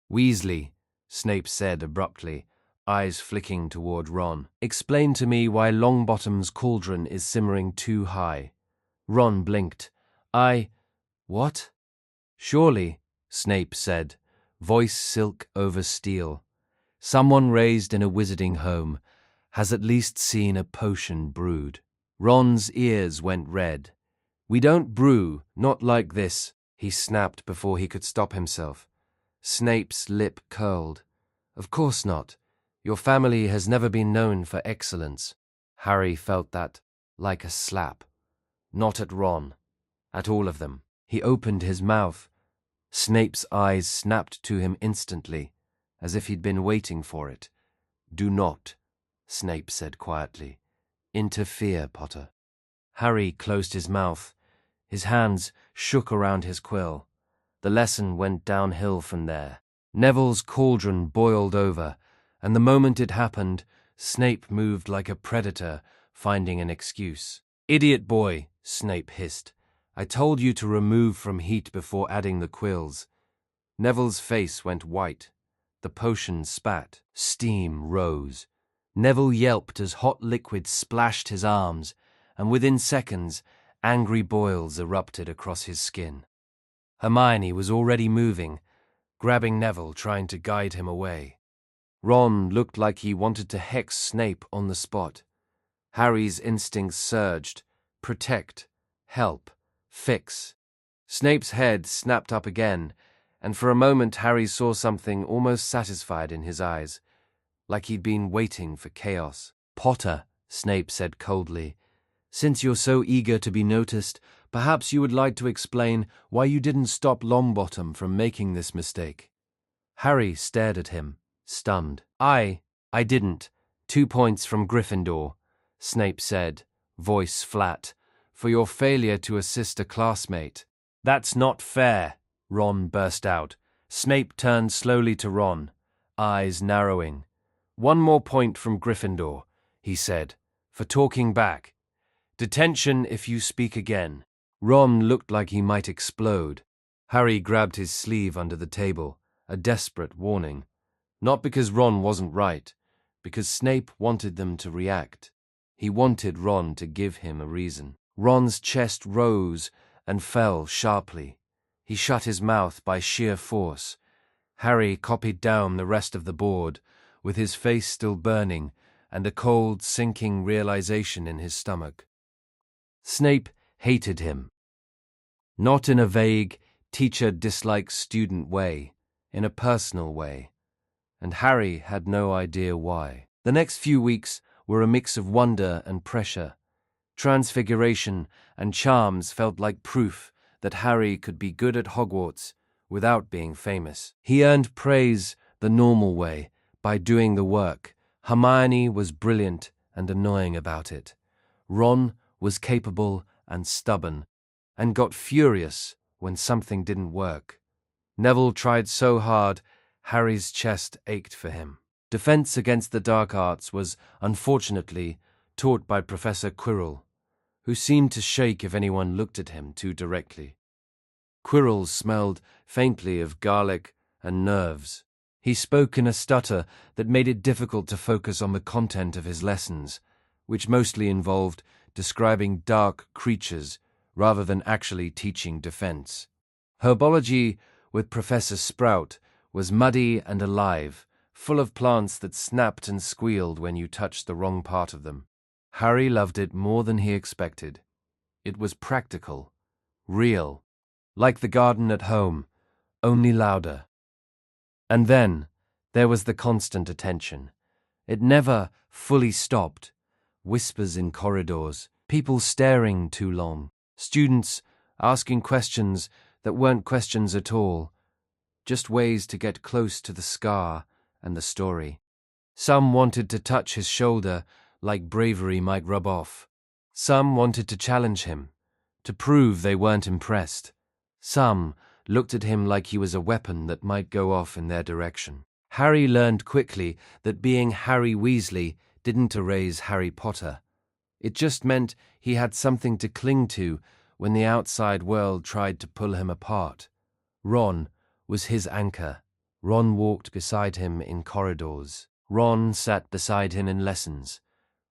"Weasley," Snape said abruptly, eyes flicking toward Ron, "explain to me why Longbottom's cauldron is simmering too high." Ron blinked. What?" "Surely," Snape said, voice silk over steel, "someone raised in a wizarding home has at least seen a potion brewed." Ron's ears went red. "We don't brew, not like this," he snapped before he could stop himself. Snape's lip curled. "Of course not. Your family has never been known for excellence." Harry felt that like a slap. Not at Ron. At all of them. He opened his mouth. Snape's eyes snapped to him instantly, as if he'd been waiting for it. "Do not," Snape said quietly, "interfere, Potter." Harry closed his mouth. His hands shook around his quill. The lesson went downhill from there. Neville's cauldron boiled over, and the moment it happened, Snape moved like a predator, finding an excuse. "Idiot boy," Snape hissed. "I told you to remove from heat before adding the quills." Neville's face went white. The potion spat. Steam rose. Neville yelped as hot liquid splashed his arms, and within seconds, angry boils erupted across his skin. Hermione was already moving, grabbing Neville, trying to guide him away. Ron looked like he wanted to hex Snape on the spot. Harry's instincts surged. Protect. Help. Fix. Snape's head snapped up again, and for a moment Harry saw something almost satisfied in his eyes, like he'd been waiting for chaos. "Potter," Snape said coldly, "since you're so eager to be noticed, perhaps you would like to explain why you didn't stop Longbottom from making this mistake." Harry stared at him, stunned. I didn't. 2 points from Gryffindor," Snape said, voice flat, "for your failure to assist a classmate." "That's not fair," Ron burst out. Snape turned slowly to Ron, eyes narrowing. "One more point from Gryffindor," he said, "for talking back. Detention if you speak again." Ron looked like he might explode. Harry grabbed his sleeve under the table, a desperate warning. Not because Ron wasn't right, because Snape wanted them to react. He wanted Ron to give him a reason. Ron's chest rose and fell sharply. He shut his mouth by sheer force. Harry copied down the rest of the board, with his face still burning and a cold, sinking realization in his stomach. Snape hated him. Not in a vague, teacher-dislikes-student way, in a personal way. And Harry had no idea why. The next few weeks were a mix of wonder and pressure. Transfiguration and charms felt like proof that Harry could be good at Hogwarts without being famous. He earned praise the normal way, by doing the work. Hermione was brilliant and annoying about it. Ron was capable and stubborn, and got furious when something didn't work. Neville tried so hard, Harry's chest ached for him. Defense against the dark arts was, unfortunately, taught by Professor Quirrell, who seemed to shake if anyone looked at him too directly. Quirrell smelled faintly of garlic and nerves. He spoke in a stutter that made it difficult to focus on the content of his lessons, which mostly involved describing dark creatures rather than actually teaching defense. Herbology with Professor Sprout was muddy and alive, full of plants that snapped and squealed when you touched the wrong part of them. Harry loved it more than he expected. It was practical, real, like the garden at home, only louder. And then there was the constant attention. It never fully stopped. Whispers in corridors, people staring too long, students asking questions that weren't questions at all, just ways to get close to the scar and the story. Some wanted to touch his shoulder like bravery might rub off. Some wanted to challenge him, to prove they weren't impressed. Some looked at him like he was a weapon that might go off in their direction. Harry learned quickly that being Harry Weasley didn't erase Harry Potter. It just meant he had something to cling to when the outside world tried to pull him apart. Ron was his anchor. Ron walked beside him in corridors. Ron sat beside him in lessons.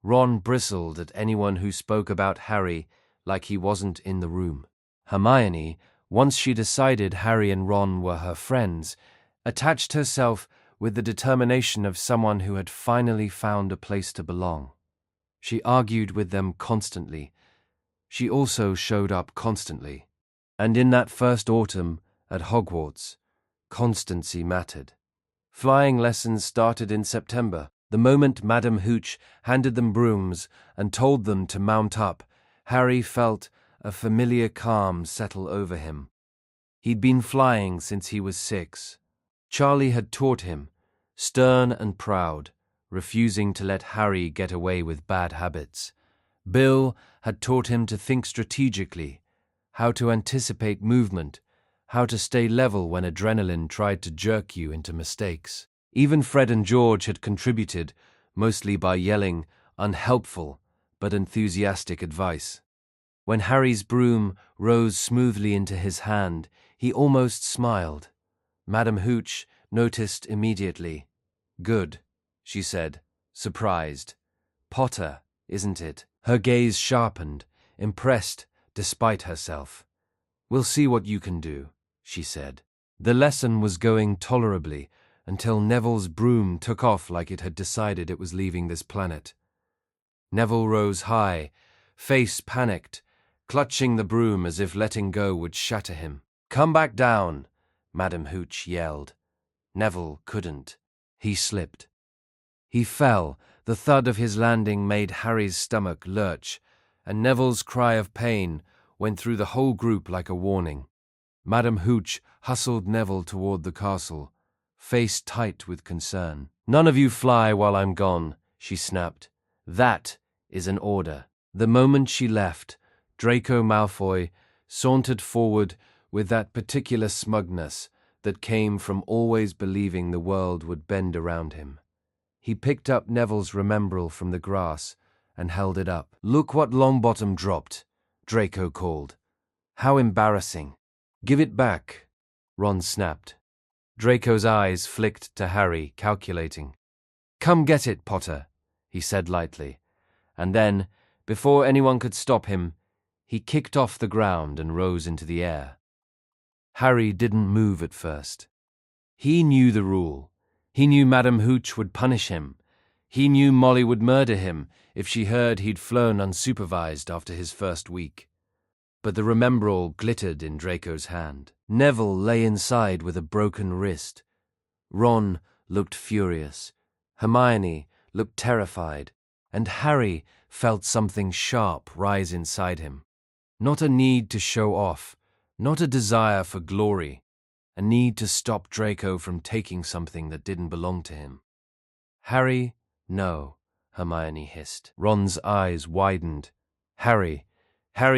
Ron bristled at anyone who spoke about Harry like he wasn't in the room. Hermione, once she decided Harry and Ron were her friends, attached herself with the determination of someone who had finally found a place to belong. She argued with them constantly. She also showed up constantly. And in that first autumn at Hogwarts, constancy mattered. Flying lessons started in September. The moment Madame Hooch handed them brooms and told them to mount up, Harry felt a familiar calm settle over him. He'd been flying since he was 6. Charlie had taught him, stern and proud, refusing to let Harry get away with bad habits. Bill had taught him to think strategically, how to anticipate movement, how to stay level when adrenaline tried to jerk you into mistakes. Even Fred and George had contributed, mostly by yelling unhelpful but enthusiastic advice. When Harry's broom rose smoothly into his hand, he almost smiled. Madame Hooch noticed immediately. "Good," she said, surprised. "Potter, isn't it?" Her gaze sharpened, impressed despite herself. "We'll see what you can do," she said. The lesson was going tolerably until Neville's broom took off like it had decided it was leaving this planet. Neville rose high, face panicked, clutching the broom as if letting go would shatter him. "Come back down," Madame Hooch yelled. Neville couldn't. He slipped. He fell. The thud of his landing made Harry's stomach lurch, and Neville's cry of pain went through the whole group like a warning. Madame Hooch hustled Neville toward the castle, face tight with concern. "None of you fly while I'm gone," she snapped. "That is an order." The moment she left, Draco Malfoy sauntered forward with that particular smugness that came from always believing the world would bend around him. He picked up Neville's remembrall from the grass and held it up. "Look what Longbottom dropped," Draco called. "How embarrassing." "Give it back," Ron snapped. Draco's eyes flicked to Harry, calculating. "Come get it, Potter," he said lightly. And then, before anyone could stop him, he kicked off the ground and rose into the air. Harry didn't move at first. He knew the rule. He knew Madame Hooch would punish him. He knew Molly would murder him if she heard he'd flown unsupervised after his first week. But the remembrall glittered in Draco's hand. Neville lay inside with a broken wrist. Ron looked furious. Hermione looked terrified. And Harry felt something sharp rise inside him. Not a need to show off, not a desire for glory, a need to stop Draco from taking something that didn't belong to him. "Harry, no," Hermione hissed. Ron's eyes widened. Harry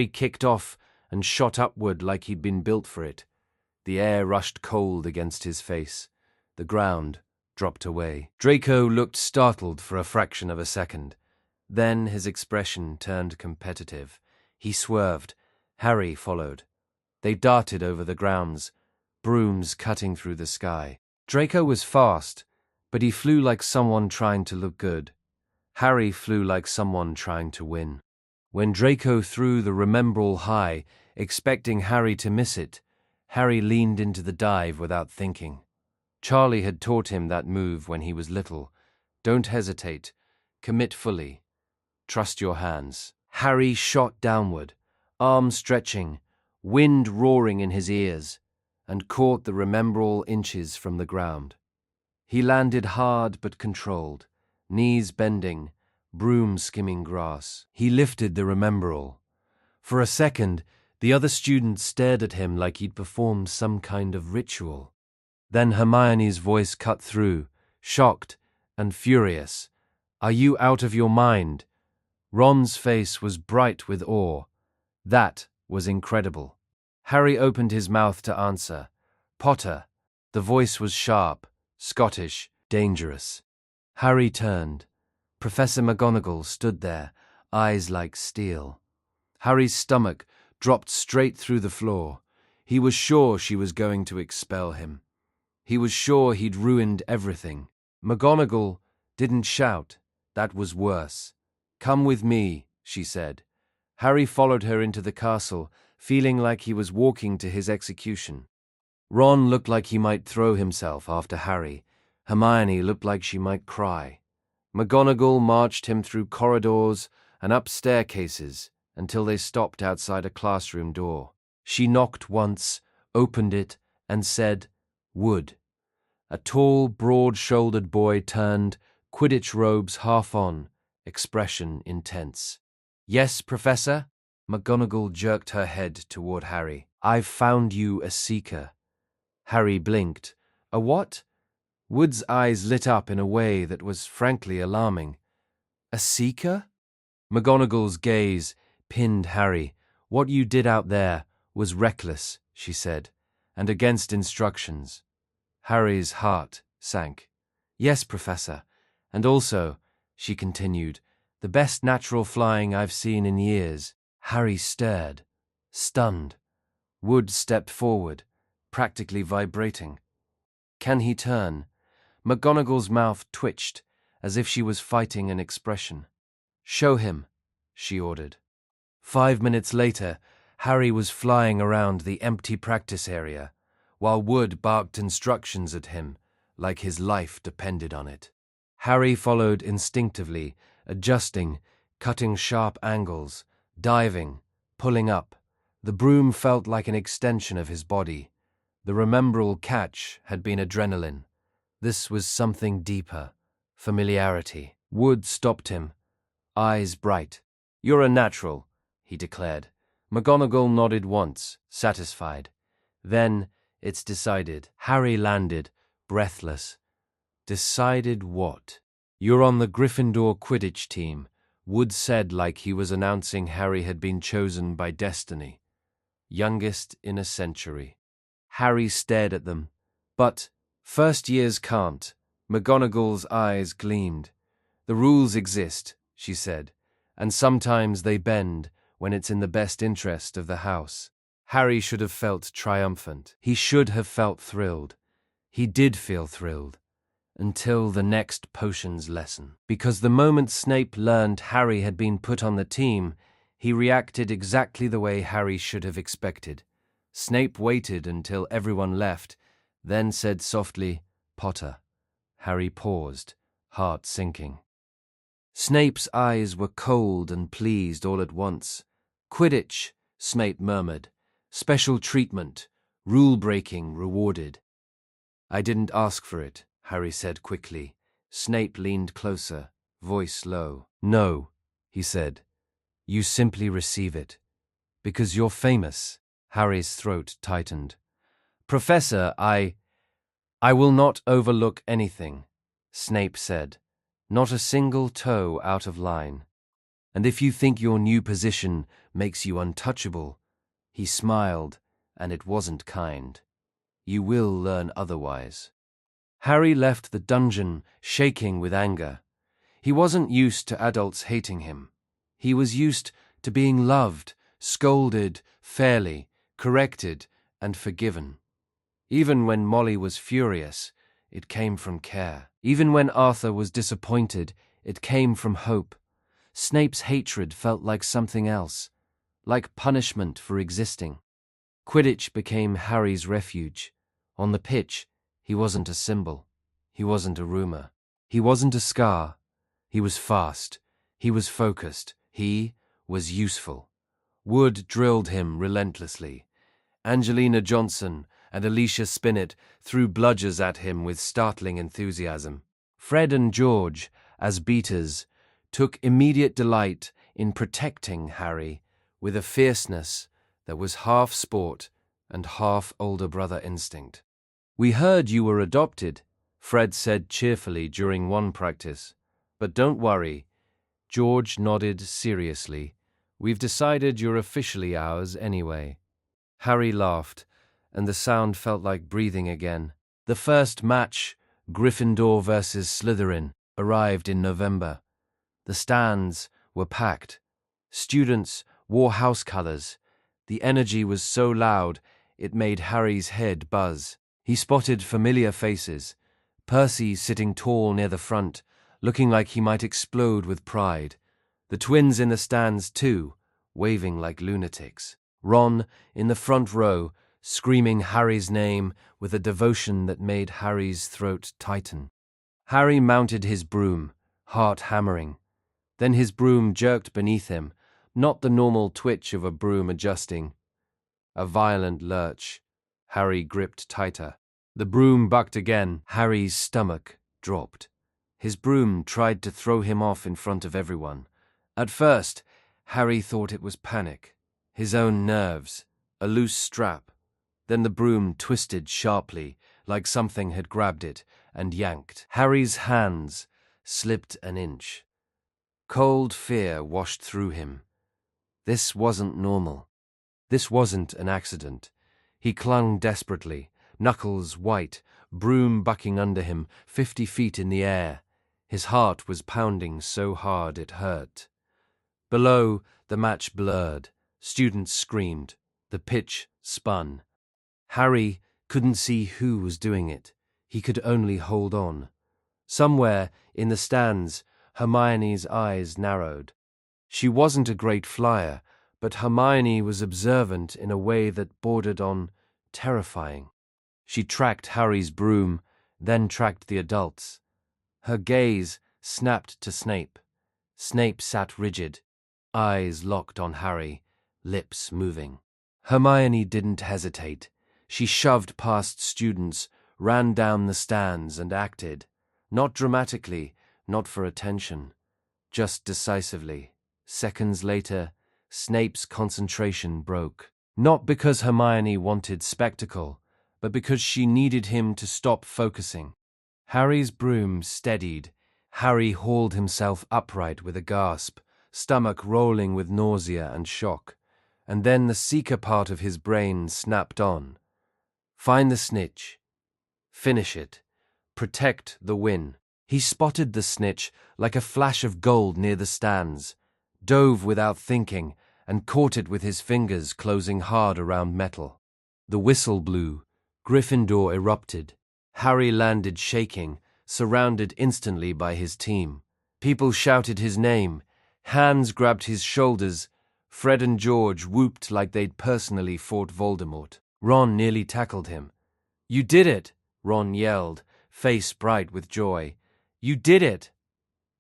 kicked off and shot upward like he'd been built for it. The air rushed cold against his face. The ground dropped away. Draco looked startled for a fraction of a second. Then his expression turned competitive. He swerved. Harry followed. They darted over the grounds, brooms cutting through the sky. Draco was fast, but he flew like someone trying to look good. Harry flew like someone trying to win. When Draco threw the remembrall high, expecting Harry to miss it, Harry leaned into the dive without thinking. Charlie had taught him that move when he was little. Don't hesitate. Commit fully. Trust your hands. Harry shot downward, arms stretching, wind roaring in his ears, and caught the remembrall inches from the ground. He landed hard but controlled, knees bending, broom skimming grass. He lifted the remembrall. For a second, the other students stared at him like he'd performed some kind of ritual. Then Hermione's voice cut through, shocked and furious. "Are you out of your mind?" Ron's face was bright with awe. That was incredible. Harry opened his mouth to answer. "Potter." The voice was sharp, Scottish, dangerous. Harry turned. Professor McGonagall stood there, eyes like steel. Harry's stomach dropped straight through the floor. He was sure she was going to expel him. He was sure he'd ruined everything. McGonagall didn't shout. That was worse. "Come with me," she said. Harry followed her into the castle, feeling like he was walking to his execution. Ron looked like he might throw himself after Harry. Hermione looked like she might cry. McGonagall marched him through corridors and up staircases until they stopped outside a classroom door. She knocked once, opened it, and said, "Wood." A tall, broad-shouldered boy turned, Quidditch robes half on, expression intense. "Yes, Professor?" McGonagall jerked her head toward Harry. "I've found you a seeker." Harry blinked. "A what?" Wood's eyes lit up in a way that was frankly alarming. "A seeker?" McGonagall's gaze pinned Harry. "What you did out there was reckless," she said, "and against instructions." Harry's heart sank. "Yes, Professor. And also," she continued, "the best natural flying I've seen in years." Harry stared, stunned. Wood stepped forward, practically vibrating. "Can he turn?" McGonagall's mouth twitched, as if she was fighting an expression. "Show him," she ordered. 5 minutes later, Harry was flying around the empty practice area, while Wood barked instructions at him, like his life depended on it. Harry followed instinctively, adjusting, cutting sharp angles, diving, pulling up. The broom felt like an extension of his body. The remembrall catch had been adrenaline. This was something deeper, familiarity. Wood stopped him, eyes bright. "You're a natural," he declared. McGonagall nodded once, satisfied. "Then it's decided." Harry landed, breathless. "Decided what?" "You're on the Gryffindor Quidditch team," Wood said like he was announcing Harry had been chosen by destiny. youngest in a century. Harry stared at them. But first years can't. McGonagall's eyes gleamed. The rules exist, she said, and sometimes they bend when it's in the best interest of the house. Harry should have felt triumphant. He should have felt thrilled. He did feel thrilled. Until the next potions lesson. Because the moment Snape learned Harry had been put on the team, he reacted exactly the way Harry should have expected. Snape waited until everyone left, then said softly, "Potter." Harry paused, heart sinking. Snape's eyes were cold and pleased all at once. "Quidditch," Snape murmured. "Special treatment. Rule-breaking rewarded." "I didn't ask for it," Harry said quickly. Snape leaned closer, voice low. "No," he said. "You simply receive it. Because you're famous." Harry's throat tightened. "Professor, I will not overlook anything," Snape said. "Not a single toe out of line. And if you think your new position makes you untouchable," he smiled, and it wasn't kind, "you will learn otherwise." Harry left the dungeon, shaking with anger. He wasn't used to adults hating him. He was used to being loved, scolded fairly, corrected, and forgiven. Even when Molly was furious, it came from care. Even when Arthur was disappointed, it came from hope. Snape's hatred felt like something else, like punishment for existing. Quidditch became Harry's refuge. On the pitch, he wasn't a symbol. He wasn't a rumor. He wasn't a scar. He was fast. He was focused. He was useful. Wood drilled him relentlessly. Angelina Johnson and Alicia Spinnet threw bludgers at him with startling enthusiasm. Fred and George, as beaters, took immediate delight in protecting Harry with a fierceness that was half sport and half older brother instinct. "We heard you were adopted," Fred said cheerfully during one practice. "But don't worry." George nodded seriously. "We've decided you're officially ours anyway." Harry laughed, and the sound felt like breathing again. The first match, Gryffindor versus Slytherin, arrived in November. The stands were packed. Students wore house colors. The energy was so loud, it made Harry's head buzz. He spotted familiar faces. Percy sitting tall near the front, looking like he might explode with pride. The twins in the stands too, waving like lunatics. Ron in the front row, screaming Harry's name with a devotion that made Harry's throat tighten. Harry mounted his broom, heart hammering. Then his broom jerked beneath him, not the normal twitch of a broom adjusting. A violent lurch. Harry gripped tighter. The broom bucked again. Harry's stomach dropped. His broom tried to throw him off in front of everyone. At first, Harry thought it was panic. His own nerves. A loose strap. Then the broom twisted sharply, like something had grabbed it and yanked. Harry's hands slipped an inch. Cold fear washed through him. This wasn't normal. This wasn't an accident. He clung desperately, knuckles white, broom bucking under him, 50 feet in the air. His heart was pounding so hard it hurt. Below, the match blurred. Students screamed. The pitch spun. Harry couldn't see who was doing it. He could only hold on. Somewhere, in the stands, Hermione's eyes narrowed. She wasn't a great flyer, but Hermione was observant in a way that bordered on terrifying. She tracked Harry's broom, then tracked the adults. Her gaze snapped to Snape. Snape sat rigid, eyes locked on Harry, lips moving. Hermione didn't hesitate. She shoved past students, ran down the stands and acted. Not dramatically, not for attention, just decisively. Seconds later, Snape's concentration broke. Not because Hermione wanted spectacle, but because she needed him to stop focusing. Harry's broom steadied. Harry hauled himself upright with a gasp, stomach rolling with nausea and shock. and then the seeker part of his brain snapped on. Find the snitch. Finish it. Protect the win. He spotted the snitch like a flash of gold near the stands, dove without thinking, and caught it with his fingers closing hard around metal. The whistle blew. Gryffindor erupted. Harry landed shaking, surrounded instantly by his team. People shouted his name. Hands grabbed his shoulders. Fred and George whooped like they'd personally fought Voldemort. Ron nearly tackled him. "You did it!" Ron yelled, face bright with joy. "You did it!"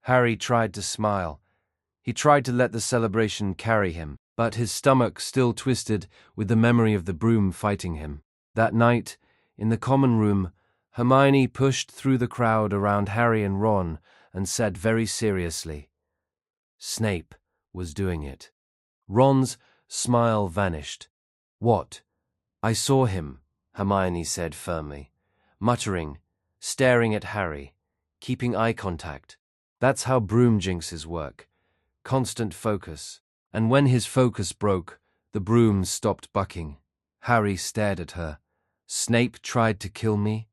Harry tried to smile. He tried to let the celebration carry him, but his stomach still twisted with the memory of the broom fighting him. That night, in the common room, Hermione pushed through the crowd around Harry and Ron and said very seriously, "Snape was doing it." Ron's smile vanished. "What?" "I saw him," Hermione said firmly, muttering, staring at Harry, keeping eye contact. That's how broom jinxes work. Constant focus. And when his focus broke, the broom stopped bucking. Harry stared at her. "Snape tried to kill me?"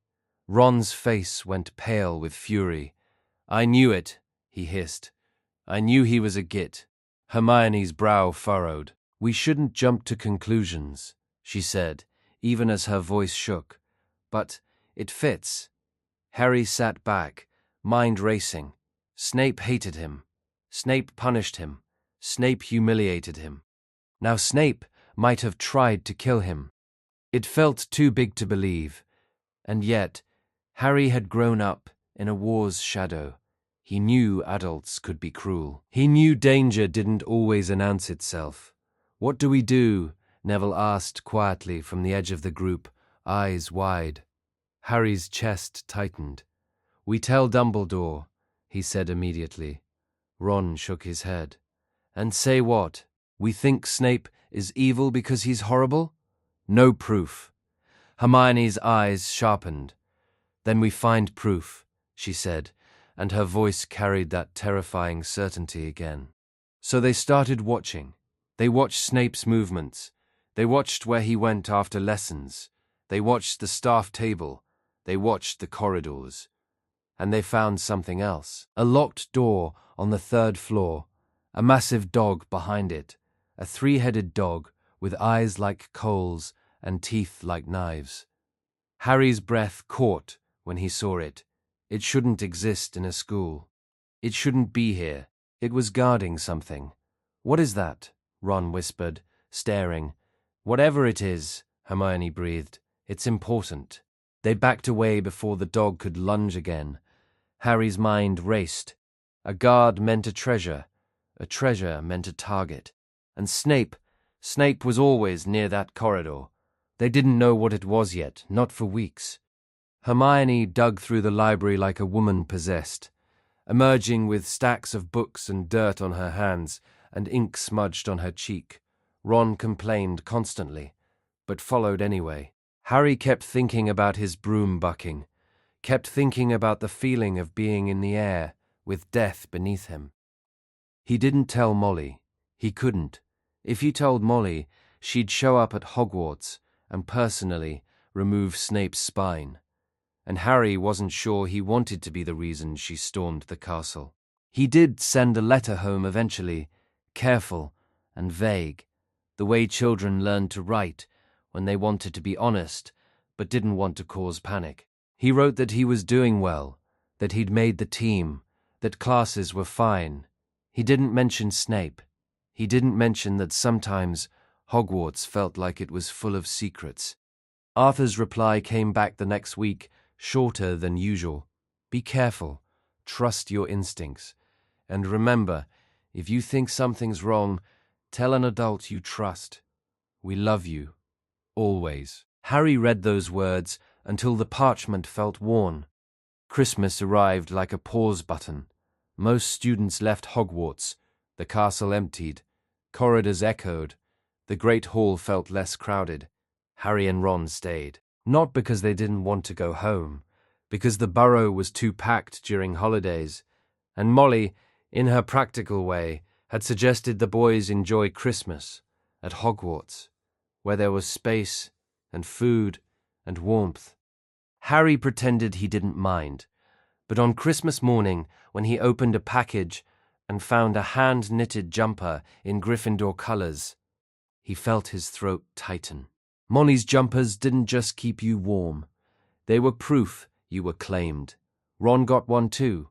Ron's face went pale with fury. "I knew it," he hissed. "I knew he was a git." Hermione's brow furrowed. "We shouldn't jump to conclusions," she said, even as her voice shook. "But it fits." Harry sat back, mind racing. Snape hated him. Snape punished him. Snape humiliated him. Now Snape might have tried to kill him. It felt too big to believe. And yet, Harry had grown up in a war's shadow. He knew adults could be cruel. He knew danger didn't always announce itself. "What do we do?" Neville asked quietly from the edge of the group, eyes wide. Harry's chest tightened. "We tell Dumbledore," he said immediately. Ron shook his head. "And say what? We think Snape is evil because he's horrible? No proof." Hermione's eyes sharpened. "Then we find proof," she said, and her voice carried that terrifying certainty again. So they started watching. They watched Snape's movements. They watched where he went after lessons. They watched the staff table. They watched the corridors. And they found something else. A locked door on the 3rd floor. A massive dog behind it. A 3-headed dog with eyes like coals and teeth like knives. Harry's breath caught when he saw it. It shouldn't exist in a school. It shouldn't be here. It was guarding something. "What is that?" Ron whispered, staring. "Whatever it is," Hermione breathed. "It's important." They backed away before the dog could lunge again. Harry's mind raced. A guard meant a treasure meant a target. And Snape was always near that corridor. They didn't know what it was yet, not for weeks. Hermione dug through the library like a woman possessed, emerging with stacks of books and dirt on her hands and ink smudged on her cheek. Ron complained constantly, but followed anyway. Harry kept thinking about his broom bucking, kept thinking about the feeling of being in the air, with death beneath him. He didn't tell Molly. He couldn't. If he told Molly, she'd show up at Hogwarts and personally remove Snape's spine. And Harry wasn't sure he wanted to be the reason she stormed the castle. He did send a letter home eventually, careful and vague, the way children learned to write when they wanted to be honest but didn't want to cause panic. He wrote that he was doing well, that he'd made the team, that classes were fine. He didn't mention Snape. He didn't mention that sometimes Hogwarts felt like it was full of secrets. Arthur's reply came back the next week, shorter than usual. "Be careful. Trust your instincts. And remember, if you think something's wrong, tell an adult you trust. We love you. Always." Harry read those words until the parchment felt worn. Christmas arrived like a pause button. Most students left Hogwarts. The castle emptied. Corridors echoed. The Great Hall felt less crowded. Harry and Ron stayed. Not because they didn't want to go home, because the Burrow was too packed during holidays, and Molly, in her practical way, had suggested the boys enjoy Christmas, at Hogwarts, where there was space and food and warmth. Harry pretended he didn't mind, but on Christmas morning, when he opened a package and found a hand-knitted jumper in Gryffindor colors, he felt his throat tighten. Molly's jumpers didn't just keep you warm. They were proof you were claimed. Ron got one too.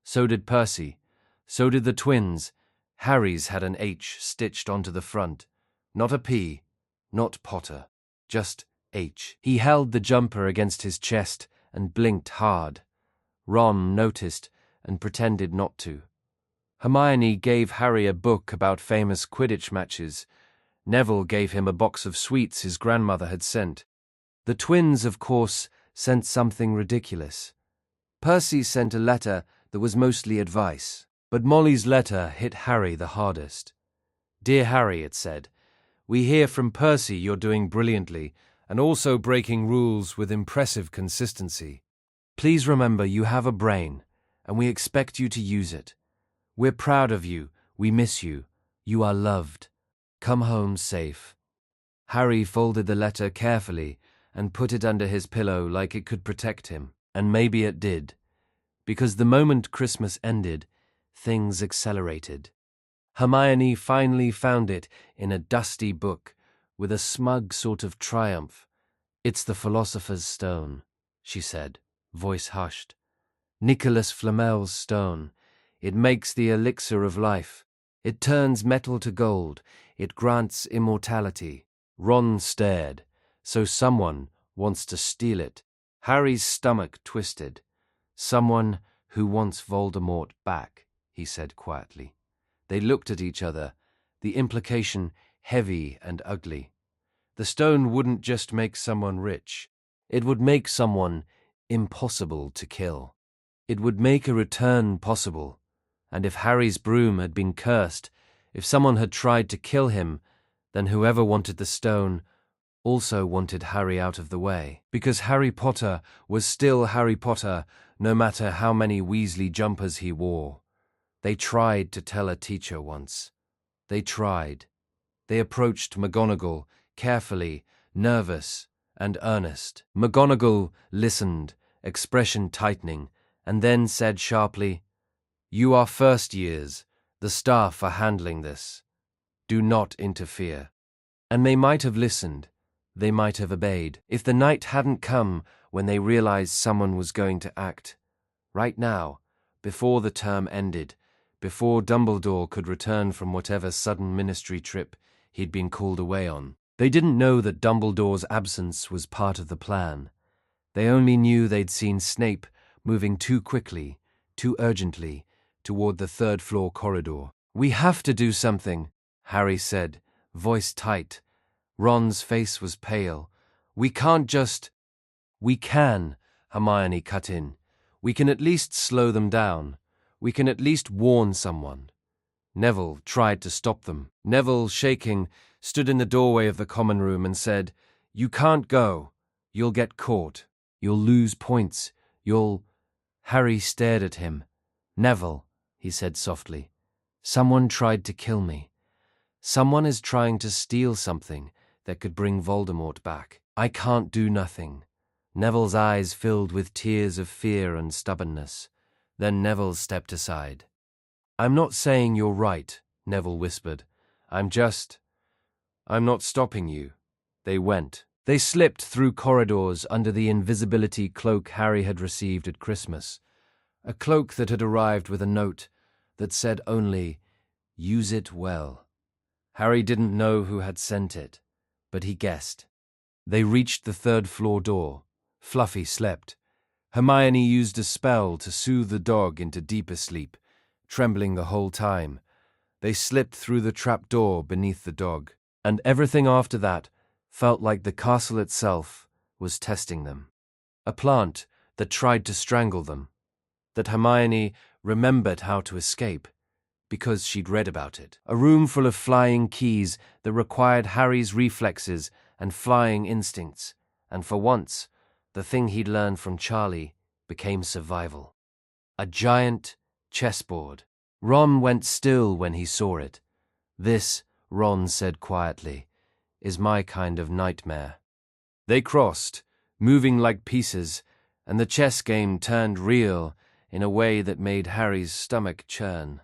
So did Percy. So did the twins. Harry's had an H stitched onto the front. Not a P, not Potter, just H. He held the jumper against his chest and blinked hard. Ron noticed and pretended not to. Hermione gave Harry a book about famous Quidditch matches. Neville gave him a box of sweets his grandmother had sent. The twins, of course, sent something ridiculous. Percy sent a letter that was mostly advice, but Molly's letter hit Harry the hardest. "Dear Harry," it said, "we hear from Percy you're doing brilliantly and also breaking rules with impressive consistency. Please remember you have a brain, and we expect you to use it. We're proud of you, we miss you, you are loved. Come home safe." Harry folded the letter carefully and put it under his pillow like it could protect him, and maybe it did, because the moment Christmas ended, things accelerated. Hermione finally found it in a dusty book with a smug sort of triumph. "It's the Philosopher's Stone," she said, voice hushed. "Nicholas Flamel's stone. It makes the elixir of life. It turns metal to gold. It grants immortality." Ron stared. "So someone wants to steal it." Harry's stomach twisted. "Someone who wants Voldemort back," he said quietly. They looked at each other, the implication heavy and ugly. The stone wouldn't just make someone rich. It would make someone impossible to kill. It would make a return possible. And if Harry's broom had been cursed, if someone had tried to kill him, then whoever wanted the stone also wanted Harry out of the way. Because Harry Potter was still Harry Potter, no matter how many Weasley jumpers he wore. They tried to tell a teacher once. They tried. They approached McGonagall, carefully, nervous, and earnest. McGonagall listened, expression tightening, and then said sharply, "You are first years. The staff are handling this. Do not interfere." And they might have listened. They might have obeyed, if the night hadn't come when they realized someone was going to act. Right now, before the term ended, before Dumbledore could return from whatever sudden ministry trip he'd been called away on. They didn't know that Dumbledore's absence was part of the plan. They only knew they'd seen Snape moving too quickly, too urgently, toward the third-floor corridor. "We have to do something," Harry said, voice tight. Ron's face was pale. "We can't just—" "We can," Hermione cut in. "We can at least slow them down. We can at least warn someone." Neville tried to stop them. Neville, shaking, stood in the doorway of the common room and said, "You can't go. You'll get caught. You'll lose points. You'll—" Harry stared at him. "Neville," he said softly, "someone tried to kill me. Someone is trying to steal something that could bring Voldemort back. I can't do nothing." Neville's eyes filled with tears of fear and stubbornness. Then Neville stepped aside. "I'm not saying you're right," Neville whispered. I'm not stopping you." They went. They slipped through corridors under the invisibility cloak Harry had received at Christmas. A cloak that had arrived with a note that said only, "Use it well." Harry didn't know who had sent it, but he guessed. They reached the third-floor door. Fluffy slept. Hermione used a spell to soothe the dog into deeper sleep, trembling the whole time. They slipped through the trap-door beneath the dog, and everything after that felt like the castle itself was testing them. A plant that tried to strangle them, that Hermione remembered how to escape, because she'd read about it. A room full of flying keys that required Harry's reflexes and flying instincts, and for once, the thing he'd learned from Charlie became survival. A giant chessboard. Ron went still when he saw it. This, Ron said quietly, is my kind of nightmare. They crossed, moving like pieces, and the chess game turned real in a way that made Harry's stomach churn.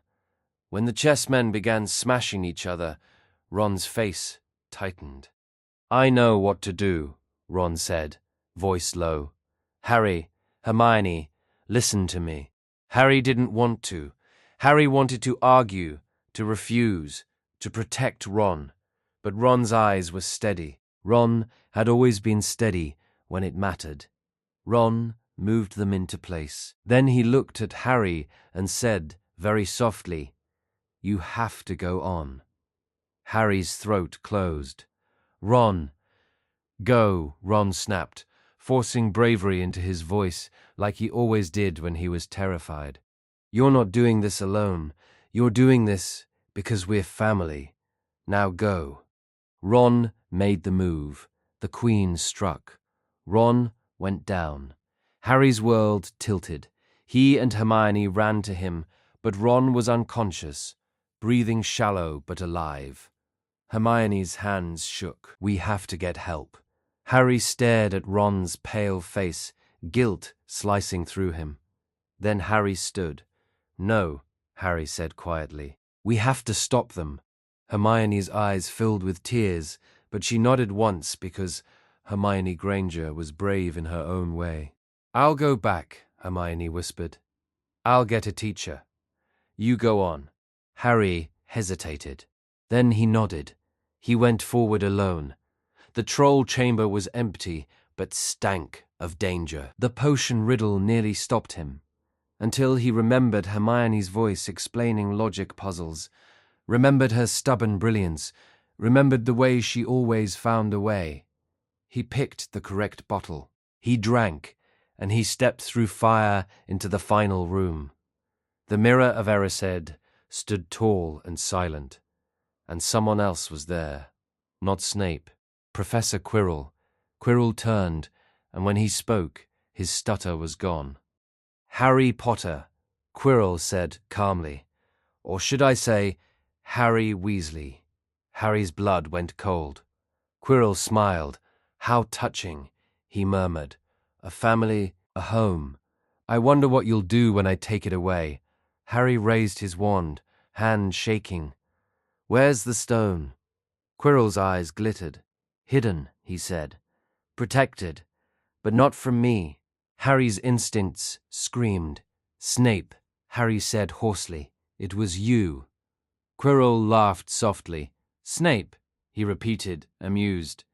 When the chessmen began smashing each other, Ron's face tightened. I know what to do, Ron said, voice low. Harry, Hermione, listen to me. Harry didn't want to. Harry wanted to argue, to refuse, to protect Ron. But Ron's eyes were steady. Ron had always been steady when it mattered. Ron moved them into place. Then he looked at Harry and said, very softly, you have to go on. Harry's throat closed. Ron. Go, Ron snapped, forcing bravery into his voice like he always did when he was terrified. You're not doing this alone. You're doing this because we're family. Now go. Ron made the move. The Queen struck. Ron went down. Harry's world tilted. He and Hermione ran to him, but Ron was unconscious, breathing shallow but alive. Hermione's hands shook. We have to get help. Harry stared at Ron's pale face, guilt slicing through him. Then Harry stood. No, Harry said quietly. We have to stop them. Hermione's eyes filled with tears, but she nodded once because Hermione Granger was brave in her own way. I'll go back, Hermione whispered. I'll get a teacher. You go on. Harry hesitated. Then he nodded. He went forward alone. The troll chamber was empty, but stank of danger. The potion riddle nearly stopped him, until he remembered Hermione's voice explaining logic puzzles, remembered her stubborn brilliance, remembered the way she always found a way. He picked the correct bottle. He drank, and he stepped through fire into the final room. The mirror of Erised stood tall and silent, and someone else was there. Not Snape. Professor Quirrell. Quirrell turned, and when he spoke, his stutter was gone. Harry Potter, Quirrell said calmly. Or should I say, Harry Weasley. Harry's blood went cold. Quirrell smiled. How touching, he murmured. A family, a home. I wonder what you'll do when I take it away. Harry raised his wand, hand shaking. Where's the stone? Quirrell's eyes glittered. Hidden, he said. Protected, but not from me. Harry's instincts screamed. Snape, Harry said hoarsely. It was you. Quirrell laughed softly. Snape, he repeated, amused.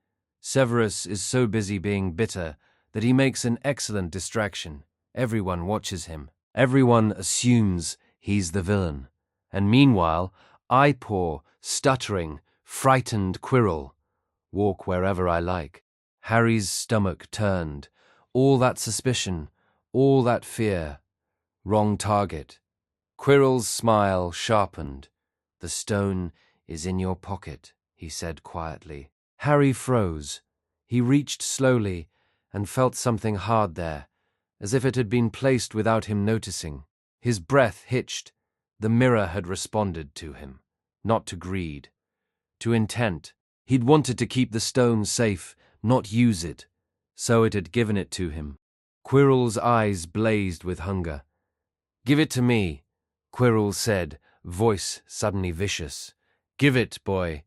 Severus is so busy being bitter that he makes an excellent distraction. Everyone watches him. Everyone assumes he's the villain. And meanwhile, I, poor, stuttering, frightened Quirrell, walk wherever I like. Harry's stomach turned. All that suspicion, all that fear. Wrong target. Quirrell's smile sharpened. The stone is in your pocket, he said quietly. Harry froze. He reached slowly and felt something hard there, as if it had been placed without him noticing. His breath hitched. The mirror had responded to him, not to greed, to intent. He'd wanted to keep the stone safe, not use it, so it had given it to him. Quirrell's eyes blazed with hunger. Give it to me, Quirrell said, voice suddenly vicious. Give it, boy.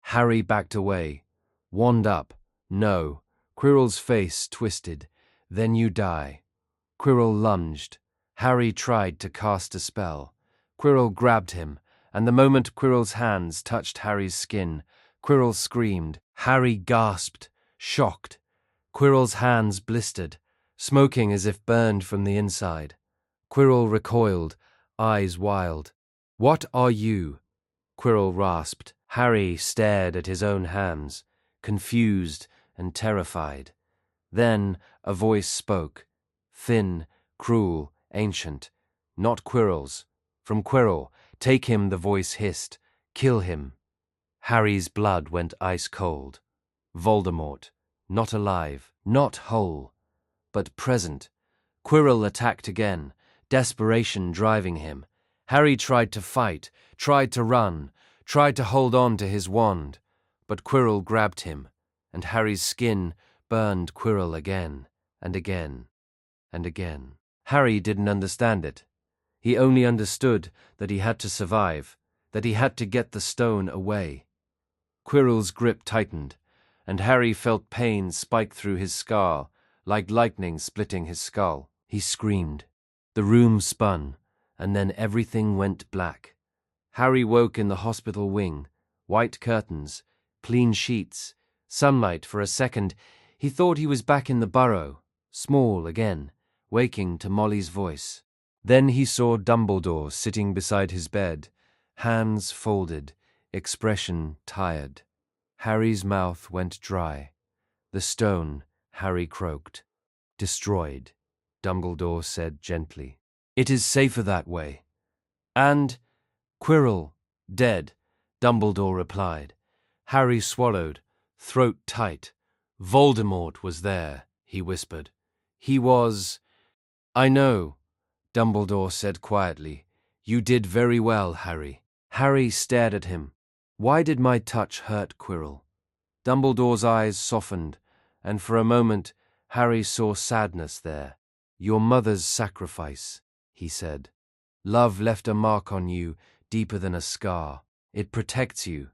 Harry backed away. Wand up. No. Quirrell's face twisted. Then you die. Quirrell lunged. Harry tried to cast a spell. Quirrell grabbed him, and the moment Quirrell's hands touched Harry's skin, Quirrell screamed. Harry gasped, shocked. Quirrell's hands blistered, smoking as if burned from the inside. Quirrell recoiled, eyes wild. What are you? Quirrell rasped. Harry stared at his own hands, confused and terrified. Then a voice spoke, thin, cruel, ancient. Not Quirrell's. From Quirrell. Take him, the voice hissed. Kill him. Harry's blood went ice cold. Voldemort. Not alive, not whole, but present. Quirrell attacked again, desperation driving him. Harry tried to fight, tried to run, tried to hold on to his wand, but Quirrell grabbed him, and Harry's skin burned Quirrell again and again and again. Harry didn't understand it. He only understood that he had to survive, that he had to get the stone away. Quirrell's grip tightened, and Harry felt pain spike through his scar, like lightning splitting his skull. He screamed. The room spun, and then everything went black. Harry woke in the hospital wing, white curtains, clean sheets, sunlight. For a second, he thought he was back in the burrow, small again, waking to Molly's voice. Then he saw Dumbledore sitting beside his bed, hands folded, expression tired. Harry's mouth went dry. The stone, Harry croaked. Destroyed, Dumbledore said gently. It is safer that way. And Quirrell, dead, Dumbledore replied. Harry swallowed, throat tight. Voldemort was there, he whispered. He was... I know, Dumbledore said quietly. You did very well, Harry. Harry stared at him. Why did my touch hurt Quirrell? Dumbledore's eyes softened, and for a moment Harry saw sadness there. Your mother's sacrifice, he said. Love left a mark on you deeper than a scar. It protects you.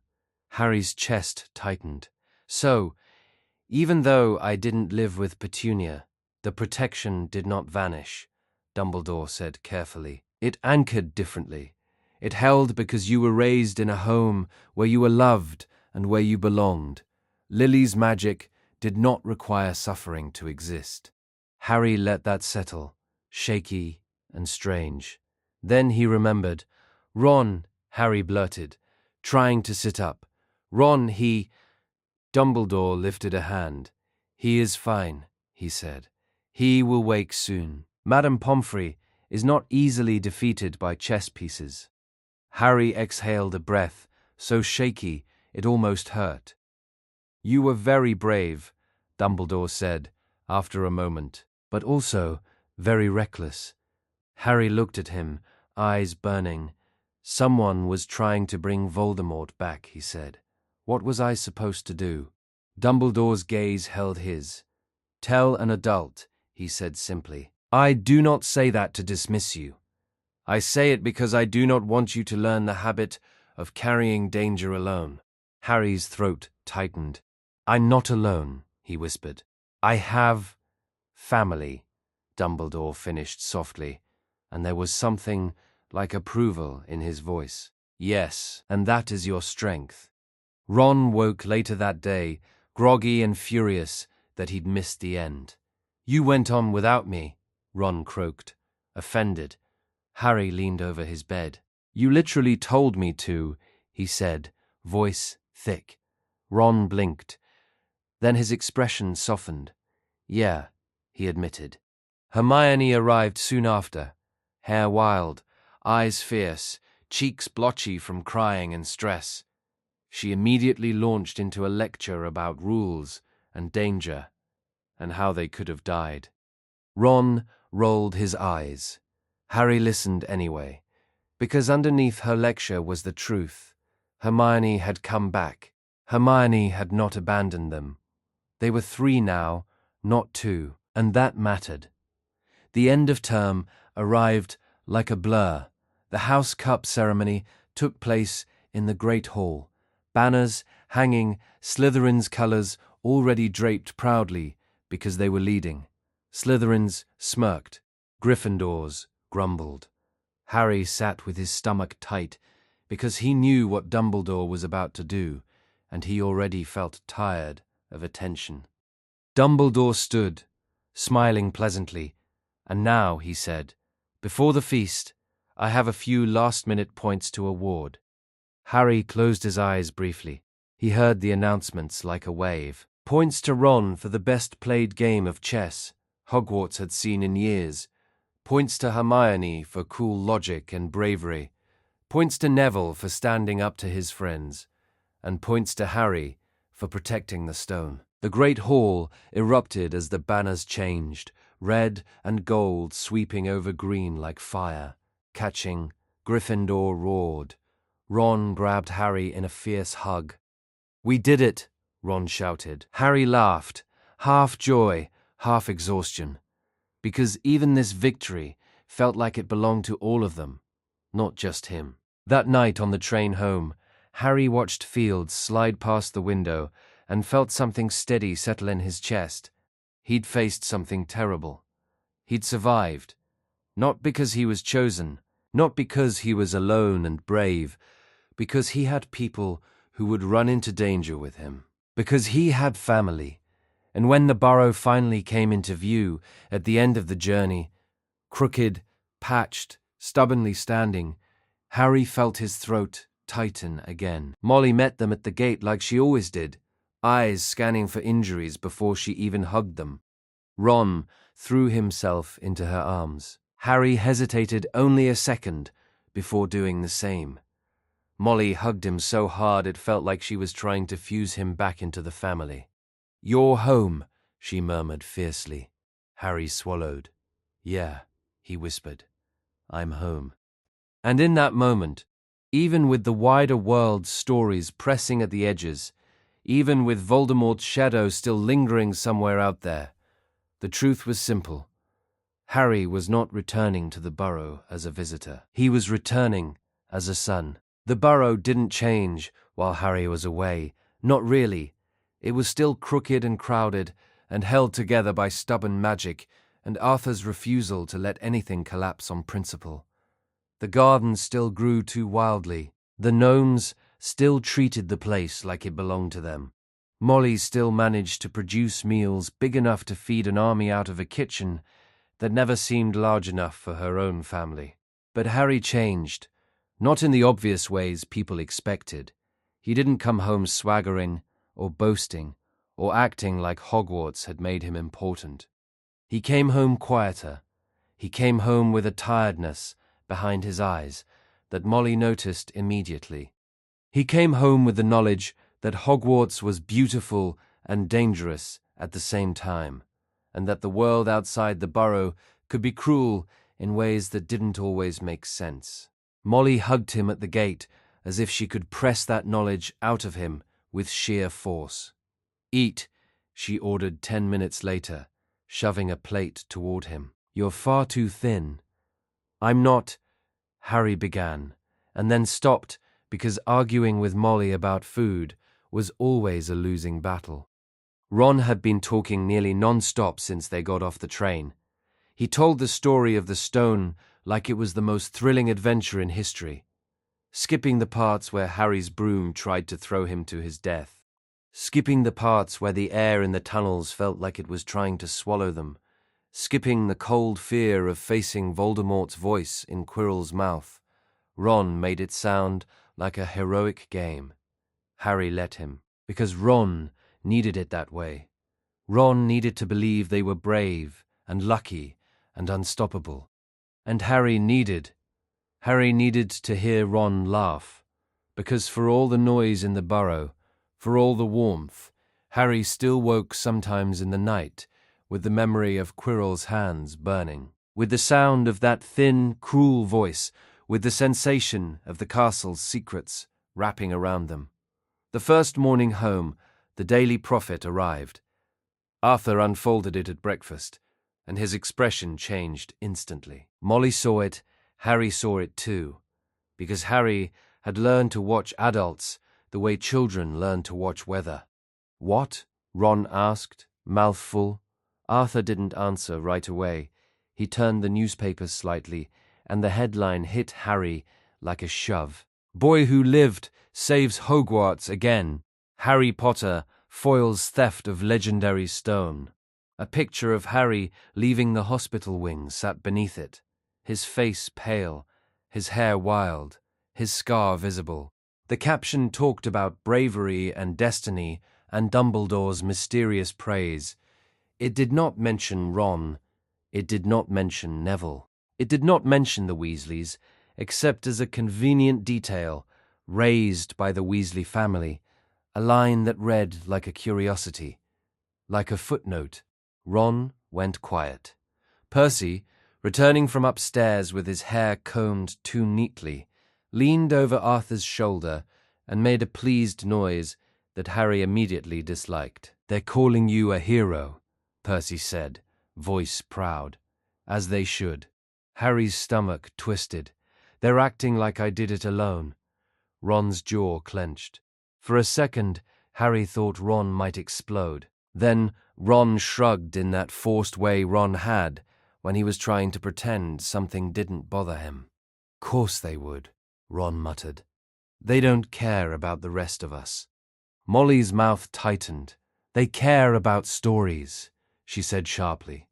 Harry's chest tightened. So, even though I didn't live with Petunia, the protection did not vanish, Dumbledore said carefully. It anchored differently. It held because you were raised in a home where you were loved and where you belonged. Lily's magic did not require suffering to exist. Harry let that settle, shaky and strange. Then he remembered. Ron, Harry blurted, trying to sit up. Ron, he... Dumbledore lifted a hand. He is fine, he said. He will wake soon. Madame Pomfrey is not easily defeated by chess pieces. Harry exhaled a breath, so shaky it almost hurt. You were very brave, Dumbledore said, after a moment, but also very reckless. Harry looked at him, eyes burning. Someone was trying to bring Voldemort back, he said. What was I supposed to do? Dumbledore's gaze held his. Tell an adult, he said simply. I do not say that to dismiss you. I say it because I do not want you to learn the habit of carrying danger alone. Harry's throat tightened. I'm not alone, he whispered. I have family, Dumbledore finished softly, and there was something like approval in his voice. Yes, and that is your strength. Ron woke later that day, groggy and furious that he'd missed the end. You went on without me, Ron croaked, offended. Harry leaned over his bed. You literally told me to, he said, voice thick. Ron blinked. Then his expression softened. Yeah, he admitted. Hermione arrived soon after, hair wild, eyes fierce, cheeks blotchy from crying and stress. She immediately launched into a lecture about rules and danger and how they could have died. Ron rolled his eyes. Harry listened anyway, because underneath her lecture was the truth. Hermione had come back. Hermione had not abandoned them. They were 3 now, not 2, and that mattered. The end of term arrived like a blur. The House Cup ceremony took place in the Great Hall. Banners hanging, Slytherin's colours already draped proudly because they were leading. Slytherins smirked. Gryffindors grumbled. Harry sat with his stomach tight because he knew what Dumbledore was about to do, and he already felt tired of attention. Dumbledore stood, smiling pleasantly, and now, he said, before the feast, I have a few last-minute points to award. Harry closed his eyes briefly. He heard the announcements like a wave. Points to Ron for the best-played game of chess Hogwarts had seen in years. Points to Hermione for cool logic and bravery. Points to Neville for standing up to his friends. And points to Harry for protecting the stone. The Great Hall erupted as the banners changed, red and gold sweeping over green like fire. Catching, Gryffindor roared. Ron grabbed Harry in a fierce hug. "We did it!" Ron shouted. Harry laughed, half joy, half exhaustion, because even this victory felt like it belonged to all of them, not just him. That night on the train home, Harry watched Fields slide past the window and felt something steady settle in his chest. He'd faced something terrible. He'd survived. Not because he was chosen, not because he was alone and brave, because he had people who would run into danger with him. Because he had family. And when the Burrow finally came into view at the end of the journey, crooked, patched, stubbornly standing, Harry felt his throat tighten again. Molly met them at the gate like she always did, eyes scanning for injuries before she even hugged them. Ron threw himself into her arms. Harry hesitated only a second before doing the same. Molly hugged him so hard it felt like she was trying to fuse him back into the family. "You're home," she murmured fiercely. Harry swallowed. "Yeah," he whispered. "I'm home." And in that moment, even with the wider world's stories pressing at the edges, even with Voldemort's shadow still lingering somewhere out there, the truth was simple. Harry was not returning to the Burrow as a visitor. He was returning as a son. The Burrow didn't change while Harry was away. Not really. It was still crooked and crowded and held together by stubborn magic and Arthur's refusal to let anything collapse on principle. The gardens still grew too wildly. The gnomes still treated the place like it belonged to them. Molly still managed to produce meals big enough to feed an army out of a kitchen that never seemed large enough for her own family. But Harry changed, not in the obvious ways people expected. He didn't come home swaggering or boasting or acting like Hogwarts had made him important. He came home quieter. He came home with a tiredness behind his eyes that Molly noticed immediately. He came home with the knowledge that Hogwarts was beautiful and dangerous at the same time, and that the world outside the Burrow could be cruel in ways that didn't always make sense. Molly hugged him at the gate as if she could press that knowledge out of him with sheer force. "Eat," she ordered 10 minutes later, shoving a plate toward him. "You're far too thin." "I'm not," Harry began, and then stopped because arguing with Molly about food was always a losing battle. Ron had been talking nearly non-stop since they got off the train. He told the story of the stone like it was the most thrilling adventure in history, skipping the parts where Harry's broom tried to throw him to his death, skipping the parts where the air in the tunnels felt like it was trying to swallow them, skipping the cold fear of facing Voldemort's voice in Quirrell's mouth. Ron made it sound like a heroic game. Harry let him, because Ron needed it that way. Ron needed to believe they were brave and lucky and unstoppable. And Harry needed to hear Ron laugh, because for all the noise in the Burrow, for all the warmth, Harry still woke sometimes in the night with the memory of Quirrell's hands burning, with the sound of that thin, cruel voice, with the sensation of the castle's secrets wrapping around them. The first morning home, the Daily Prophet arrived. Arthur unfolded it at breakfast, and his expression changed instantly. Molly saw it, Harry saw it too, because Harry had learned to watch adults the way children learn to watch weather. "What?" Ron asked, mouthful. Arthur didn't answer right away. He turned the newspaper slightly, and the headline hit Harry like a shove. "Boy Who Lived Saves Hogwarts Again. Harry Potter Foils Theft of Legendary Stone." A picture of Harry leaving the hospital wing sat beneath it, his face pale, his hair wild, his scar visible. The caption talked about bravery and destiny and Dumbledore's mysterious praise. It did not mention Ron. It did not mention Neville. It did not mention the Weasleys, except as a convenient detail raised by the Weasley family, a line that read like a curiosity, like a footnote. Ron went quiet. Percy, returning from upstairs with his hair combed too neatly, leaned over Arthur's shoulder and made a pleased noise that Harry immediately disliked. "They're calling you a hero," Percy said, voice proud. "As they should." Harry's stomach twisted. "They're acting like I did it alone." Ron's jaw clenched. For a second, Harry thought Ron might explode. Then Ron shrugged in that forced way Ron had when he was trying to pretend something didn't bother him. "Course they would," Ron muttered. "They don't care about the rest of us." Molly's mouth tightened. "They care about stories," she said sharply.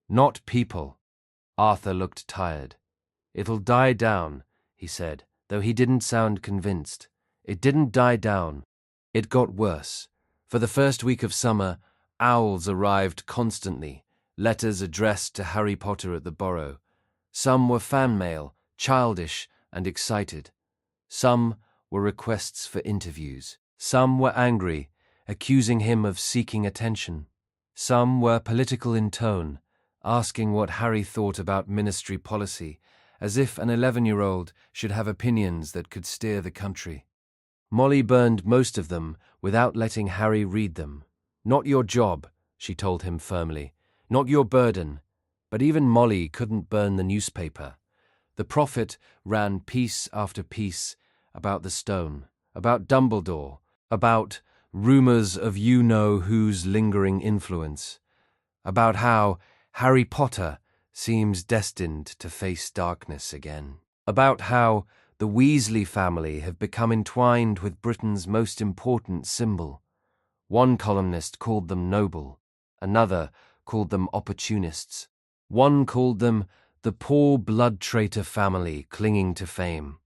"Not people." Arthur looked tired. "It'll die down," he said, though he didn't sound convinced. It didn't die down. It got worse. For the first week of summer, owls arrived constantly, letters addressed to Harry Potter at the Burrow. Some were fan mail, childish and excited. Some were requests for interviews. Some were angry, accusing him of seeking attention. Some were political in tone, asking what Harry thought about ministry policy, as if an 11-year-old should have opinions that could steer the country. Molly burned most of them without letting Harry read them. "Not your job," she told him firmly. "Not your burden." But even Molly couldn't burn the newspaper. The Prophet ran piece after piece about the stone, about Dumbledore, about rumors of you-know-who's lingering influence, about how Harry Potter seems destined to face darkness again, about how the Weasley family have become entwined with Britain's most important symbol. One columnist called them noble, another called them opportunists. One called them the poor blood traitor family clinging to fame.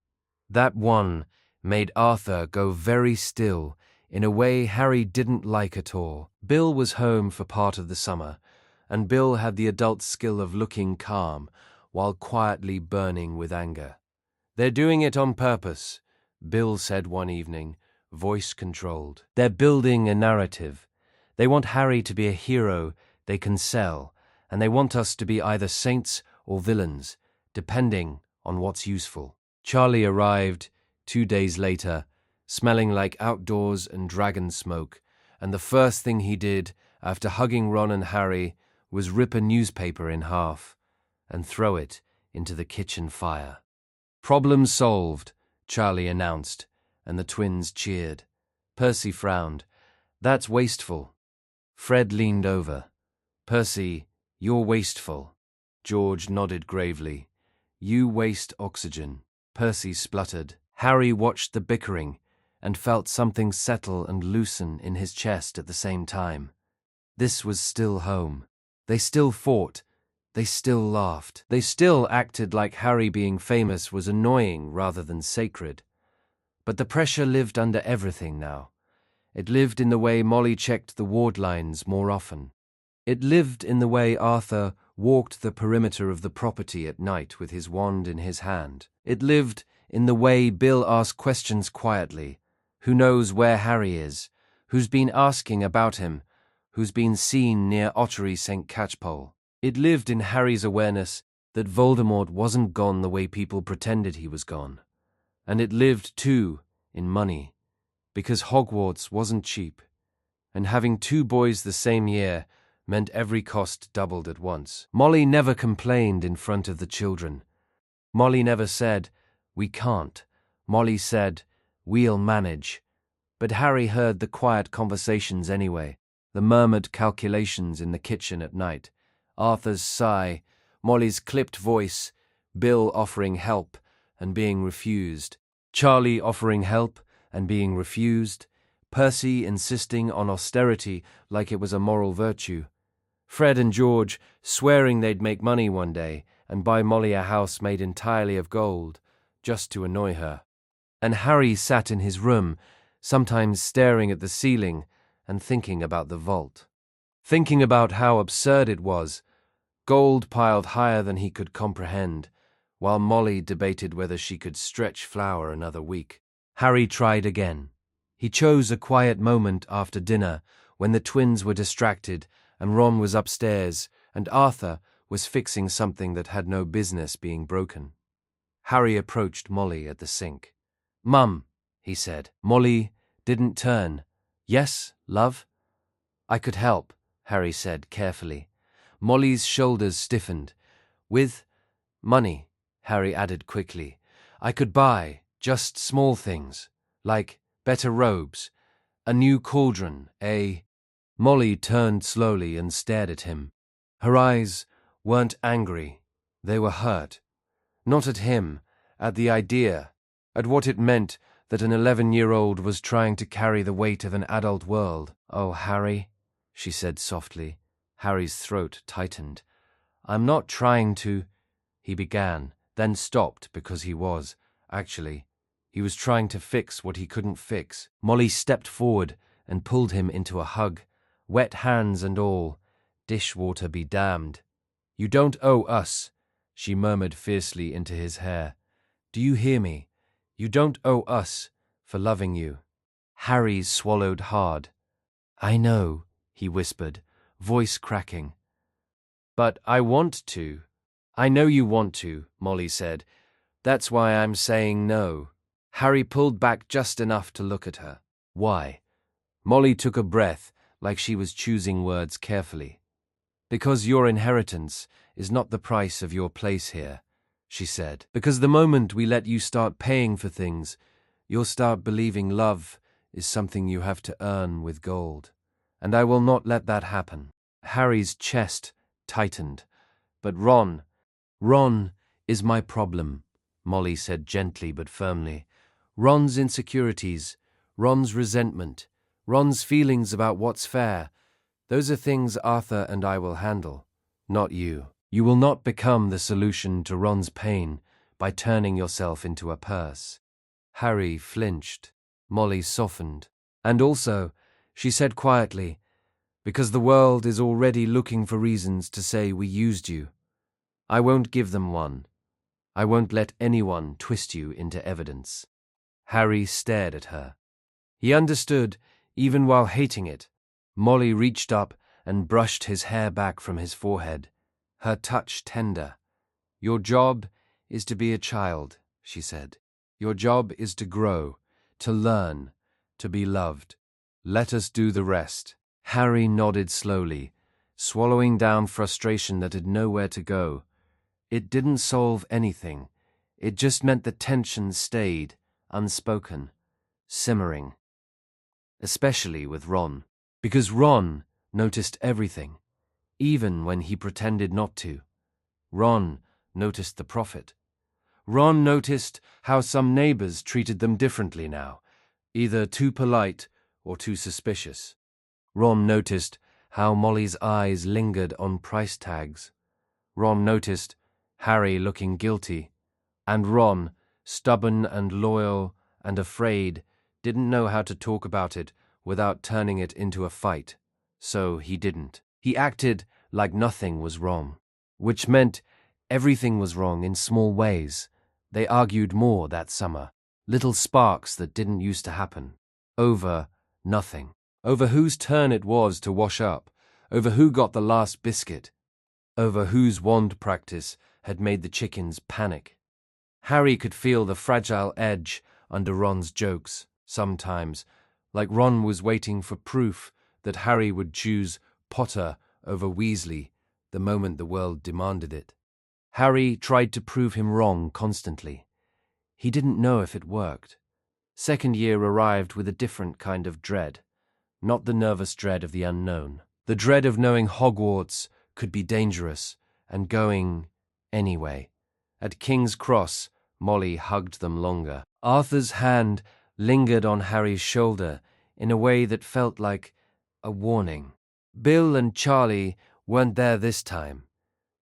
That one made Arthur go very still in a way Harry didn't like at all. Bill was home for part of the summer, and Bill had the adult skill of looking calm while quietly burning with anger. "They're doing it on purpose," Bill said one evening, voice controlled. "They're building a narrative. They want Harry to be a hero they can sell, and they want us to be either saints or villains, depending on what's useful." Charlie arrived 2 days later, smelling like outdoors and dragon smoke, and the first thing he did after hugging Ron and Harry was rip a newspaper in half and throw it into the kitchen fire. "Problem solved," Charlie announced, and the twins cheered. Percy frowned. "That's wasteful." Fred leaned over. "Percy, you're wasteful." George nodded gravely. "You waste oxygen." Percy spluttered. Harry watched the bickering and felt something settle and loosen in his chest at the same time. This was still home. They still fought. They still laughed. They still acted like Harry being famous was annoying rather than sacred. But the pressure lived under everything now. It lived in the way Molly checked the ward lines more often. It lived in the way Arthur walked the perimeter of the property at night with his wand in his hand. It lived in the way Bill asked questions quietly. Who knows where Harry is? Who's been asking about him? Who's been seen near Ottery St. Catchpole? It lived in Harry's awareness that Voldemort wasn't gone the way people pretended he was gone. And it lived, too, in money, because Hogwarts wasn't cheap, and having 2 boys the same year meant every cost doubled at once. Molly never complained in front of the children. Molly never said, "We can't." Molly said, "We'll manage." But Harry heard the quiet conversations anyway, the murmured calculations in the kitchen at night, Arthur's sigh, Molly's clipped voice, Bill offering help and being refused, Charlie offering help and being refused, Percy insisting on austerity like it was a moral virtue, Fred and George swearing they'd make money one day and buy Molly a house made entirely of gold, just to annoy her. And Harry sat in his room, sometimes staring at the ceiling and thinking about the vault. Thinking about how absurd it was, gold piled higher than he could comprehend, while Molly debated whether she could stretch flour another week. Harry tried again. He chose a quiet moment after dinner when the twins were distracted and Ron was upstairs and Arthur was fixing something that had no business being broken. Harry approached Molly at the sink. "Mum," he said. Molly didn't turn. "Yes, love?" "I could help," Harry said carefully. Molly's shoulders stiffened. "With money," Harry added quickly. "I could buy just small things, like better robes, a new cauldron, a—" Molly turned slowly and stared at him. Her eyes weren't angry. They were hurt. Not at him, at the idea, at what it meant that an 11-year-old was trying to carry the weight of an adult world. "Oh, Harry," she said softly. Harry's throat tightened. "I'm not trying to—" he began, then stopped because he was trying to fix what he couldn't fix. Molly stepped forward and pulled him into a hug, wet hands and all. "Dishwater be damned. You don't owe us," she murmured fiercely into his hair. "Do you hear me? You don't owe us for loving you." Harry swallowed hard. "I know," he whispered, voice cracking. "But I want to." "I know you want to," Molly said. "That's why I'm saying no." Harry pulled back just enough to look at her. "Why?" Molly took a breath, like she was choosing words carefully. "Because your inheritance is not the price of your place here," she said. "Because the moment we let you start paying for things, you'll start believing love is something you have to earn with gold. And I will not let that happen." Harry's chest tightened. "But Ron is my problem," Molly said gently but firmly. "Ron's insecurities, Ron's resentment, Ron's feelings about what's fair, those are things Arthur and I will handle, not you. You will not become the solution to Ron's pain by turning yourself into a purse." Harry flinched. Molly softened. "And also," she said quietly, "because the world is already looking for reasons to say we used you. I won't give them one. I won't let anyone twist you into evidence." Harry stared at her. He understood, even while hating it. Molly reached up and brushed his hair back from his forehead, her touch tender. "Your job is to be a child," she said. "Your job is to grow, to learn, to be loved. Let us do the rest." Harry nodded slowly, swallowing down frustration that had nowhere to go. It didn't solve anything. It just meant the tension stayed, unspoken, simmering. Especially with Ron. Because Ron noticed everything, even when he pretended not to. Ron noticed the prophet. Ron noticed how some neighbors treated them differently now, either too polite or too suspicious. Ron noticed how Molly's eyes lingered on price tags. Ron noticed Harry looking guilty. And Ron, stubborn and loyal and afraid, didn't know how to talk about it without turning it into a fight. So he didn't. He acted like nothing was wrong, which meant everything was wrong in small ways. They argued more that summer, little sparks that didn't used to happen, over nothing, over whose turn it was to wash up, over who got the last biscuit, over whose wand practice had made the chickens panic. Harry could feel the fragile edge under Ron's jokes, sometimes, like Ron was waiting for proof that Harry would choose Potter over Weasley the moment the world demanded it. Harry tried to prove him wrong constantly. He didn't know if it worked. Second year arrived with a different kind of dread, not the nervous dread of the unknown. The dread of knowing Hogwarts could be dangerous and going anyway. At King's Cross, Molly hugged them longer. Arthur's hand lingered on Harry's shoulder in a way that felt like a warning. Bill and Charlie weren't there this time,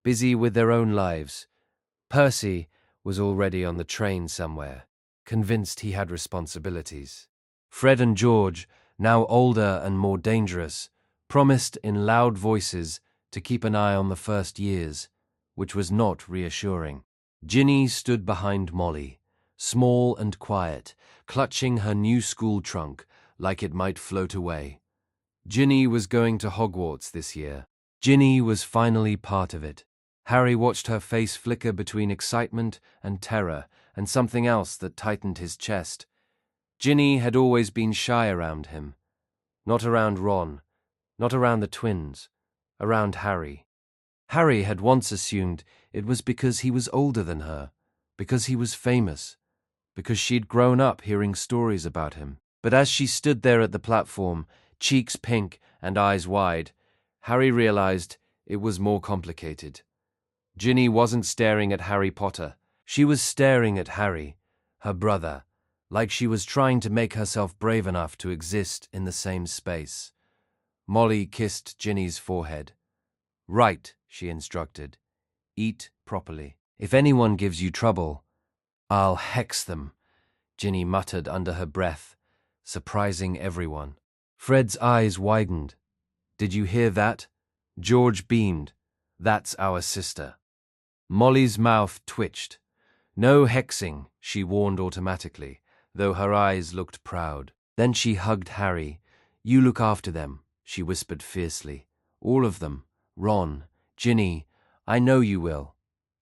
busy with their own lives. Percy was already on the train somewhere, convinced he had responsibilities. Fred and George, now older and more dangerous, promised in loud voices to keep an eye on the first years, which was not reassuring. Ginny stood behind Molly, small and quiet, clutching her new school trunk like it might float away. Ginny was going to Hogwarts this year. Ginny was finally part of it. Harry watched her face flicker between excitement and terror and something else that tightened his chest. Ginny had always been shy around him. Not around Ron, not around the twins, around Harry. Harry had once assumed it was because he was older than her, because he was famous, because she'd grown up hearing stories about him. But as she stood there at the platform, cheeks pink and eyes wide, Harry realized it was more complicated. Ginny wasn't staring at Harry Potter. She was staring at Harry, her brother, like she was trying to make herself brave enough to exist in the same space. Molly kissed Ginny's forehead. "Right," she instructed. "Eat properly. If anyone gives you trouble, I'll hex them," Ginny muttered under her breath, surprising everyone. Fred's eyes widened. "Did you hear that?" George beamed. "That's our sister." Molly's mouth twitched. "No hexing," she warned automatically, though her eyes looked proud. Then she hugged Harry. "You look after them," she whispered fiercely. "All of them. Ron, Ginny, I know you will."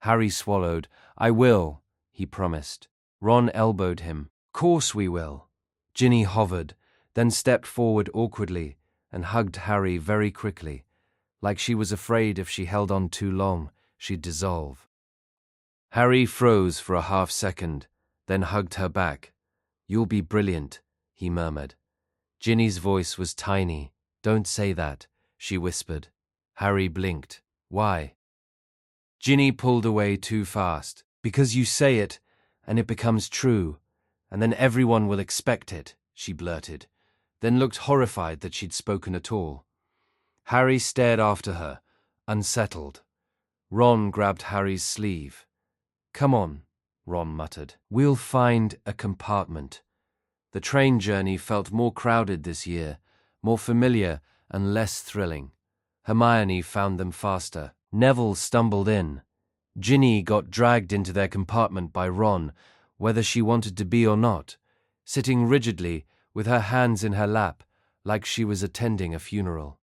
Harry swallowed. "I will," he promised. Ron elbowed him. "Course we will." Ginny hovered, then stepped forward awkwardly and hugged Harry very quickly, like she was afraid if she held on too long, she'd dissolve. Harry froze for a half second, then hugged her back. "You'll be brilliant," he murmured. Ginny's voice was tiny. "Don't say that," she whispered. Harry blinked. "Why?" Ginny pulled away too fast. "Because you say it, and it becomes true, and then everyone will expect it," she blurted, then looked horrified that she'd spoken at all. Harry stared after her, unsettled. Ron grabbed Harry's sleeve. "Come on," Ron muttered. "We'll find a compartment." The train journey felt more crowded this year, more familiar and less thrilling. Hermione found them faster. Neville stumbled in. Ginny got dragged into their compartment by Ron, whether she wanted to be or not, sitting rigidly with her hands in her lap, like she was attending a funeral.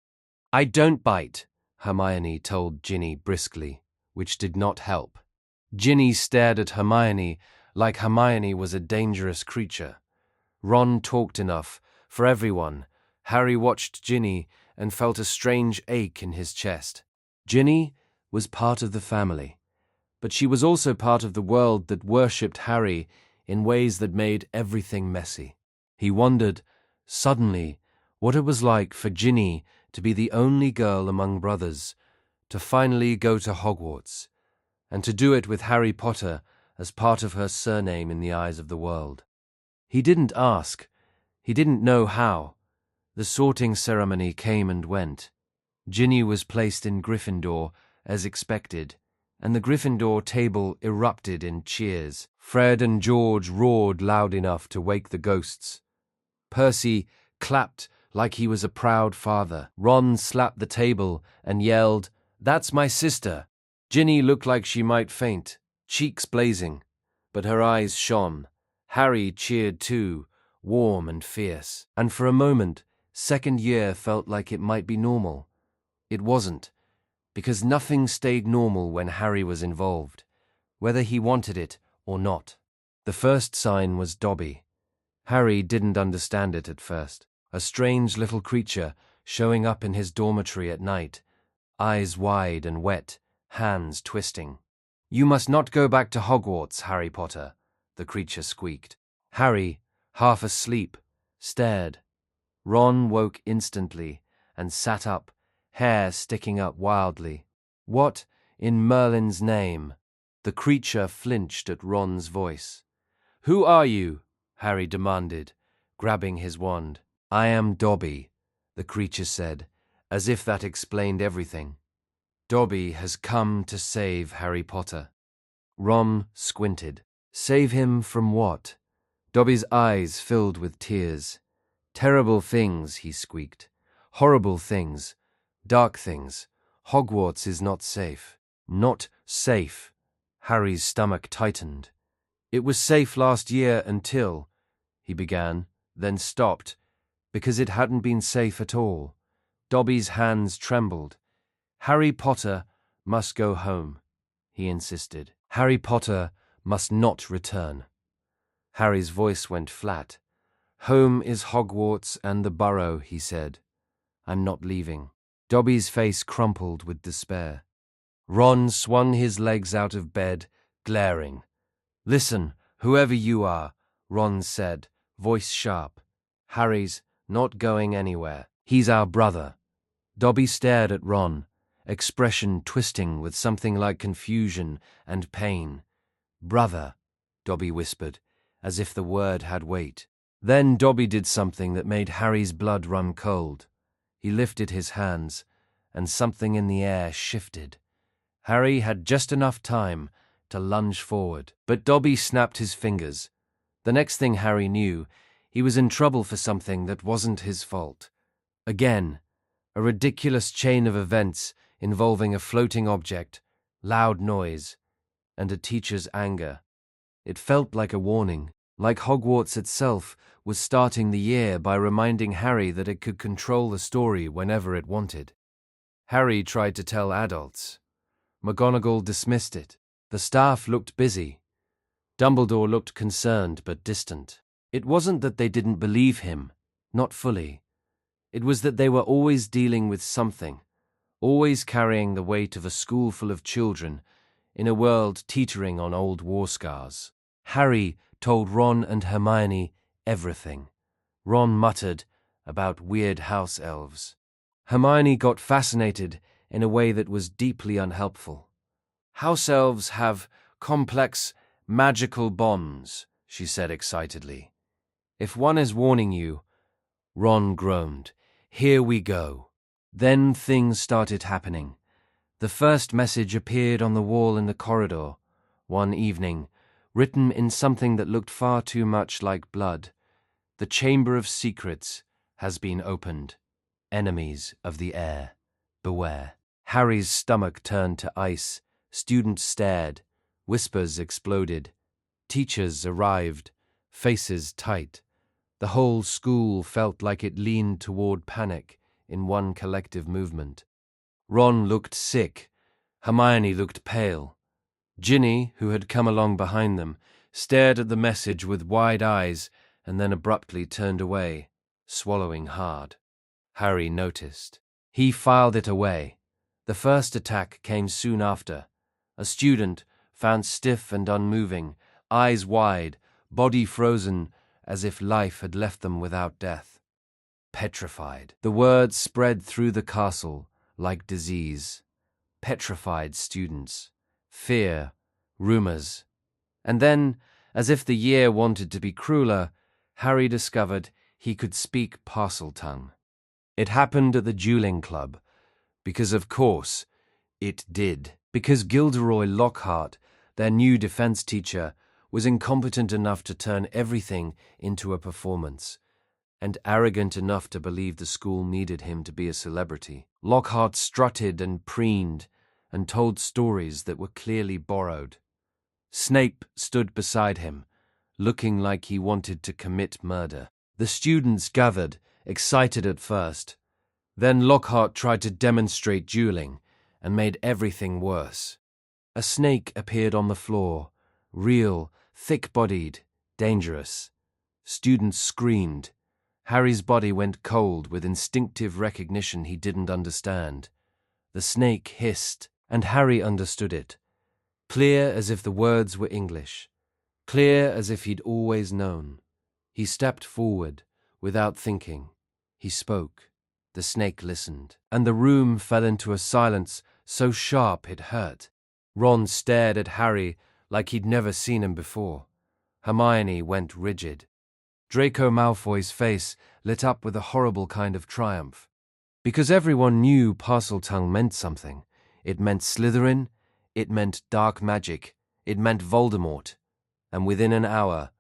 "I don't bite," Hermione told Ginny briskly, which did not help. Ginny stared at Hermione like Hermione was a dangerous creature. Ron talked enough for everyone. Harry watched Ginny and felt a strange ache in his chest. Ginny was part of the family, but she was also part of the world that worshipped Harry in ways that made everything messy. He wondered, suddenly, what it was like for Ginny to be the only girl among brothers, to finally go to Hogwarts, and to do it with Harry Potter as part of her surname in the eyes of the world. He didn't ask. He didn't know how. The sorting ceremony came and went. Ginny was placed in Gryffindor, as expected, and the Gryffindor table erupted in cheers. Fred and George roared loud enough to wake the ghosts. Percy clapped like he was a proud father. Ron slapped the table and yelled, "That's my sister!" Ginny looked like she might faint, cheeks blazing, but her eyes shone. Harry cheered too, warm and fierce. And for a moment, second year felt like it might be normal. It wasn't, because nothing stayed normal when Harry was involved, whether he wanted it or not. The first sign was Dobby. Harry didn't understand it at first. A strange little creature showing up in his dormitory at night, eyes wide and wet, hands twisting. "You must not go back to Hogwarts, Harry Potter," the creature squeaked. Harry, half asleep, stared. Ron woke instantly and sat up, hair sticking up wildly. "What, in Merlin's name?" The creature flinched at Ron's voice. "Who are you?" Harry demanded, grabbing his wand. "I am Dobby," the creature said, as if that explained everything. "Dobby has come to save Harry Potter." Ron squinted. "Save him from what?" Dobby's eyes filled with tears. "Terrible things," he squeaked. "Horrible things. Dark things. Hogwarts is not safe." "Not safe." Harry's stomach tightened. "It was safe last year until," he began, then stopped, because it hadn't been safe at all. Dobby's hands trembled. "Harry Potter must go home." he insisted. Harry Potter must not return. Harry's voice went flat. Home is Hogwarts and the Burrow, he said. I'm not leaving. Dobby's face crumpled with despair. Ron swung his legs out of bed, glaring. Listen, whoever you are, Ron said, voice sharp. Harry's not going anywhere. He's our brother. Dobby stared at Ron, expression twisting with something like confusion and pain. Brother, Dobby whispered, as if the word had weight. Then Dobby did something that made Harry's blood run cold. He lifted his hands, and something in the air shifted. Harry had just enough time to lunge forward, but Dobby snapped his fingers. The next thing Harry knew, he was in trouble for something that wasn't his fault. Again, a ridiculous chain of events involving a floating object, loud noise, and a teacher's anger. It felt like a warning, like Hogwarts itself was starting the year by reminding Harry that it could control the story whenever it wanted. Harry tried to tell adults. McGonagall dismissed it. The staff looked busy. Dumbledore looked concerned but distant. It wasn't that they didn't believe him, not fully. It was that they were always dealing with something, always carrying the weight of a school full of children in a world teetering on old war scars. Harry told Ron and Hermione everything. Ron muttered about weird house elves. Hermione got fascinated in a way that was deeply unhelpful. House elves have complex, magical bonds, she said excitedly. If one is warning you, Ron groaned. Here we go. Then things started happening. The first message appeared on the wall in the corridor, one evening, written in something that looked far too much like blood. The Chamber of Secrets has been opened. Enemies of the air, beware. Harry's stomach turned to ice. Students stared. Whispers exploded. Teachers arrived, faces tight. The whole school felt like it leaned toward panic in one collective movement. Ron looked sick. Hermione looked pale. Ginny, who had come along behind them, stared at the message with wide eyes and then abruptly turned away, swallowing hard. Harry noticed. He filed it away. The first attack came soon after. A student, found stiff and unmoving, eyes wide, body frozen, as if life had left them without death. Petrified. The words spread through the castle like disease. Petrified students. Fear. Rumors. And then, as if the year wanted to be crueler, Harry discovered he could speak Parseltongue. It happened at the dueling club. Because, of course, it did. Because Gilderoy Lockhart, their new defense teacher, was incompetent enough to turn everything into a performance, and arrogant enough to believe the school needed him to be a celebrity. Lockhart strutted and preened and told stories that were clearly borrowed. Snape stood beside him, looking like he wanted to commit murder. The students gathered, excited at first. Then Lockhart tried to demonstrate dueling and made everything worse. A snake appeared on the floor, real, thick-bodied, dangerous. Students screamed. Harry's body went cold with instinctive recognition he didn't understand. The snake hissed, and Harry understood it. Clear as if the words were English. Clear as if he'd always known. He stepped forward, without thinking. He spoke. The snake listened, and the room fell into a silence so sharp it hurt. Ron stared at Harry like he'd never seen him before. Hermione went rigid. Draco Malfoy's face lit up with a horrible kind of triumph. Because everyone knew Parseltongue meant something. It meant Slytherin, it meant dark magic, it meant Voldemort. And within an hour,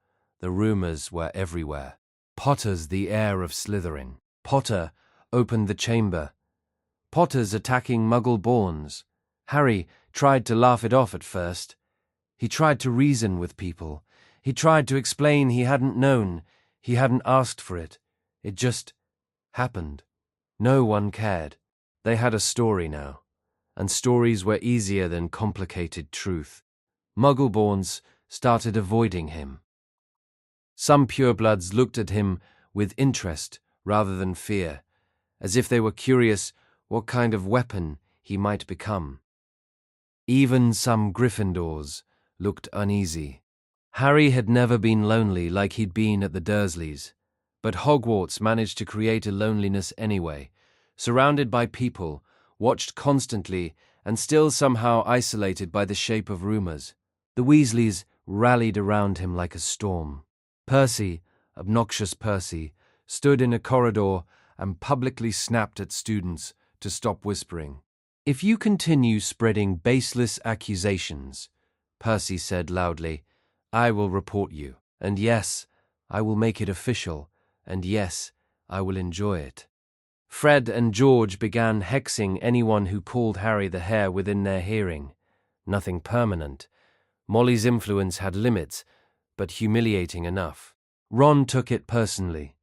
the rumors were everywhere. Potter's the heir of Slytherin. Potter opened the chamber. Potter's attacking Muggle-borns. Harry tried to laugh it off at first. He tried to reason with people. He tried to explain he hadn't known. He hadn't asked for it. It just happened. No one cared. They had a story now. and stories were easier than complicated truth. Muggleborns started avoiding him. Some purebloods looked at him with interest rather than fear, as if they were curious what kind of weapon he might become. Even some Gryffindors looked uneasy. Harry had never been lonely like he'd been at the Dursleys, but Hogwarts managed to create a loneliness anyway, surrounded by people, watched constantly, and still somehow isolated by the shape of rumors. The Weasleys rallied around him like a storm. Percy, obnoxious Percy, stood in a corridor and publicly snapped at students to stop whispering. "If you continue spreading baseless accusations," Percy said loudly, "I will report you. And yes, I will make it official. And yes, I will enjoy it." Fred and George began hexing anyone who called Harry the Hare within their hearing. Nothing permanent. Molly's influence had limits, but humiliating enough. Ron took it personally.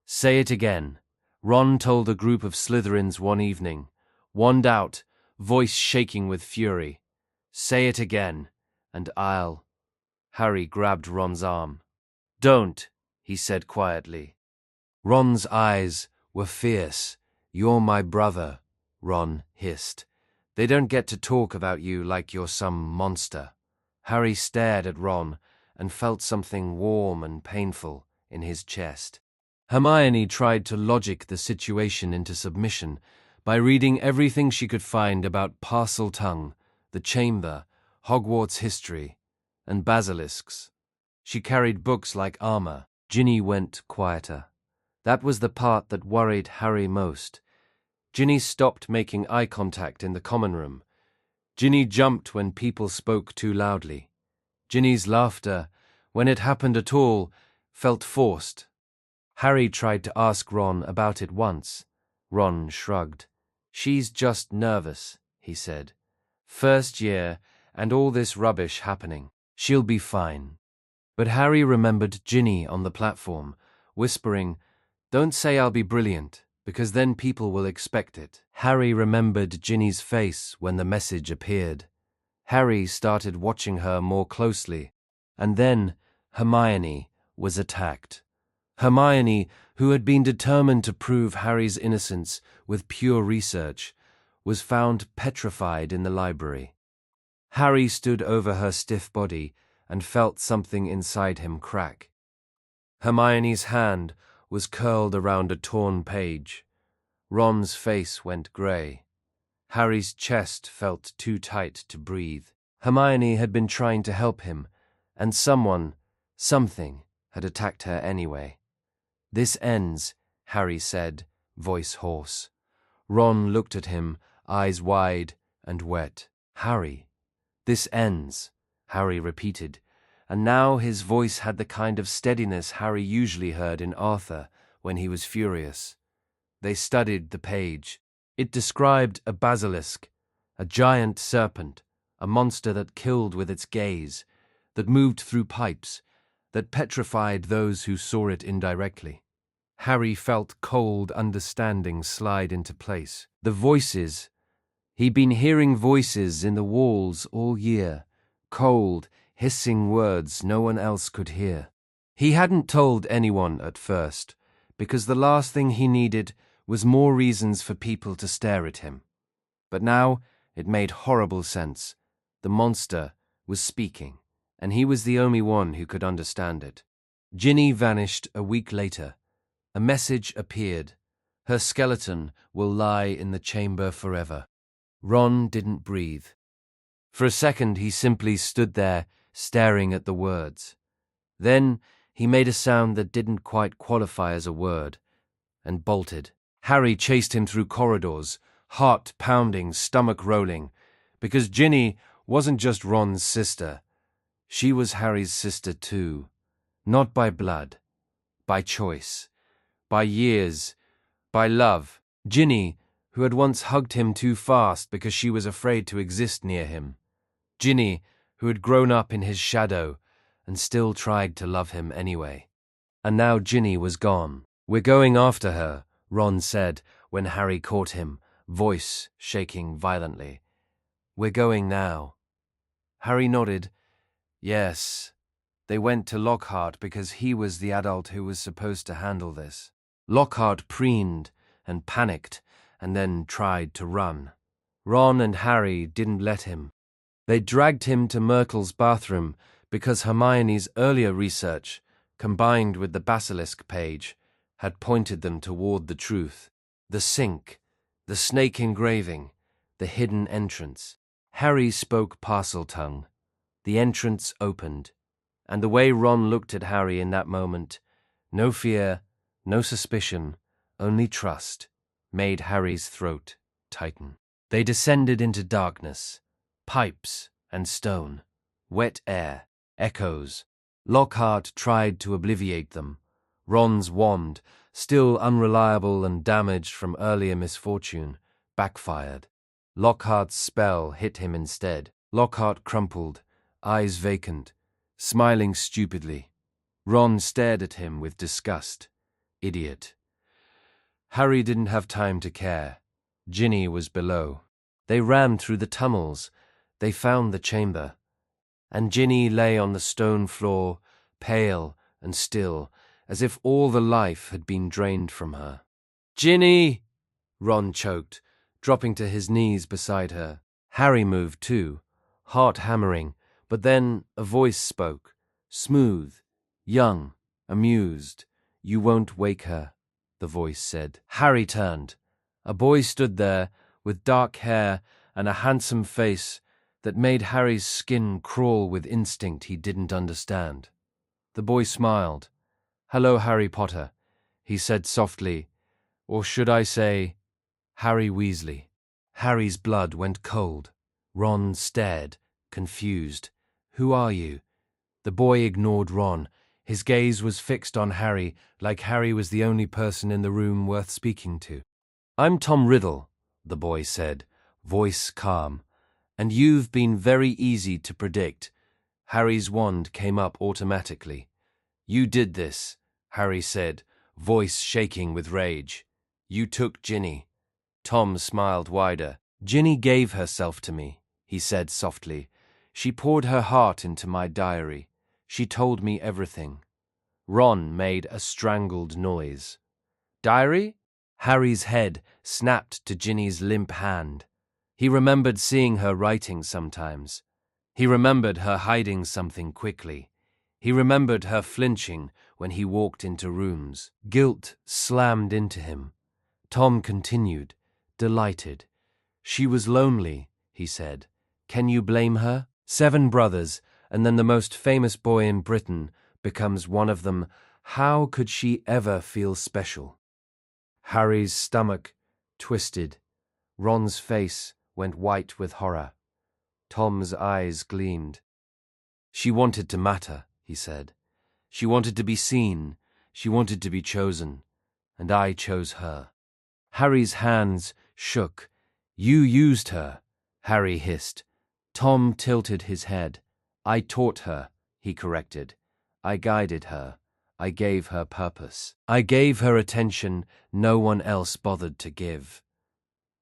"Say it again," Ron told a group of Slytherins one evening, wand out, voice shaking with fury. "Say it again, and I'll—" Harry grabbed Ron's arm. "Don't," he said quietly. Ron's eyes were fierce. "You're my brother," Ron hissed. "They don't get to talk about you like you're some monster." Harry stared at Ron and felt something warm and painful in his chest. Hermione tried to logic the situation into submission by reading everything she could find about Parseltongue, the Chamber, Hogwarts history, and basilisks. She carried books like armor. Ginny went quieter. That was the part that worried Harry most. Ginny stopped making eye contact in the common room. Ginny jumped when people spoke too loudly. Ginny's laughter, when it happened at all, felt forced. Harry tried to ask Ron about it once. Ron shrugged. "She's just nervous," he said. "First year, and all this rubbish happening. She'll be fine." But Harry remembered Ginny on the platform, whispering, "Don't say I'll be brilliant, because then people will expect it." Harry remembered Ginny's face when the message appeared. Harry started watching her more closely, and then Hermione was attacked. Hermione, who had been determined to prove Harry's innocence with pure research, was found petrified in the library. Harry stood over her stiff body and felt something inside him crack. Hermione's hand was curled around a torn page. Ron's face went grey. Harry's chest felt too tight to breathe. Hermione had been trying to help him, and something, had attacked her anyway. "This ends," Harry said, voice hoarse. Ron looked at him, eyes wide and wet. "Harry, this ends," Harry repeated, and now his voice had the kind of steadiness Harry usually heard in Arthur when he was furious. They studied the page. It described a basilisk, a giant serpent, a monster that killed with its gaze, that moved through pipes, that petrified those who saw it indirectly. Harry felt cold understanding slide into place. The voices. He'd been hearing voices in the walls all year, cold, hissing words no one else could hear. He hadn't told anyone at first, because the last thing he needed was more reasons for people to stare at him. But now it made horrible sense. The monster was speaking, and he was the only one who could understand it. Ginny vanished a week later. A message appeared. Her skeleton will lie in the chamber forever. Ron didn't breathe. For a second he simply stood there, staring at the words. Then he made a sound that didn't quite qualify as a word, and bolted. Harry chased him through corridors, heart pounding, stomach rolling, because Ginny wasn't just Ron's sister. She was Harry's sister too. Not by blood, by choice, by years, by love. Ginny, who had once hugged him too fast because she was afraid to exist near him. Ginny, who had grown up in his shadow and still tried to love him anyway. And now Ginny was gone. "We're going after her," Ron said when Harry caught him, voice shaking violently. We're going now. Harry nodded. Yes. They went to Lockhart because he was the adult who was supposed to handle this. Lockhart preened and panicked and then tried to run. Ron and Harry didn't let him. They dragged him to Myrtle's bathroom because Hermione's earlier research, combined with the basilisk page, had pointed them toward the truth. The sink, the snake engraving, the hidden entrance. Harry spoke Parseltongue. The entrance opened, and the way Ron looked at Harry in that moment, no fear, no suspicion, only trust, made Harry's throat tighten. They descended into darkness. Pipes and stone, wet air, echoes. Lockhart tried to obliviate them. Ron's wand, still unreliable and damaged from earlier misfortune, backfired. Lockhart's spell hit him instead. Lockhart crumpled, eyes vacant, smiling stupidly. Ron stared at him with disgust. Idiot. Harry didn't have time to care. Ginny was below. They ran through the tunnels. They found the chamber, and Ginny lay on the stone floor, pale and still, as if all the life had been drained from her. "Ginny!" Ron choked, dropping to his knees beside her. Harry moved too, heart hammering, but then a voice spoke, smooth, young, amused. "You won't wake her," the voice said. Harry turned. A boy stood there, with dark hair and a handsome face that made Harry's skin crawl with instinct he didn't understand. The boy smiled. "Hello, Harry Potter," he said softly, or should I say, Harry Weasley. Harry's blood went cold. Ron stared, confused. "Who are you?" The boy ignored Ron. His gaze was fixed on Harry, like Harry was the only person in the room worth speaking to. "I'm Tom Riddle," the boy said, voice calm. "And you've been very easy to predict." Harry's wand came up automatically. "You did this," Harry said, voice shaking with rage. "You took Ginny." Tom smiled wider. "Ginny gave herself to me," he said softly. "She poured her heart into my diary. She told me everything." Ron made a strangled noise. "Diary?" Harry's head snapped to Ginny's limp hand. He remembered seeing her writing sometimes. He remembered her hiding something quickly. He remembered her flinching when he walked into rooms. Guilt slammed into him. Tom continued, delighted. "She was lonely," he said. "Can you blame her? 7 brothers, and then the most famous boy in Britain becomes one of them. How could she ever feel special?" Harry's stomach twisted. Ron's face went white with horror. Tom's eyes gleamed. "She wanted to matter," he said. "She wanted to be seen. She wanted to be chosen. And I chose her." Harry's hands shook. "You used her," Harry hissed. Tom tilted his head. "I taught her," he corrected. "I guided her. I gave her purpose. I gave her attention no one else bothered to give."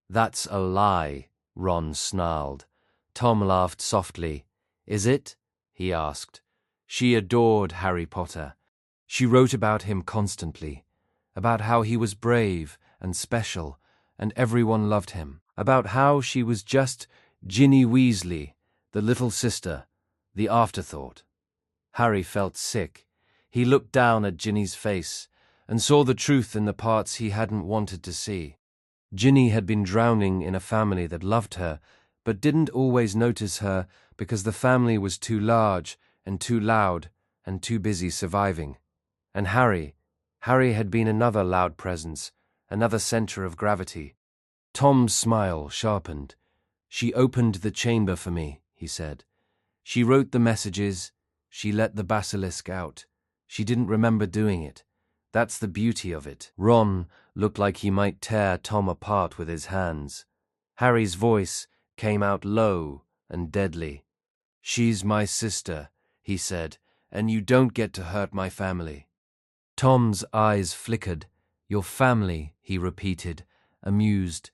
"That's a lie," Ron snarled. Tom laughed softly. "Is it?" he asked. "She adored Harry Potter. She wrote about him constantly, about how he was brave and special, and everyone loved him, about how she was just Ginny Weasley, the little sister, the afterthought." Harry felt sick. He looked down at Ginny's face and saw the truth in the parts he hadn't wanted to see. Ginny had been drowning in a family that loved her, but didn't always notice her because the family was too large and too loud and too busy surviving. And Harry had been another loud presence, another center of gravity. Tom's smile sharpened. "She opened the chamber for me," he said. "She wrote the messages. She let the basilisk out. She didn't remember doing it. That's the beauty of it." Ron looked like he might tear Tom apart with his hands. Harry's voice came out low and deadly. "She's my sister," he said, "and you don't get to hurt my family." Tom's eyes flickered. "Your family," he repeated, amused.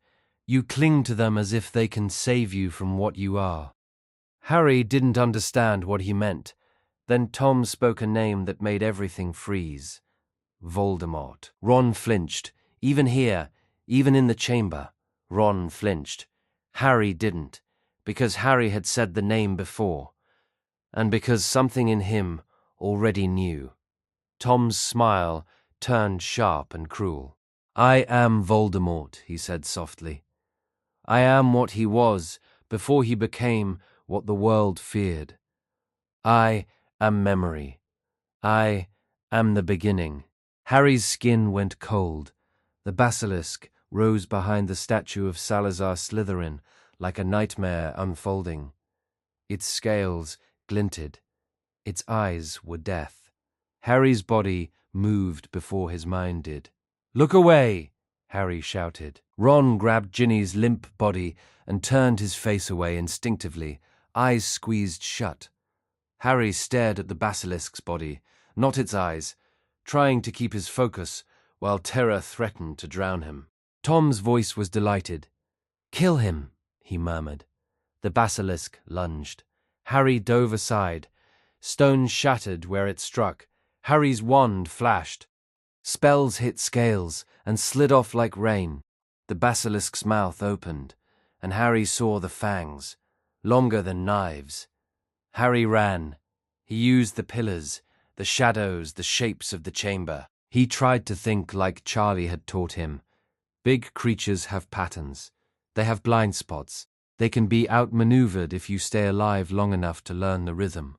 You cling to them as if they can save you from what you are. Harry didn't understand what he meant. Then Tom spoke a name that made everything freeze. Voldemort. Ron flinched. Even here, even in the chamber, Ron flinched. Harry didn't, because Harry had said the name before, and because something in him already knew. Tom's smile turned sharp and cruel. I am Voldemort, he said softly. I am what he was before he became what the world feared. I am memory. I am the beginning. Harry's skin went cold. The basilisk rose behind the statue of Salazar Slytherin like a nightmare unfolding. Its scales glinted. Its eyes were death. Harry's body moved before his mind did. Look away, Harry shouted. Ron grabbed Ginny's limp body and turned his face away instinctively, eyes squeezed shut. Harry stared at the basilisk's body, not its eyes, trying to keep his focus while terror threatened to drown him. Tom's voice was delighted. Kill him, he murmured. The basilisk lunged. Harry dove aside. Stone shattered where it struck. Harry's wand flashed. Spells hit scales and slid off like rain. The basilisk's mouth opened, and Harry saw the fangs, longer than knives. Harry ran. He used the pillars, the shadows, the shapes of the chamber. He tried to think like Charlie had taught him. Big creatures have patterns. They have blind spots. They can be outmaneuvered if you stay alive long enough to learn the rhythm.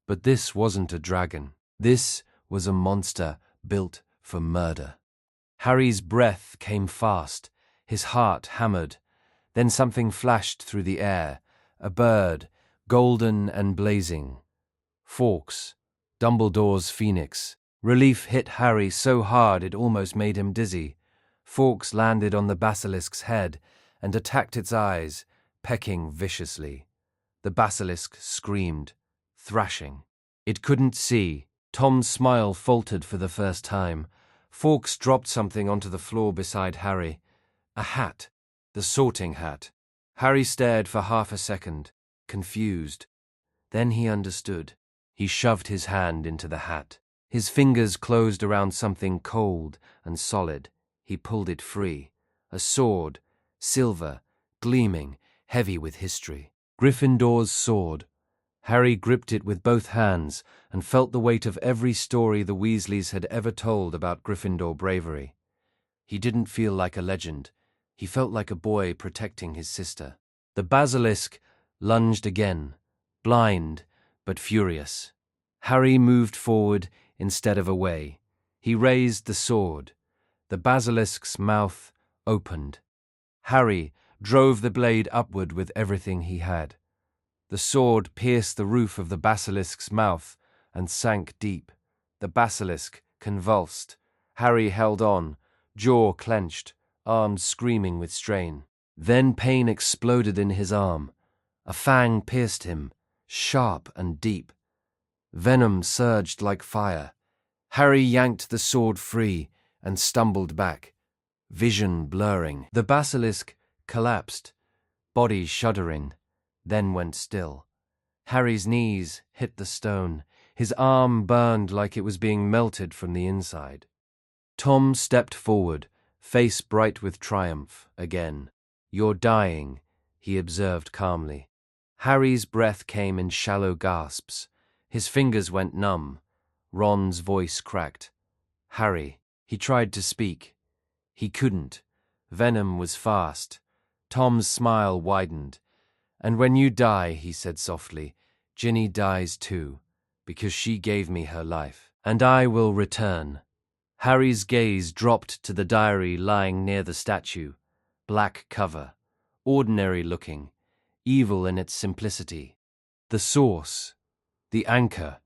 But this wasn't a dragon. This was a monster built for murder. Harry's breath came fast. His heart hammered. Then something flashed through the air. A bird, golden and blazing. Fawkes, Dumbledore's phoenix. Relief hit Harry so hard it almost made him dizzy. Fawkes landed on the basilisk's head and attacked its eyes, pecking viciously. The basilisk screamed, thrashing. It couldn't see. Tom's smile faltered for the first time. Fawkes dropped something onto the floor beside Harry. A hat. The sorting hat. Harry stared for half a second, confused. Then he understood. He shoved his hand into the hat. His fingers closed around something cold and solid. He pulled it free. A sword, silver, gleaming, heavy with history. Gryffindor's sword. Harry gripped it with both hands and felt the weight of every story the Weasleys had ever told about Gryffindor bravery. He didn't feel like a legend. He felt like a boy protecting his sister. The basilisk lunged again, blind but furious. Harry moved forward instead of away. He raised the sword. The basilisk's mouth opened. Harry drove the blade upward with everything he had. The sword pierced the roof of the basilisk's mouth and sank deep. The basilisk convulsed. Harry held on, jaw clenched, arms screaming with strain. Then pain exploded in his arm. A fang pierced him, sharp and deep. Venom surged like fire. Harry yanked the sword free and stumbled back, vision blurring. The basilisk collapsed, body shuddering, then went still. Harry's knees hit the stone. His arm burned like it was being melted from the inside. Tom stepped forward, face bright with triumph again. You're dying, he observed calmly. Harry's breath came in shallow gasps. His fingers went numb. Ron's voice cracked. Harry. He tried to speak. He couldn't. Venom was fast. Tom's smile widened. And when you die, he said softly, Ginny dies too, because she gave me her life. And I will return. Harry's gaze dropped to the diary lying near the statue. Black cover. Ordinary looking. Evil in its simplicity. The source. The anchor.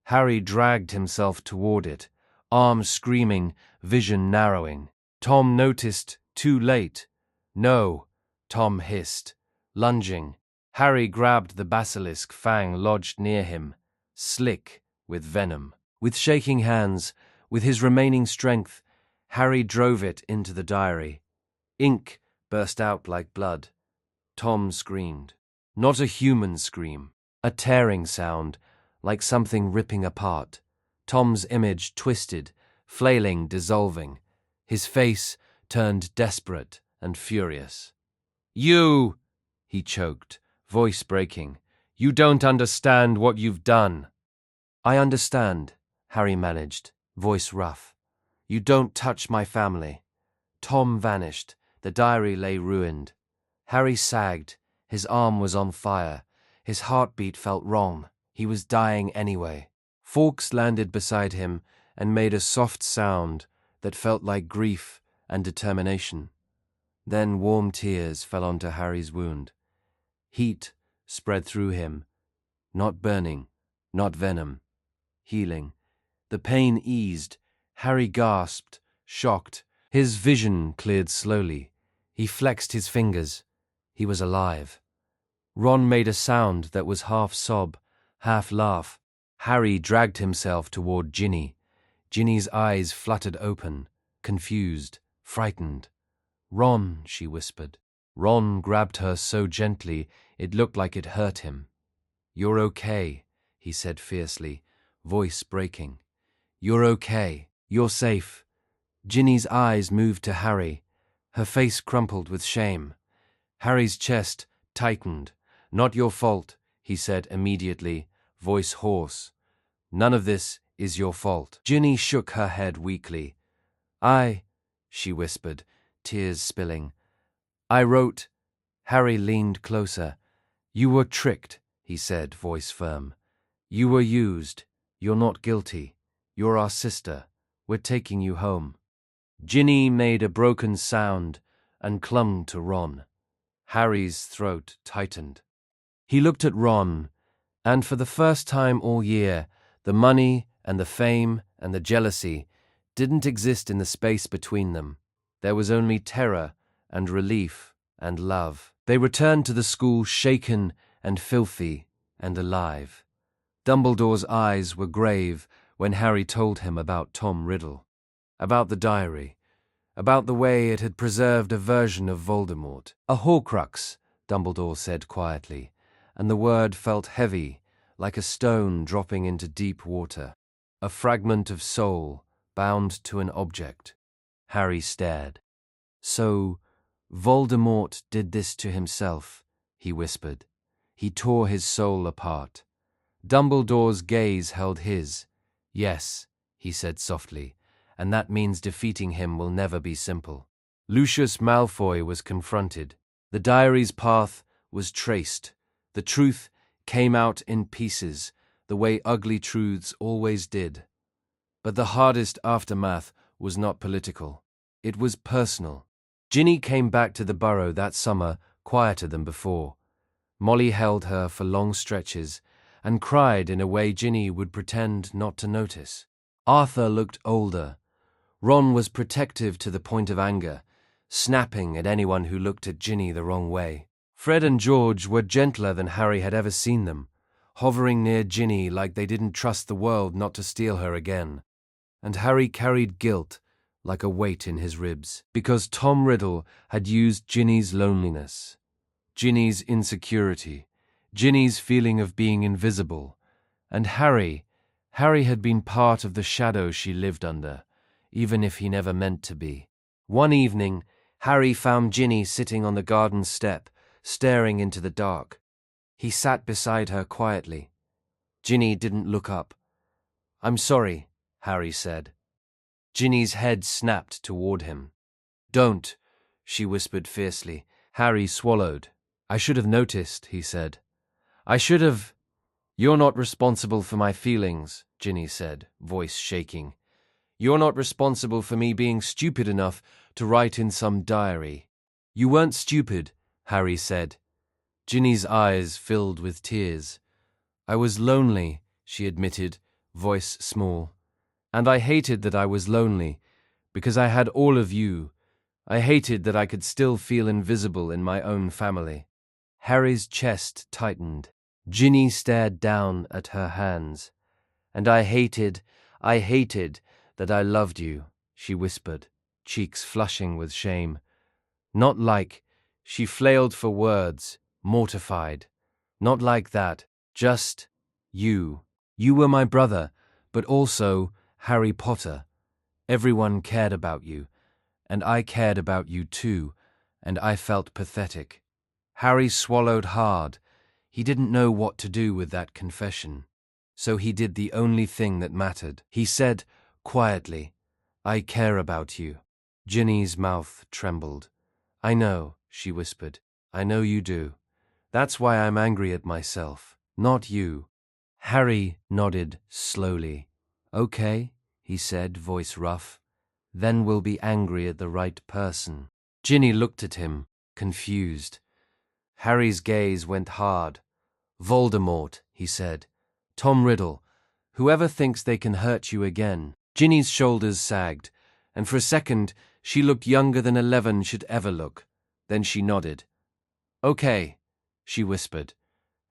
Harry dragged himself toward it, arms screaming, vision narrowing. Tom noticed, too late. No, Tom hissed, lunging. Harry grabbed the basilisk fang lodged near him, slick with venom. With shaking hands, with his remaining strength, Harry drove it into the diary. Ink burst out like blood. Tom screamed. Not a human scream. A tearing sound, like something ripping apart. Tom's image twisted, flailing, dissolving. His face turned desperate and furious. "You!" he choked, voice breaking. "You don't understand what you've done." "I understand," Harry managed, voice rough. "You don't touch my family." Tom vanished. The diary lay ruined. Harry sagged. His arm was on fire. His heartbeat felt wrong. He was dying anyway. Fawkes landed beside him and made a soft sound that felt like grief and determination. Then warm tears fell onto Harry's wound. Heat spread through him. Not burning, not venom. Healing. The pain eased. Harry gasped, shocked. His vision cleared slowly. He flexed his fingers. He was alive. Ron made a sound that was half sob, half laugh. Harry dragged himself toward Ginny. Ginny's eyes fluttered open, confused, frightened. "Ron," she whispered. Ron grabbed her so gently it looked like it hurt him. "You're okay," he said fiercely, voice breaking. "You're okay. You're safe." Ginny's eyes moved to Harry. Her face crumpled with shame. Harry's chest tightened. "Not your fault," he said immediately, voice hoarse. "None of this is your fault." Ginny shook her head weakly. She whispered, tears spilling. "I wrote." Harry leaned closer. "You were tricked," he said, voice firm. "You were used. You're not guilty. You're our sister. We're taking you home." Ginny made a broken sound and clung to Ron. Harry's throat tightened. He looked at Ron, and for the first time all year, the money and the fame and the jealousy didn't exist in the space between them. There was only terror and relief and love. They returned to the school shaken and filthy and alive. Dumbledore's eyes were grave when Harry told him about Tom Riddle, about the diary, about the way it had preserved a version of Voldemort. "A Horcrux," Dumbledore said quietly, and the word felt heavy, like a stone dropping into deep water. "A fragment of soul, bound to an object." Harry stared. "So, Voldemort did this to himself," he whispered. "He tore his soul apart." Dumbledore's gaze held his. "Yes," he said softly, "and that means defeating him will never be simple." Lucius Malfoy was confronted. The diary's path was traced. The truth came out in pieces, the way ugly truths always did. But the hardest aftermath was not political. It was personal. Ginny came back to the Burrow that summer, quieter than before. Molly held her for long stretches and cried in a way Ginny would pretend not to notice. Arthur looked older. Ron was protective to the point of anger, snapping at anyone who looked at Ginny the wrong way. Fred and George were gentler than Harry had ever seen them, hovering near Ginny like they didn't trust the world not to steal her again. And Harry carried guilt like a weight in his ribs, because Tom Riddle had used Ginny's loneliness, Ginny's insecurity, Ginny's feeling of being invisible. And Harry had been part of the shadow she lived under, even if he never meant to be. One evening, Harry found Ginny sitting on the garden step, staring into the dark. He sat beside her quietly. Ginny didn't look up. "I'm sorry," Harry said. Ginny's head snapped toward him. "Don't," she whispered fiercely. Harry swallowed. "I should have noticed," he said. "I should have—" "You're not responsible for my feelings," Ginny said, voice shaking. "You're not responsible for me being stupid enough to write in some diary." "You weren't stupid," Harry said. Ginny's eyes filled with tears. "I was lonely," she admitted, voice small. "And I hated that I was lonely, because I had all of you. I hated that I could still feel invisible in my own family." Harry's chest tightened. Ginny stared down at her hands. "And I hated that I loved you," she whispered, cheeks flushing with shame. Not like, she flailed for words, mortified. Not like that, just, you. You were my brother, but also Harry Potter. Everyone cared about you, and I cared about you too, and I felt pathetic. Harry swallowed hard. He didn't know what to do with that confession. So he did the only thing that mattered. He said, quietly, I care about you. Ginny's mouth trembled. I know, she whispered. I know you do. That's why I'm angry at myself, not you. Harry nodded slowly. Okay, he said, voice rough. Then we'll be angry at the right person. Ginny looked at him, confused. Harry's gaze went hard. Voldemort, he said. Tom Riddle. Whoever thinks they can hurt you again. Ginny's shoulders sagged, and for a second she looked younger than 11 should ever look. Then she nodded. Okay, she whispered.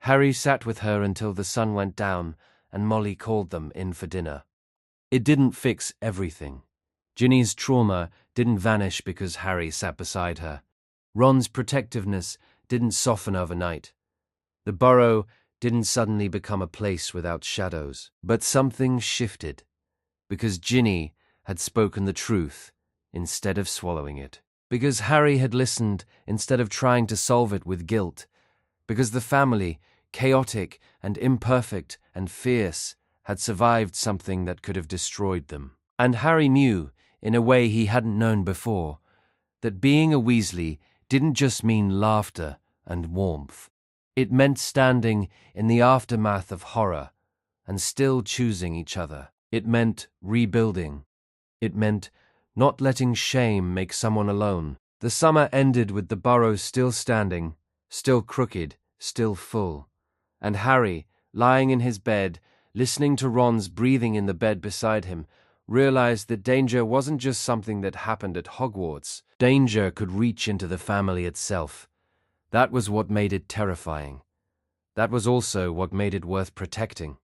Harry sat with her until the sun went down and Molly called them in for dinner. It didn't fix everything. Ginny's trauma didn't vanish because Harry sat beside her. Ron's protectiveness didn't soften overnight. The Burrow didn't suddenly become a place without shadows. But something shifted, because Ginny had spoken the truth instead of swallowing it. Because Harry had listened instead of trying to solve it with guilt. Because the family, chaotic and imperfect and fierce, had survived something that could have destroyed them. And Harry knew, in a way he hadn't known before, that being a Weasley didn't just mean laughter and warmth. It meant standing in the aftermath of horror and still choosing each other. It meant rebuilding. It meant not letting shame make someone alone. The summer ended with the Burrow still standing, still crooked, still full. And Harry, lying in his bed, listening to Ron's breathing in the bed beside him, realized that danger wasn't just something that happened at Hogwarts. Danger could reach into the family itself. That was what made it terrifying. That was also what made it worth protecting.